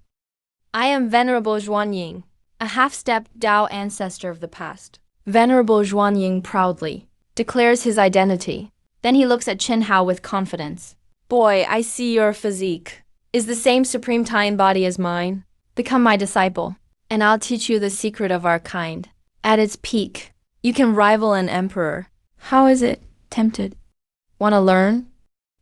I am Venerable Xuan Ying, a half-step Tao ancestor of the past. Venerable Xuan Ying proudly declares his identity. Then he looks at Qin Hao with confidence. Boy, I see your physique is the same supreme Taiyan body as mine. Become my disciple, and I'll teach you the secret of our kind. At its peak, you can rival an emperor. How is it? Tempted. Want to learn?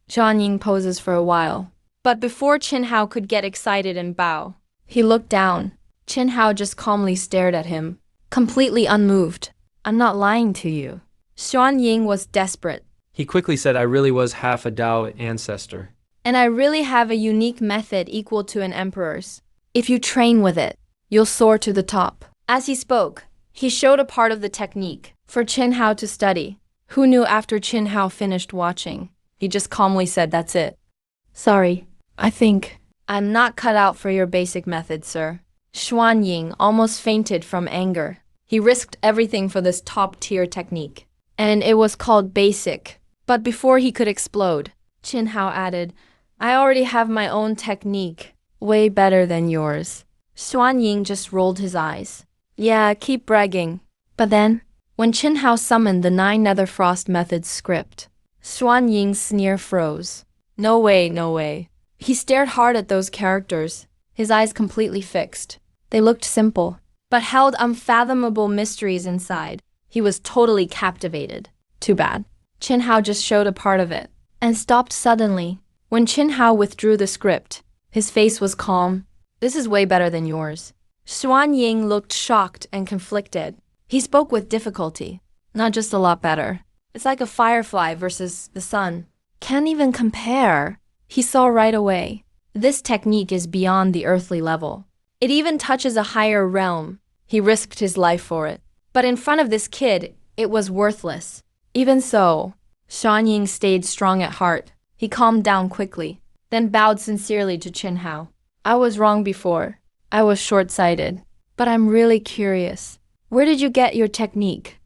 Xuan Ying poses for a while. But before Qin Hao could get excited and bow, he looked down. Qin Hao just calmly stared at him, completely unmoved. I'm not lying to you. Xuan Ying was desperate. He quickly said, I really was half a Tao ancestor. And I really have a unique method equal to an emperor's. If you train with it, you'll soar to the top. As he spoke, he showed a part of the technique for Qin Hao to study. Who knew after Qin Hao finished watching, he just calmly said, that's it. Sorry, I think I'm not cut out for your basic method, sir. Xuan Ying almost fainted from anger. He risked everything for this top-tier technique, and it was called basic. But before he could explode, Qin Hao added, I already have my own technique, way better than yours. Xuan Ying just rolled his eyes. Yeah, keep bragging. But then, when Qin Hao summoned the 9 Nether Frost Methods script, Xuan Ying's sneer froze. No way, no way. He stared hard at those characters, his eyes completely fixed. They looked simple, but held unfathomable mysteries inside. He was totally captivated. Too bad. Qin Hao just showed a part of it, and stopped suddenly. When Qin Hao withdrew the script, his face was calm. This is way better than yours. Xuan Ying looked shocked and conflicted. He spoke with difficulty. Not just a lot better. It's like a firefly versus the sun. Can't even compare. He saw right away. This technique is beyond the earthly level. It even touches a higher realm. He risked his life for it. But in front of this kid, it was worthless. Even so, Xuan Ying stayed strong at heart. He calmed down quickly, then bowed sincerely to Qin Hao. I was wrong before. I was short-sighted. But I'm really curious. Where did you get your technique?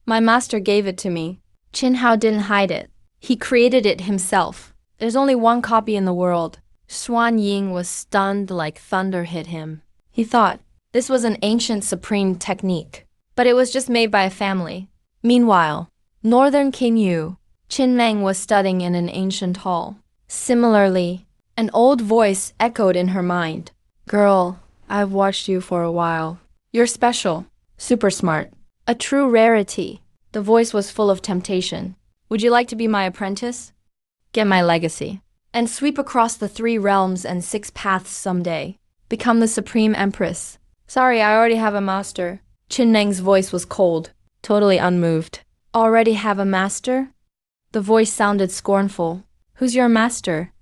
My master gave it to me. Qin Hao didn't hide it. He created it himself. There's only one copy in the world. Xuan Ying was stunned like thunder hit him. He thought this was an ancient supreme technique, but it was just made by a family. Meanwhile, northern King Yu, Qin Meng was studying in an ancient hall. Similarly, an old voice echoed in her mind. Girl, I've watched you for a while. You're special, super smart, a true rarity. The voice was full of temptation. Would you like to be my apprentice? Get my legacy. And sweep across the 3 realms and 6 paths someday. Become the supreme empress. Sorry, I already have a master. Qin Meng's voice was cold, totally unmoved. Already have a master? The voice sounded scornful. Who's your master?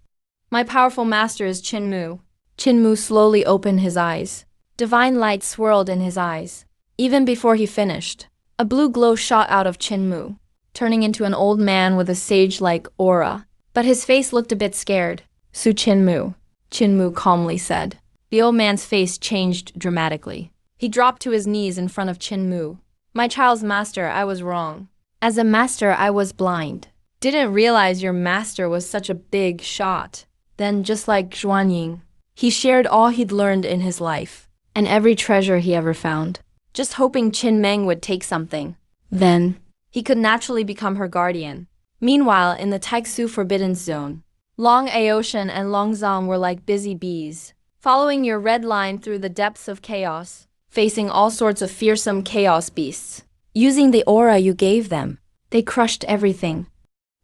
My powerful master is Qin Mu. Qin Mu slowly opened his eyes. Divine light swirled in his eyes. Even before he finished, a blue glow shot out of Qin Mu, turning into an old man with a sage-like aura. But his face looked a bit scared. Su Qin Mu calmly said. The old man's face changed dramatically. He dropped to his knees in front of Qin Mu. My child's master, I was wrong. As a master, I was blind. Didn't realize your master was such a big shot. Then, just like Xuan Ying, he shared all he'd learned in his life, and every treasure he ever found, just hoping Qin Meng would take something. Then, he could naturally become her guardian. Meanwhile, in the Taixu Forbidden Zone, Long Aoshan and Long Zan were like busy bees, following your red line through the depths of chaos, facing all sorts of fearsome chaos beasts. Using the aura you gave them, they crushed everything.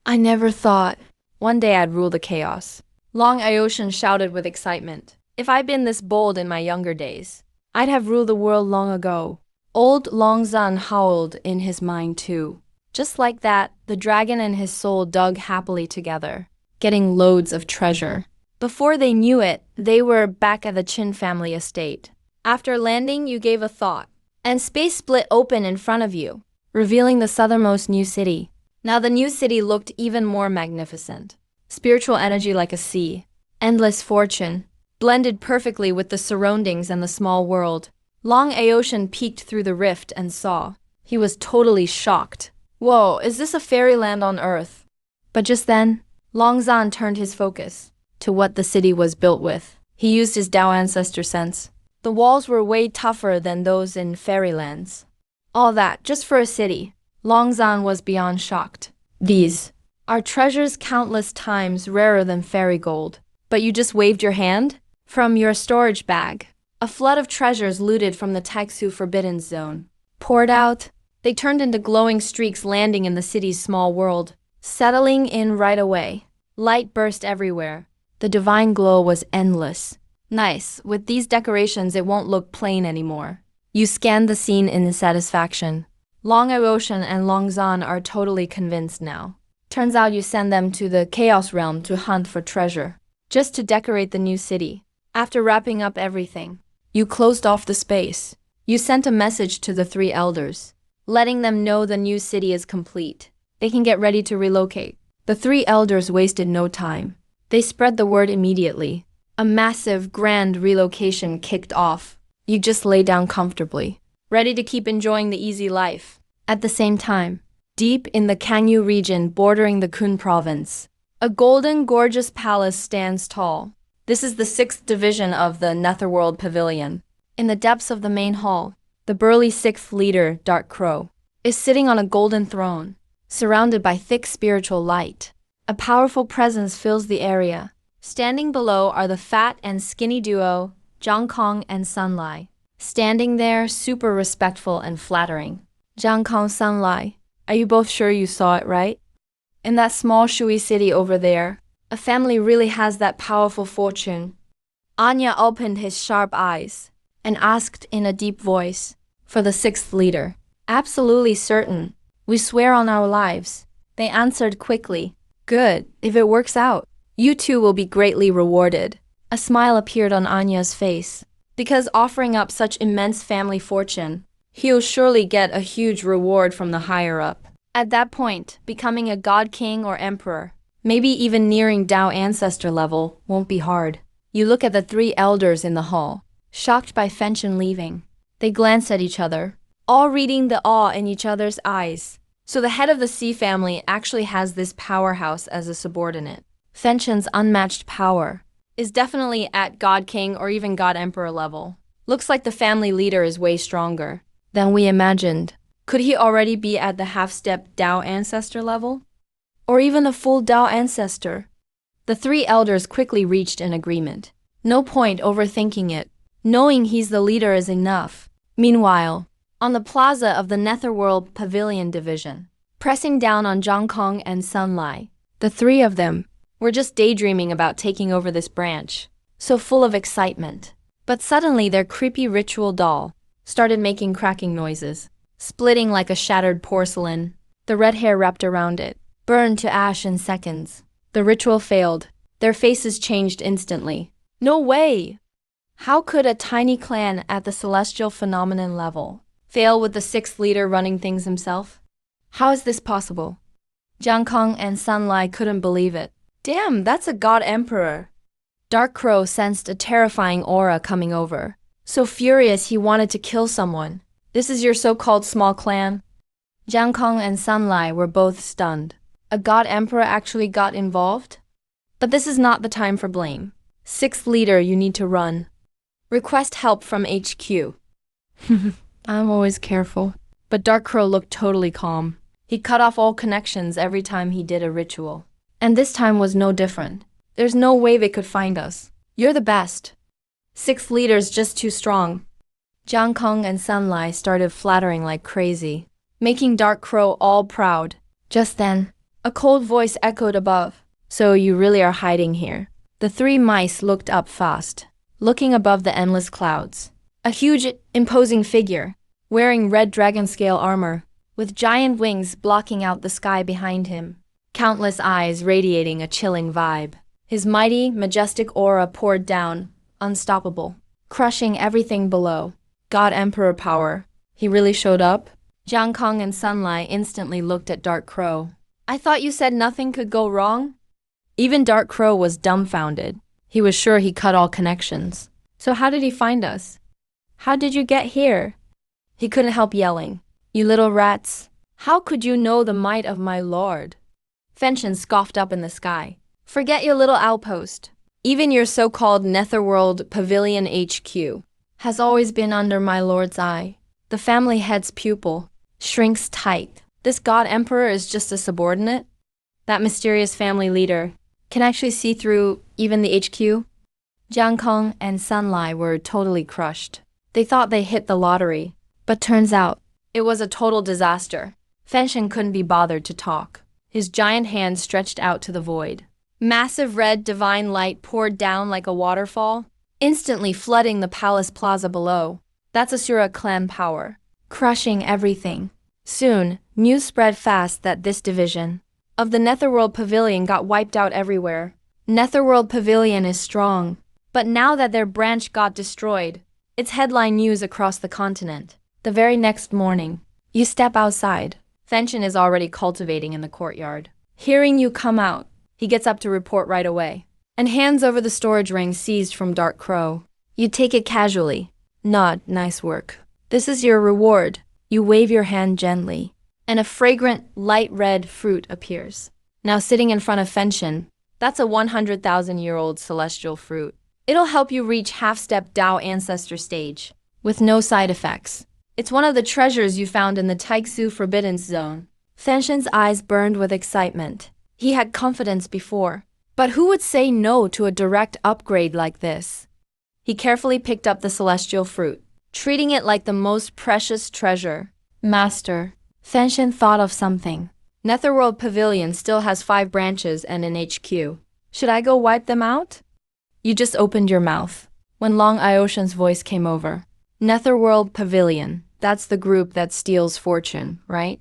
I never thought one day I'd rule the chaos. Long Aoshan shouted with excitement. If I'd been this bold in my younger days, I'd have ruled the world long ago. Old Long Zan howled in his mind too. Just like that, the dragon and his soul dug happily together, getting loads of treasure. Before they knew it, they were back at the Qin family estate. After landing, you gave a thought, and space split open in front of you, revealing the southernmost new city. Now the new city looked even more magnificent. Spiritual energy like a sea, endless fortune, blended perfectly with the surroundings and the small world. Long Aoshan peeked through the rift and saw. He was totally shocked. Whoa, is this a fairyland on Earth? But just then, Long Zan turned his focus to what the city was built with. He used his Dao ancestor sense. The walls were way tougher than those in fairylands. All that, just for a city. Long Zan was beyond shocked. These are treasures countless times rarer than fairy gold. But you just waved your hand? From your storage bag, a flood of treasures looted from the Taixu Forbidden Zone poured out. They turned into glowing streaks landing in the city's small world, settling in right away. Light burst everywhere. The divine glow was endless. Nice, with these decorations it won't look plain anymore. You scanned the scene in satisfaction. Long Aoshan and Long Zan are totally convinced now. Turns out you send them to the Chaos Realm to hunt for treasure, just to decorate the new city. After wrapping up everything, you closed off the space. You sent a message to the 3 elders, letting them know the new city is complete. They can get ready to relocate. The 3 elders wasted no time. They spread the word immediately. A massive, grand relocation kicked off. You just lay down comfortably, ready to keep enjoying the easy life. At the same time, deep in the Kangyu region bordering the Kun province, a golden, gorgeous palace stands tall. This is the 6th division of the Netherworld Pavilion. In the depths of the main hall, the burly 6th leader, Dark Crow, is sitting on a golden throne, surrounded by thick spiritual light. A powerful presence fills the area. Standing below are the fat and skinny duo, Zhang Kong and Sun Lai. Standing there, super respectful and flattering. Zhang Kong, Sun Lai, are you both sure you saw it right? In that small Shui city over there, a family really has that powerful fortune. Anya opened his sharp eyes, and asked in a deep voice, "For the sixth leader." "Absolutely certain. We swear on our lives." They answered quickly. "Good. If it works out, you two will be greatly rewarded." A smile appeared on Anya's face. Because offering up such immense family fortune, he'll surely get a huge reward from the higher-up. At that point, becoming a god king or emperor, maybe even nearing Tao ancestor level, won't be hard. You look at the three elders in the hall, shocked by Fenshin leaving. They glance at each other, all reading the awe in each other's eyes. So the head of the Sea family actually has this powerhouse as a subordinate. Fenshin's unmatched power is definitely at God King or even God Emperor level. Looks like the family leader is way stronger than we imagined. Could he already be at the half-step Tao ancestor level? Or even a full Tao ancestor? The three elders quickly reached an agreement. No point overthinking it. Knowing he's the leader is enough. Meanwhile, on the plaza of the Netherworld Pavilion Division, pressing down on Zhang Kong and Sun Lai, the three of them were just daydreaming about taking over this branch, so full of excitement. But suddenly their creepy ritual doll started making cracking noises, splitting like a shattered porcelain. The red hair wrapped around it, burned to ash in seconds. The ritual failed. Their faces changed instantly. No way! How could a tiny clan at the celestial phenomenon level fail with the sixth leader running things himself? How is this possible? Jiang Kong and Sun Lai couldn't believe it. Damn, that's a god emperor. Dark Crow sensed a terrifying aura coming over. So furious he wanted to kill someone. This is your so-called small clan? Jiang Kong and Sun Lai were both stunned. A god emperor actually got involved? But this is not the time for blame. Sixth leader, you need to run. Request help from HQ. I'm always careful. But Dark Crow looked totally calm. He cut off all connections every time he did a ritual. And this time was no different. There's no way they could find us. You're the best. Sixth leader's just too strong. Jiang Kong and Sun Lai started flattering like crazy, making Dark Crow all proud. Just then, a cold voice echoed above. So you really are hiding here. The three mice looked up fast, looking above the endless clouds. A huge, imposing figure, wearing red dragon scale armor, with giant wings blocking out the sky behind him. Countless eyes radiating a chilling vibe. His mighty, majestic aura poured down, unstoppable, crushing everything below. God Emperor power. He really showed up? Jiang Kong and Sun Lai instantly looked at Dark Crow. I thought you said nothing could go wrong? Even Dark Crow was dumbfounded. He was sure he cut all connections. So how did he find us? How did you get here? He couldn't help yelling. You little rats. How could you know the might of my lord? Fenshin scoffed up in the sky. Forget your little outpost. Even your so-called Netherworld Pavilion HQ has always been under my lord's eye. The family head's pupil shrinks tight. This god emperor is just a subordinate? That mysterious family leader can actually see through even the HQ? Jiang Kong and Sun Lai were totally crushed. They thought they hit the lottery, but turns out it was a total disaster. Fenshin couldn't be bothered to talk. His giant hand stretched out to the void. Massive red divine light poured down like a waterfall, instantly flooding the palace plaza below. That's Asura clan power, crushing everything. Soon, news spread fast that this division of the Netherworld Pavilion got wiped out everywhere. Netherworld Pavilion is strong, but now that their branch got destroyed, it's headline news across the continent. The very next morning, you step outside. Fenshin is already cultivating in the courtyard. Hearing you come out, he gets up to report right away, and hands over the storage ring seized from Dark Crow. You take it casually. Nod, nice work. This is your reward. You wave your hand gently, and a fragrant, light red fruit appears. Now sitting in front of Fenshin, that's a 100,000-year-old celestial fruit. It'll help you reach half-step Tao ancestor stage, with no side effects. It's one of the treasures you found in the Taixu Forbidden Zone. Fenshin's eyes burned with excitement. He had confidence before, but who would say no to a direct upgrade like this? He carefully picked up the celestial fruit, treating it like the most precious treasure. Master, Fenshin thought of something. Netherworld Pavilion still has 5 branches and an HQ. Should I go wipe them out? You just opened your mouth when Long Ioshan's voice came over. Netherworld Pavilion. That's the group that steals fortune, right?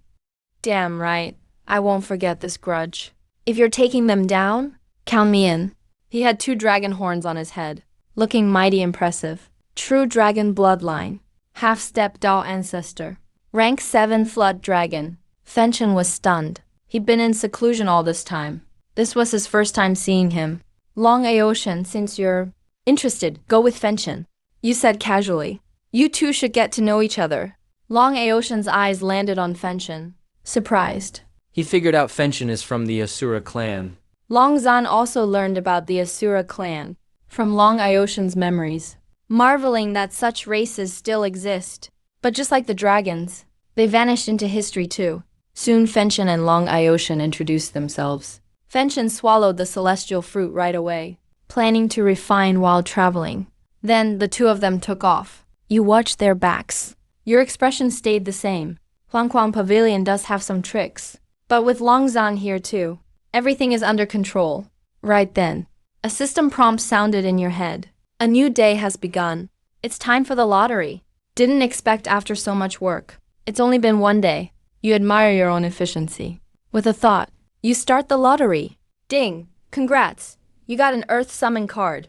Damn right. I won't forget this grudge. If you're taking them down, count me in. He had 2 dragon horns on his head, looking mighty impressive. True dragon bloodline. Half-step Dao ancestor. Rank 7 flood dragon. Fenchen was stunned. He'd been in seclusion all this time. This was his first time seeing him. Long Aoshan, since you're interested, go with Fenchen. You said casually. You two should get to know each other. Long Aoshan's eyes landed on Fenchen, surprised. He figured out Fenchen is from the Asura clan. Long Zan also learned about the Asura clan from Long Aoshan's memories, marveling that such races still exist. But just like the dragons, they vanished into history too. Soon Fenchen and Long Aoshan introduced themselves. Fenchen swallowed the celestial fruit right away, planning to refine while traveling. Then the 2 of them took off. You watched their backs. Your expression stayed the same. Huangquang Pavilion does have some tricks. But with Long Zan here too, everything is under control. Right then, a system prompt sounded in your head. A new day has begun. It's time for the lottery. Didn't expect after so much work. It's only been 1 day. You admire your own efficiency. With a thought, you start the lottery. Ding! Congrats! You got an Earth Summon card.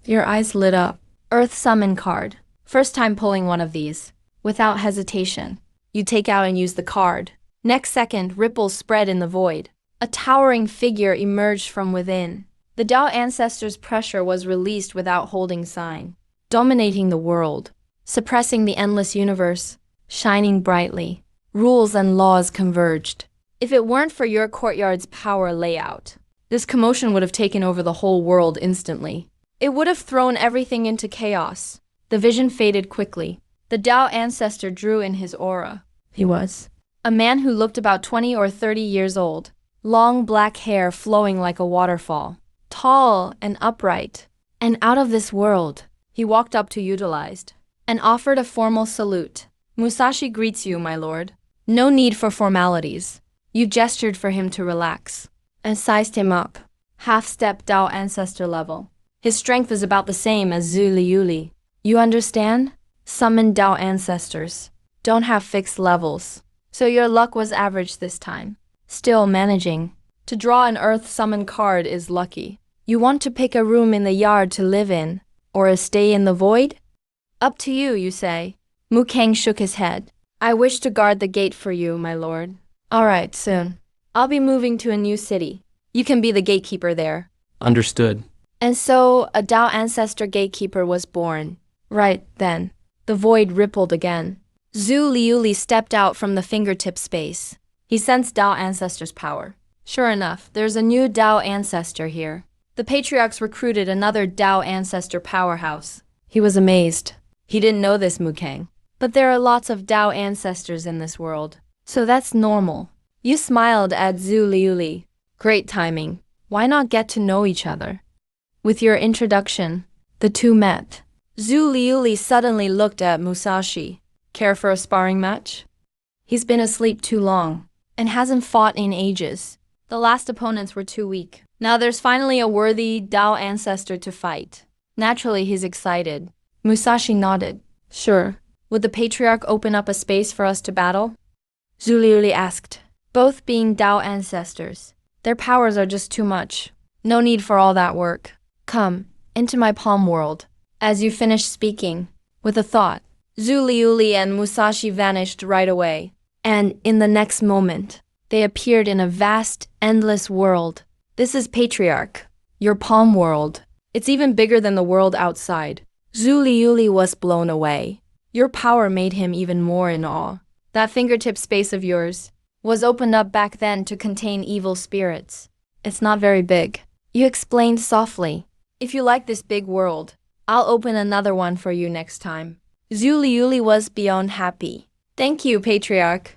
Your eyes lit up. Earth Summon card. First time pulling one of these. Without hesitation, you take out and use the card. Next second, ripples spread in the void. A towering figure emerged from within. The Dao ancestors' pressure was released without holding sign, dominating the world, suppressing the endless universe, shining brightly. Rules and laws converged. If it weren't for your courtyard's power layout, this commotion would have taken over the whole world instantly. It would have thrown everything into chaos. The vision faded quickly. The Dao ancestor drew in his aura. He was a man who looked about 20 or 30 years old, long black hair flowing like a waterfall, tall and upright, and out of this world. He walked up to Utilized and offered a formal salute. Musashi greets you, my lord. No need for formalities. You gestured for him to relax and sized him up. Half-step Dao ancestor level. His strength is about the same as Zhu Liuli. You understand? Summoned Dao ancestors don't have fixed levels, so your luck was average this time. Still managing. To draw an Earth Summon card is lucky. You want to pick a room in the yard to live in, or a stay in the void? Up to you, you say. Mu Kang shook his head. I wish to guard the gate for you, my lord. All right, soon. I'll be moving to a new city. You can be the gatekeeper there. Understood. And so a Dao ancestor gatekeeper was born. Right then, the void rippled again. Zhu Liuli stepped out from the fingertip space. He sensed Dao ancestor's power. Sure enough, there's a new Dao ancestor here. The patriarchs recruited another Dao ancestor powerhouse. He was amazed. He didn't know this, Mukang. But there are lots of Dao ancestors in this world, so that's normal. You smiled at Zhu Liuli. Great timing. Why not get to know each other? With your introduction, the 2 met. Zhu Liuli suddenly looked at Musashi. Care for a sparring match? He's been asleep too long, and hasn't fought in ages. The last opponents were too weak. Now there's finally a worthy Dao ancestor to fight. Naturally, he's excited. Musashi nodded. Sure. Would the patriarch open up a space for us to battle? Zhu Liuli asked. Both being Dao ancestors, their powers are just too much. No need for all that work. Come, into my palm world. As you finished speaking, with a thought, Zhu Liuli and Musashi vanished right away. And in the next moment, they appeared in a vast, endless world. This is Patriarch, your palm world. It's even bigger than the world outside. Zhu Liuli was blown away. Your power made him even more in awe. That fingertip space of yours was opened up back then to contain evil spirits. It's not very big. You explained softly. If you like this big world, I'll open another one for you next time. Zhu Liuli was beyond happy. Thank you, Patriarch.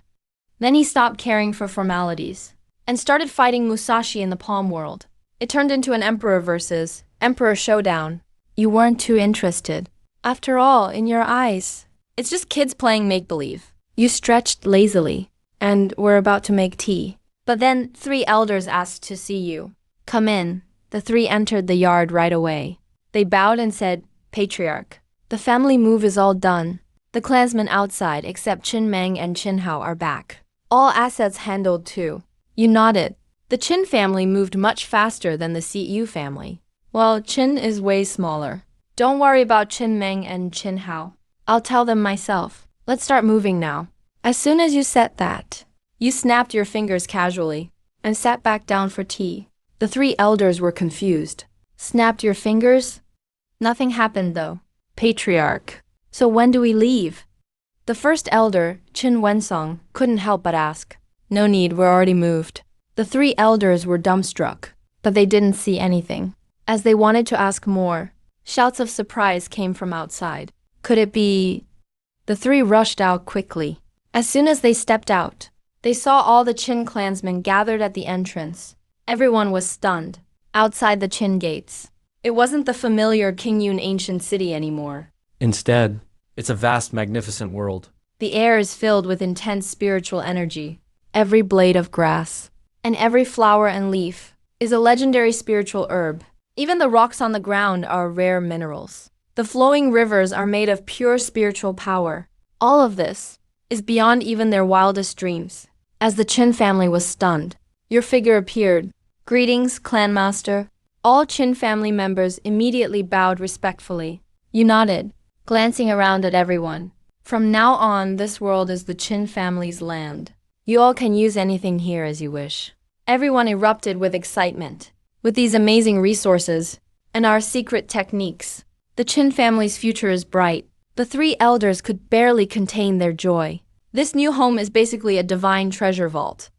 Then he stopped caring for formalities and started fighting Musashi in the palm world. It turned into an emperor versus emperor showdown. You weren't too interested. After all, in your eyes, it's just kids playing make-believe. You stretched lazily and were about to make tea. But then 3 elders asked to see you. Come in. The 3 entered the yard right away. They bowed and said, Patriarch, The family move is all done. The clansmen outside except Qin Meng and Qin Hao are back. All assets handled too. You nodded. The Qin family moved much faster than the Siyu family. Well, Qin is way smaller. Don't worry about Qin Meng and Qin Hao. I'll tell them myself. Let's start moving now. As soon as you said that, you snapped your fingers casually and sat back down for tea. The three elders were confused. Snapped your fingers? Nothing happened though. Patriarch. So when do we leave? The first elder, Qin Wensong, couldn't help but ask. No need, we're already moved. The three elders were dumbstruck, but they didn't see anything. As they wanted to ask more, shouts of surprise came from outside. Could it be? The three rushed out quickly. As soon as they stepped out, they saw all the Qin clansmen gathered at the entrance. Everyone was stunned. Outside the Qin gates, it wasn't the familiar Qingyun ancient city anymore. Instead, it's a vast, magnificent world. The air is filled with intense spiritual energy. Every blade of grass and every flower and leaf is a legendary spiritual herb. Even the rocks on the ground are rare minerals. The flowing rivers are made of pure spiritual power. All of this is beyond even their wildest dreams. As the Qin family was stunned, your figure appeared. Greetings, clan master. All Qin family members immediately bowed respectfully. You nodded, glancing around at everyone. From now on, this world is the Qin family's land. You all can use anything here as you wish. Everyone erupted with excitement. With these amazing resources and our secret techniques, the Qin family's future is bright. The three elders could barely contain their joy. This new home is basically a divine treasure vault.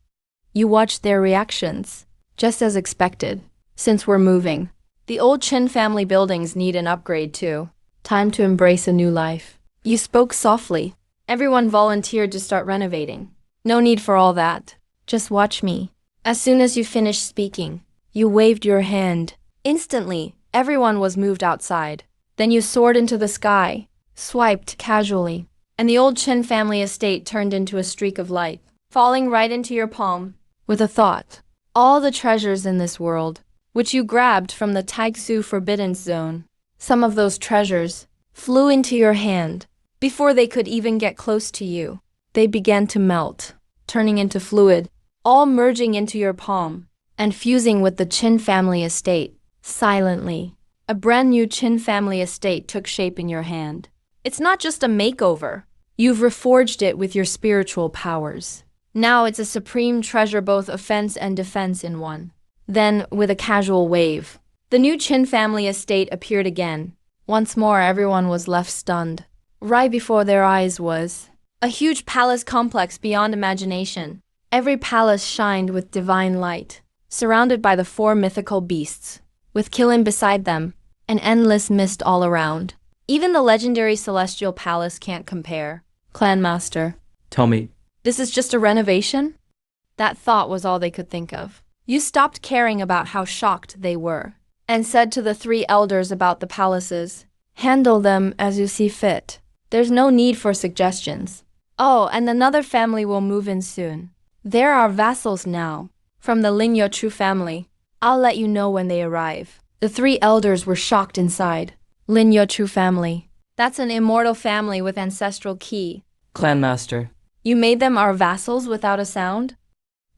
You watched their reactions, just as expected. Since we're moving, the old Qin family buildings need an upgrade too. Time to embrace a new life. You spoke softly. Everyone volunteered to start renovating. No need for all that. Just watch me. As soon as you finished speaking, you waved your hand. Instantly, everyone was moved outside. Then you soared into the sky, swiped casually, and the old Qin family estate turned into a streak of light, falling right into your palm. With a thought, all the treasures in this world, which you grabbed from the Taixu Forbidden Zone, some of those treasures flew into your hand. Before they could even get close to you, they began to melt, turning into fluid, all merging into your palm and fusing with the Qin family estate. Silently, a brand new Qin family estate took shape in your hand. It's not just a makeover. You've reforged it with your spiritual powers. Now it's a supreme treasure, both offense and defense in one. Then, with a casual wave, the new Qin family estate appeared again. Once more, everyone was left stunned. Right before their eyes was a huge palace complex beyond imagination. Every palace shined with divine light, surrounded by the four mythical beasts, with Kilin beside them, an endless mist all around. Even the legendary Celestial Palace can't compare. Clanmaster, Tell me, this is just a renovation? That thought was all they could think of. You stopped caring about how shocked they were, and said to the three elders about the palaces, handle them as you see fit. There's no need for suggestions. Oh, and another family will move in soon. They're our vassals now, from the Lin Chu family. I'll let you know when they arrive. The three elders were shocked inside. Lin Chu family. That's an immortal family with ancestral ki. Clanmaster. You made them our vassals without a sound?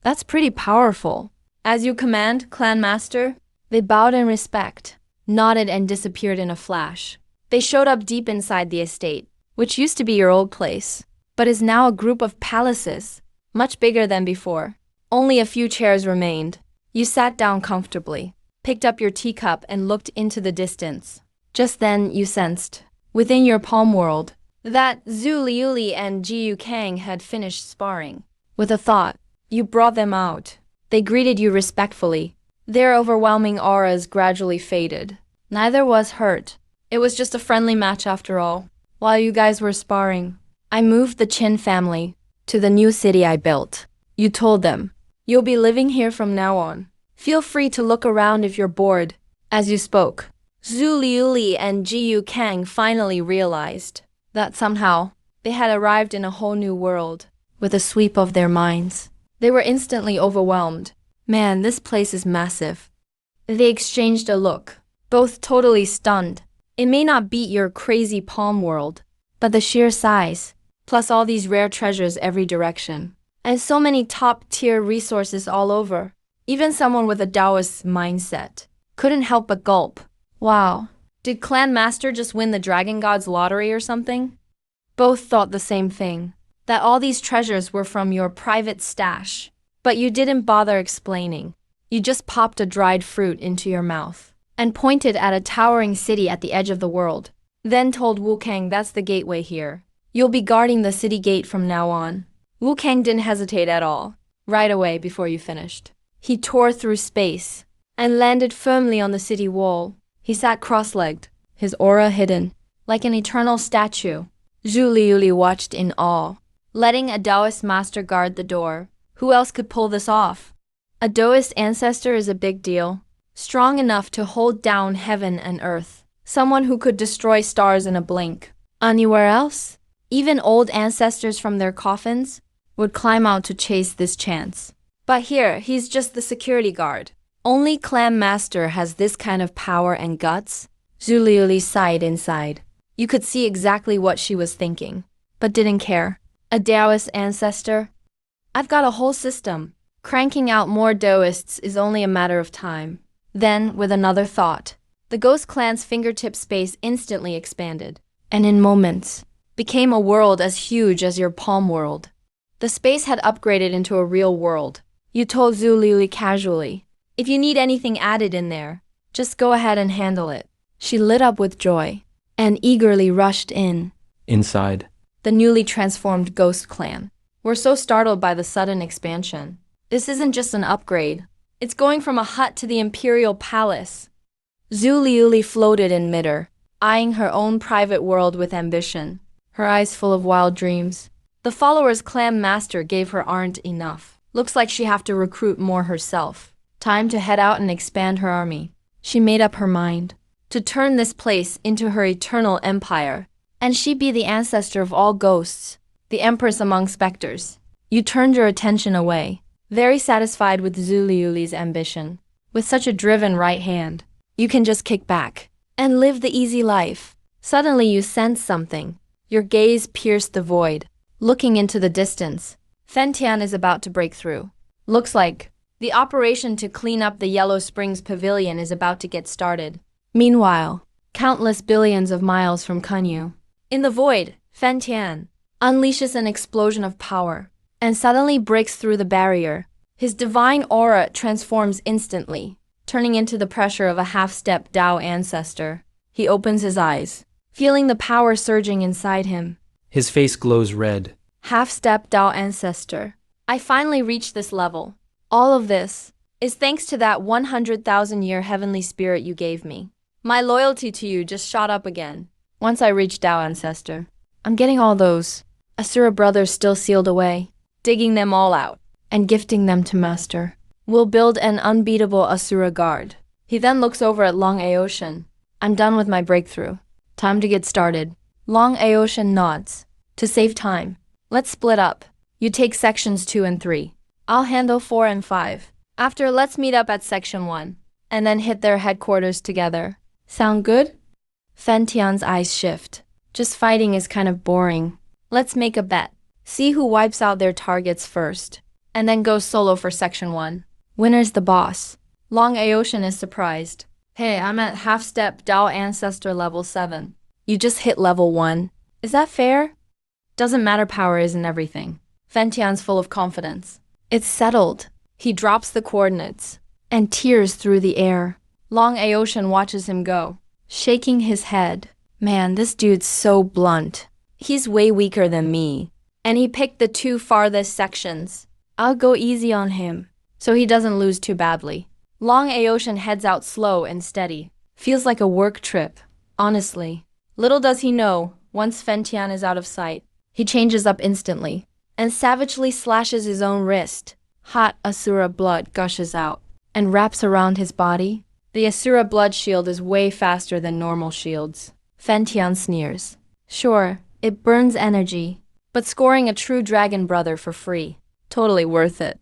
That's pretty powerful. As you command, Clanmaster. They bowed in respect, nodded and disappeared in a flash. They showed up deep inside the estate, which used to be your old place, but is now a group of palaces, much bigger than before. Only a few chairs remained. You sat down comfortably, picked up your teacup and looked into the distance. Just then you sensed, within your palm world, that Zhu Liuli and Jiyu Kang had finished sparring. With a thought, you brought them out. They greeted you respectfully. Their overwhelming auras gradually faded. Neither was hurt. It was just a friendly match after all. While you guys were sparring, I moved the Qin family to the new city I built. You told them, you'll be living here from now on. Feel free to look around if you're bored. As you spoke, Zhu Liuli and Jiyu Kang finally realized that somehow they had arrived in a whole new world. With a sweep of their minds, they were instantly overwhelmed. Man, this place is massive. They exchanged a look, both totally stunned. It may not beat your crazy palm world, but the sheer size, plus all these rare treasures every direction, and so many top-tier resources all over, even someone with a Taoist mindset couldn't help but gulp. Wow, did Clan Master just win the Dragon God's lottery or something? Both thought the same thing, that all these treasures were from your private stash. But you didn't bother explaining. You just popped a dried fruit into your mouth and pointed at a towering city at the edge of the world. Then told Wu Kang that's the gateway here. You'll be guarding the city gate from now on. Wu Kang didn't hesitate at all. Right away before you finished, he tore through space and landed firmly on the city wall. He sat cross-legged, his aura hidden, like an eternal statue. Zhu Liuli watched in awe, letting a Taoist master guard the door. Who else could pull this off? A Taoist ancestor is a big deal, strong enough to hold down heaven and earth. Someone who could destroy stars in a blink. Anywhere else? Even old ancestors from their coffins would climb out to chase this chance. But here, he's just the security guard. Only Clan Master has this kind of power and guts. Zhu Liuli sighed inside. You could see exactly what she was thinking, but didn't care. A Taoist ancestor? I've got a whole system. Cranking out more Taoists is only a matter of time. Then, with another thought, the Ghost Clan's fingertip space instantly expanded, and in moments, became a world as huge as your palm world. The space had upgraded into a real world. You told Zhu Liuli casually, if you need anything added in there, just go ahead and handle it. She lit up with joy, and eagerly rushed in. Inside, The newly transformed Ghost Clan were so startled by the sudden expansion. This isn't just an upgrade. It's going from a hut to the Imperial Palace. Zhu Liuli floated in midair, eyeing her own private world with ambition, her eyes full of wild dreams. The followers Clan Master gave her aren't enough. Looks like she have to recruit more herself. Time to head out and expand her army. She made up her mind to turn this place into her eternal empire, and she be the ancestor of all ghosts, the empress among specters. You turned your attention away, very satisfied with Zhu Liuli's ambition. With such a driven right hand, you can just kick back and live the easy life. Suddenly you sense something. Your gaze pierced the void, looking into the distance. Fen Tian is about to break through. Looks like the operation to clean up the Yellow Springs Pavilion is about to get started. Meanwhile, countless billions of miles from Kunyu, in the void, Fen Tian unleashes an explosion of power and suddenly breaks through the barrier. His divine aura transforms instantly, turning into the pressure of a half-step Tao ancestor. He opens his eyes, feeling the power surging inside him. his face glows red. Half-step Tao ancestor. I finally reached this level. All of this is thanks to that 100,000-year heavenly spirit you gave me. My loyalty to you just shot up again. Once I reached Tao ancestor, I'm getting all those Asura brothers still sealed away, digging them all out, and gifting them to Master. We'll build an unbeatable Asura guard. He then looks over at Long Aocean. I'm done with my breakthrough. Time to get started. Long Aocean nods. To save time, let's split up. You take sections 2 and 3. I'll handle 4 and 5. After, let's meet up at section 1, and then hit their headquarters together. Sound good? Fen Tian's eyes shift. Just fighting is kind of boring. Let's make a bet. See who wipes out their targets first, and then goes solo for section 1. Winner's the boss. Long Aocean is surprised. Hey, I'm at half-step Tao Ancestor level 7. You just hit level 1. Is that fair? Doesn't matter, power isn't everything. Fen Tian's full of confidence. It's settled. He drops the coordinates and tears through the air. Long Aocean watches him go, shaking his head. Man, this dude's so blunt. He's way weaker than me. And he picked the 2 farthest sections. I'll go easy on him, so he doesn't lose too badly. Long Aocean heads out slow and steady. Feels like a work trip, honestly. Little does he know, once Fen Tian is out of sight, he changes up instantly and savagely slashes his own wrist. Hot Asura blood gushes out and wraps around his body. The Asura blood shield is way faster than normal shields. Fen Tian sneers. Sure, it burns energy, but scoring a true dragon brother for free. Totally worth it.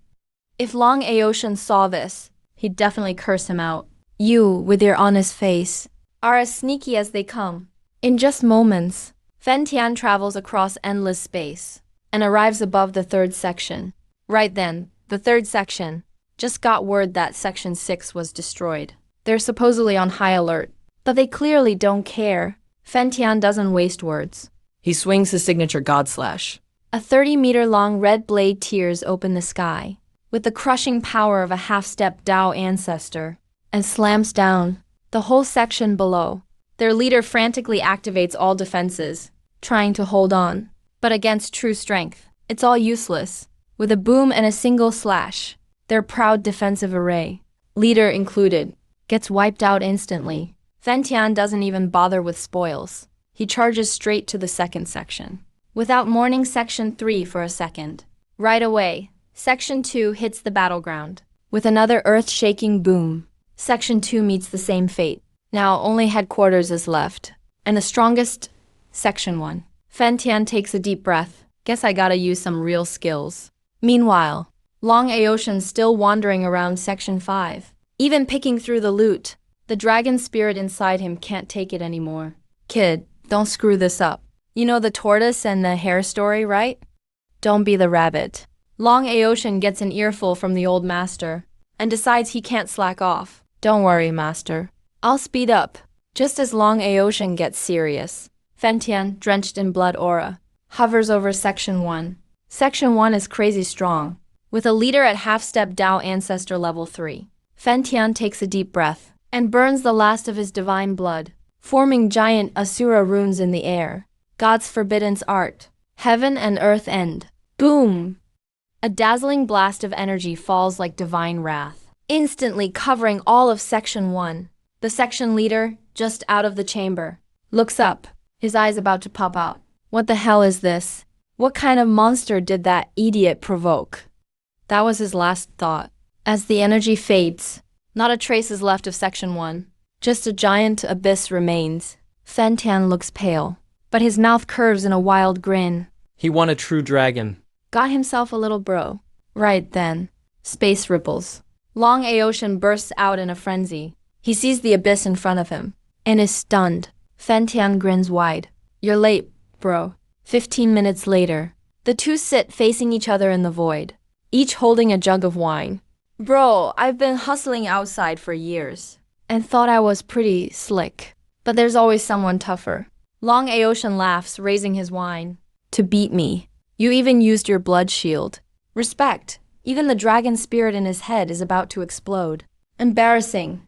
If Long Aocean saw this, he'd definitely curse him out. You, with your honest face, are as sneaky as they come. In just moments, Fen Tian travels across endless space and arrives above the third section. Right then, the third section just got word that Section 6 was destroyed. They're supposedly on high alert, but they clearly don't care. Fen Tian doesn't waste words. He swings his signature God Slash. A 30-meter-long red blade tears open the sky with the crushing power of a half-step Dao ancestor and slams down the whole section below. Their leader frantically activates all defenses, trying to hold on. But against true strength, it's all useless. With a boom and a single slash, their proud defensive array, leader included, gets wiped out instantly. Fen Tian doesn't even bother with spoils. He charges straight to the second section, without mourning Section 3 for a second. Right away, Section 2 hits the battleground. With another earth-shaking boom, Section 2 meets the same fate. Now only headquarters is left, and the strongest, Section 1. Fen Tian takes a deep breath. Guess I gotta use some real skills. Meanwhile, Long Aoshan's still wandering around Section 5, even picking through the loot. The dragon spirit inside him can't take it anymore. Kid, don't screw this up. You know the tortoise and the hare story, right? Don't be the rabbit. Long Aoshan gets an earful from the old master and decides he can't slack off. Don't worry, master. I'll speed up. Just as Long Aoshan gets serious, Fen Tian, drenched in blood aura, hovers over Section 1. Section 1 is crazy strong, with a leader at half-step Dao Ancestor level 3. Fen Tian takes a deep breath and burns the last of his divine blood, forming giant Asura runes in the air. God's forbidden art. Heaven and earth end. Boom! A dazzling blast of energy falls like divine wrath, instantly covering all of Section 1. The section leader, just out of the chamber, looks up, his eyes about to pop out. What the hell is this? What kind of monster did that idiot provoke? That was his last thought. As the energy fades, not a trace is left of Section 1. Just a giant abyss remains. Fen Tian looks pale, but his mouth curves in a wild grin. He won a true dragon. Got himself a little bro. Right then, space ripples. Long Aoshan bursts out in a frenzy. He sees the abyss in front of him and is stunned. Fen Tian grins wide. You're late, bro. 15 minutes later, the two sit facing each other in the void, each holding a jug of wine. Bro, I've been hustling outside for years and thought I was pretty slick, but there's always someone tougher. Long Aoshan laughs, raising his wine. To beat me, you even used your blood shield. Respect. Even the dragon spirit in his head is about to explode. Embarrassing.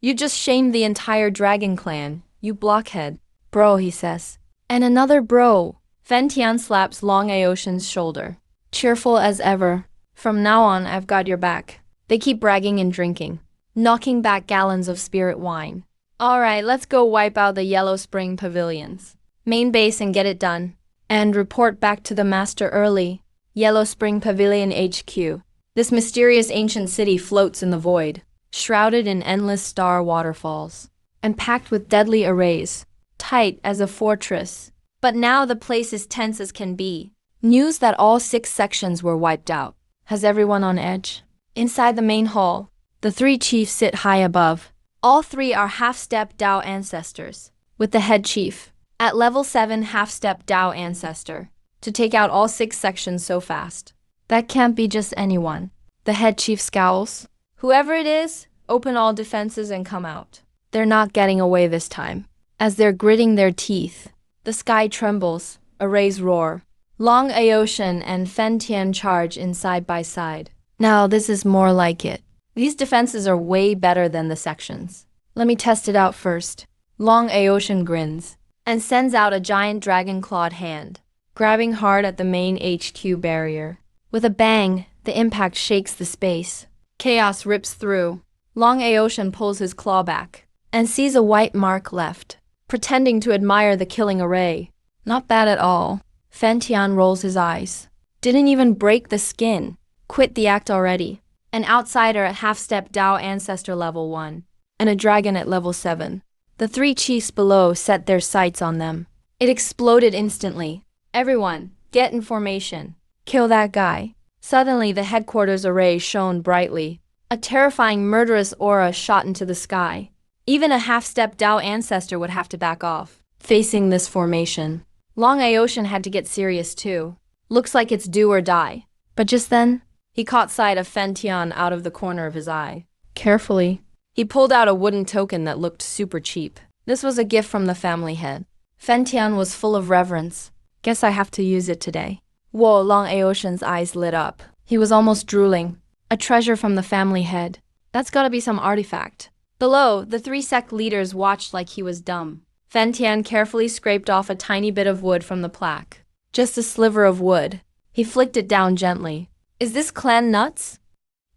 You just shamed the entire dragon clan, you blockhead. Bro, he says. And another bro. Fen Tian slaps Long Aoshan's shoulder. Cheerful as ever. From now on, I've got your back. They keep bragging and drinking, knocking back gallons of spirit wine. Alright, let's go wipe out the Yellow Spring pavilions. Main base and get it done. And report back to the master early. Yellow Spring Pavilion HQ. This mysterious ancient city floats in the void, shrouded in endless star waterfalls, and packed with deadly arrays, tight as a fortress. But now the place is tense as can be. News that all 6 sections were wiped out has everyone on edge. Inside the main hall, the 3 chiefs sit high above. All 3 are half-step Dao ancestors, with the head chief, at level 7 half-step Dao ancestor, to take out all 6 sections so fast. That can't be just anyone. The head chief scowls. Whoever it is, open all defenses and come out. They're not getting away this time. As they're gritting their teeth, the sky trembles, arrays roar. Long Aoshan and Fen Tian charge in side by side. Now this is more like it. These defenses are way better than the sections. Let me test it out first. Long Aoshan grins and sends out a giant dragon-clawed hand, grabbing hard at the main HQ barrier. With a bang, the impact shakes the space. Chaos rips through. Long Aoshan pulls his claw back and sees a white mark left, pretending to admire the killing array. Not bad at all. Fen Tian rolls his eyes. Didn't even break the skin. Quit the act already. An outsider at half-step Dao Ancestor level 1, and a dragon at level 7. The 3 chiefs below set their sights on them. It exploded instantly. Everyone, get in formation. Kill that guy. Suddenly, the headquarters array shone brightly. A terrifying murderous aura shot into the sky. Even a half-step Dao ancestor would have to back off. Facing this formation, Long Aoshan had to get serious too. Looks like it's do or die. But just then, he caught sight of Fen Tian out of the corner of his eye. Carefully, he pulled out a wooden token that looked super cheap. This was a gift from the family head. Fen Tian was full of reverence. Guess I have to use it today. Whoa, Long Aoshan's eyes lit up. He was almost drooling. A treasure from the family head. That's gotta be some artifact. Below, the 3 sect leaders watched like he was dumb. Fen Tian carefully scraped off a tiny bit of wood from the plaque. Just a sliver of wood. He flicked it down gently. Is this clan nuts?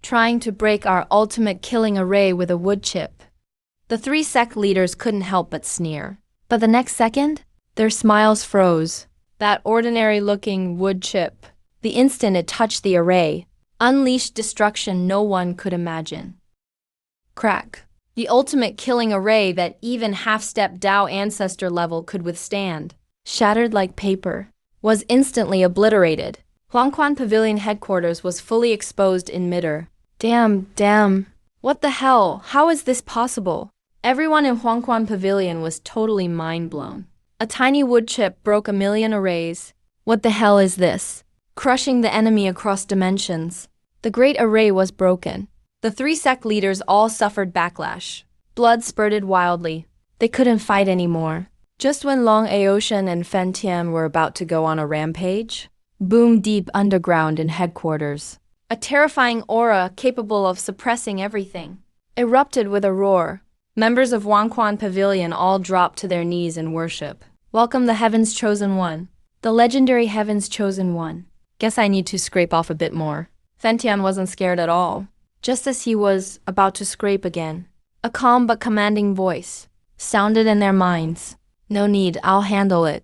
Trying to break our ultimate killing array with a wood chip. The 3 sect leaders couldn't help but sneer. But the next second, their smiles froze. That ordinary-looking wood chip, the instant it touched the array, unleashed destruction no one could imagine. Crack. The ultimate killing array that even half-step Dao ancestor level could withstand, shattered like paper, was instantly obliterated. Huangquan Pavilion headquarters was fully exposed in midair. Damn. What the hell? How is this possible? Everyone in Huangquan Pavilion was totally mind-blown. A tiny wood chip broke a million arrays. What the hell is this? Crushing the enemy across dimensions. The great array was broken. The 3 sect leaders all suffered backlash. Blood spurted wildly. They couldn't fight anymore. Just when Long Aoshan and Fen Tian were about to go on a rampage, boom deep underground in headquarters. A terrifying aura capable of suppressing everything erupted with a roar. Members of Huangquan Pavilion all dropped to their knees in worship. Welcome the Heaven's Chosen One. The legendary Heaven's Chosen One. Guess I need to scrape off a bit more. Fen Tian wasn't scared at all. Just as he was about to scrape again, a calm but commanding voice sounded in their minds. No need, I'll handle it.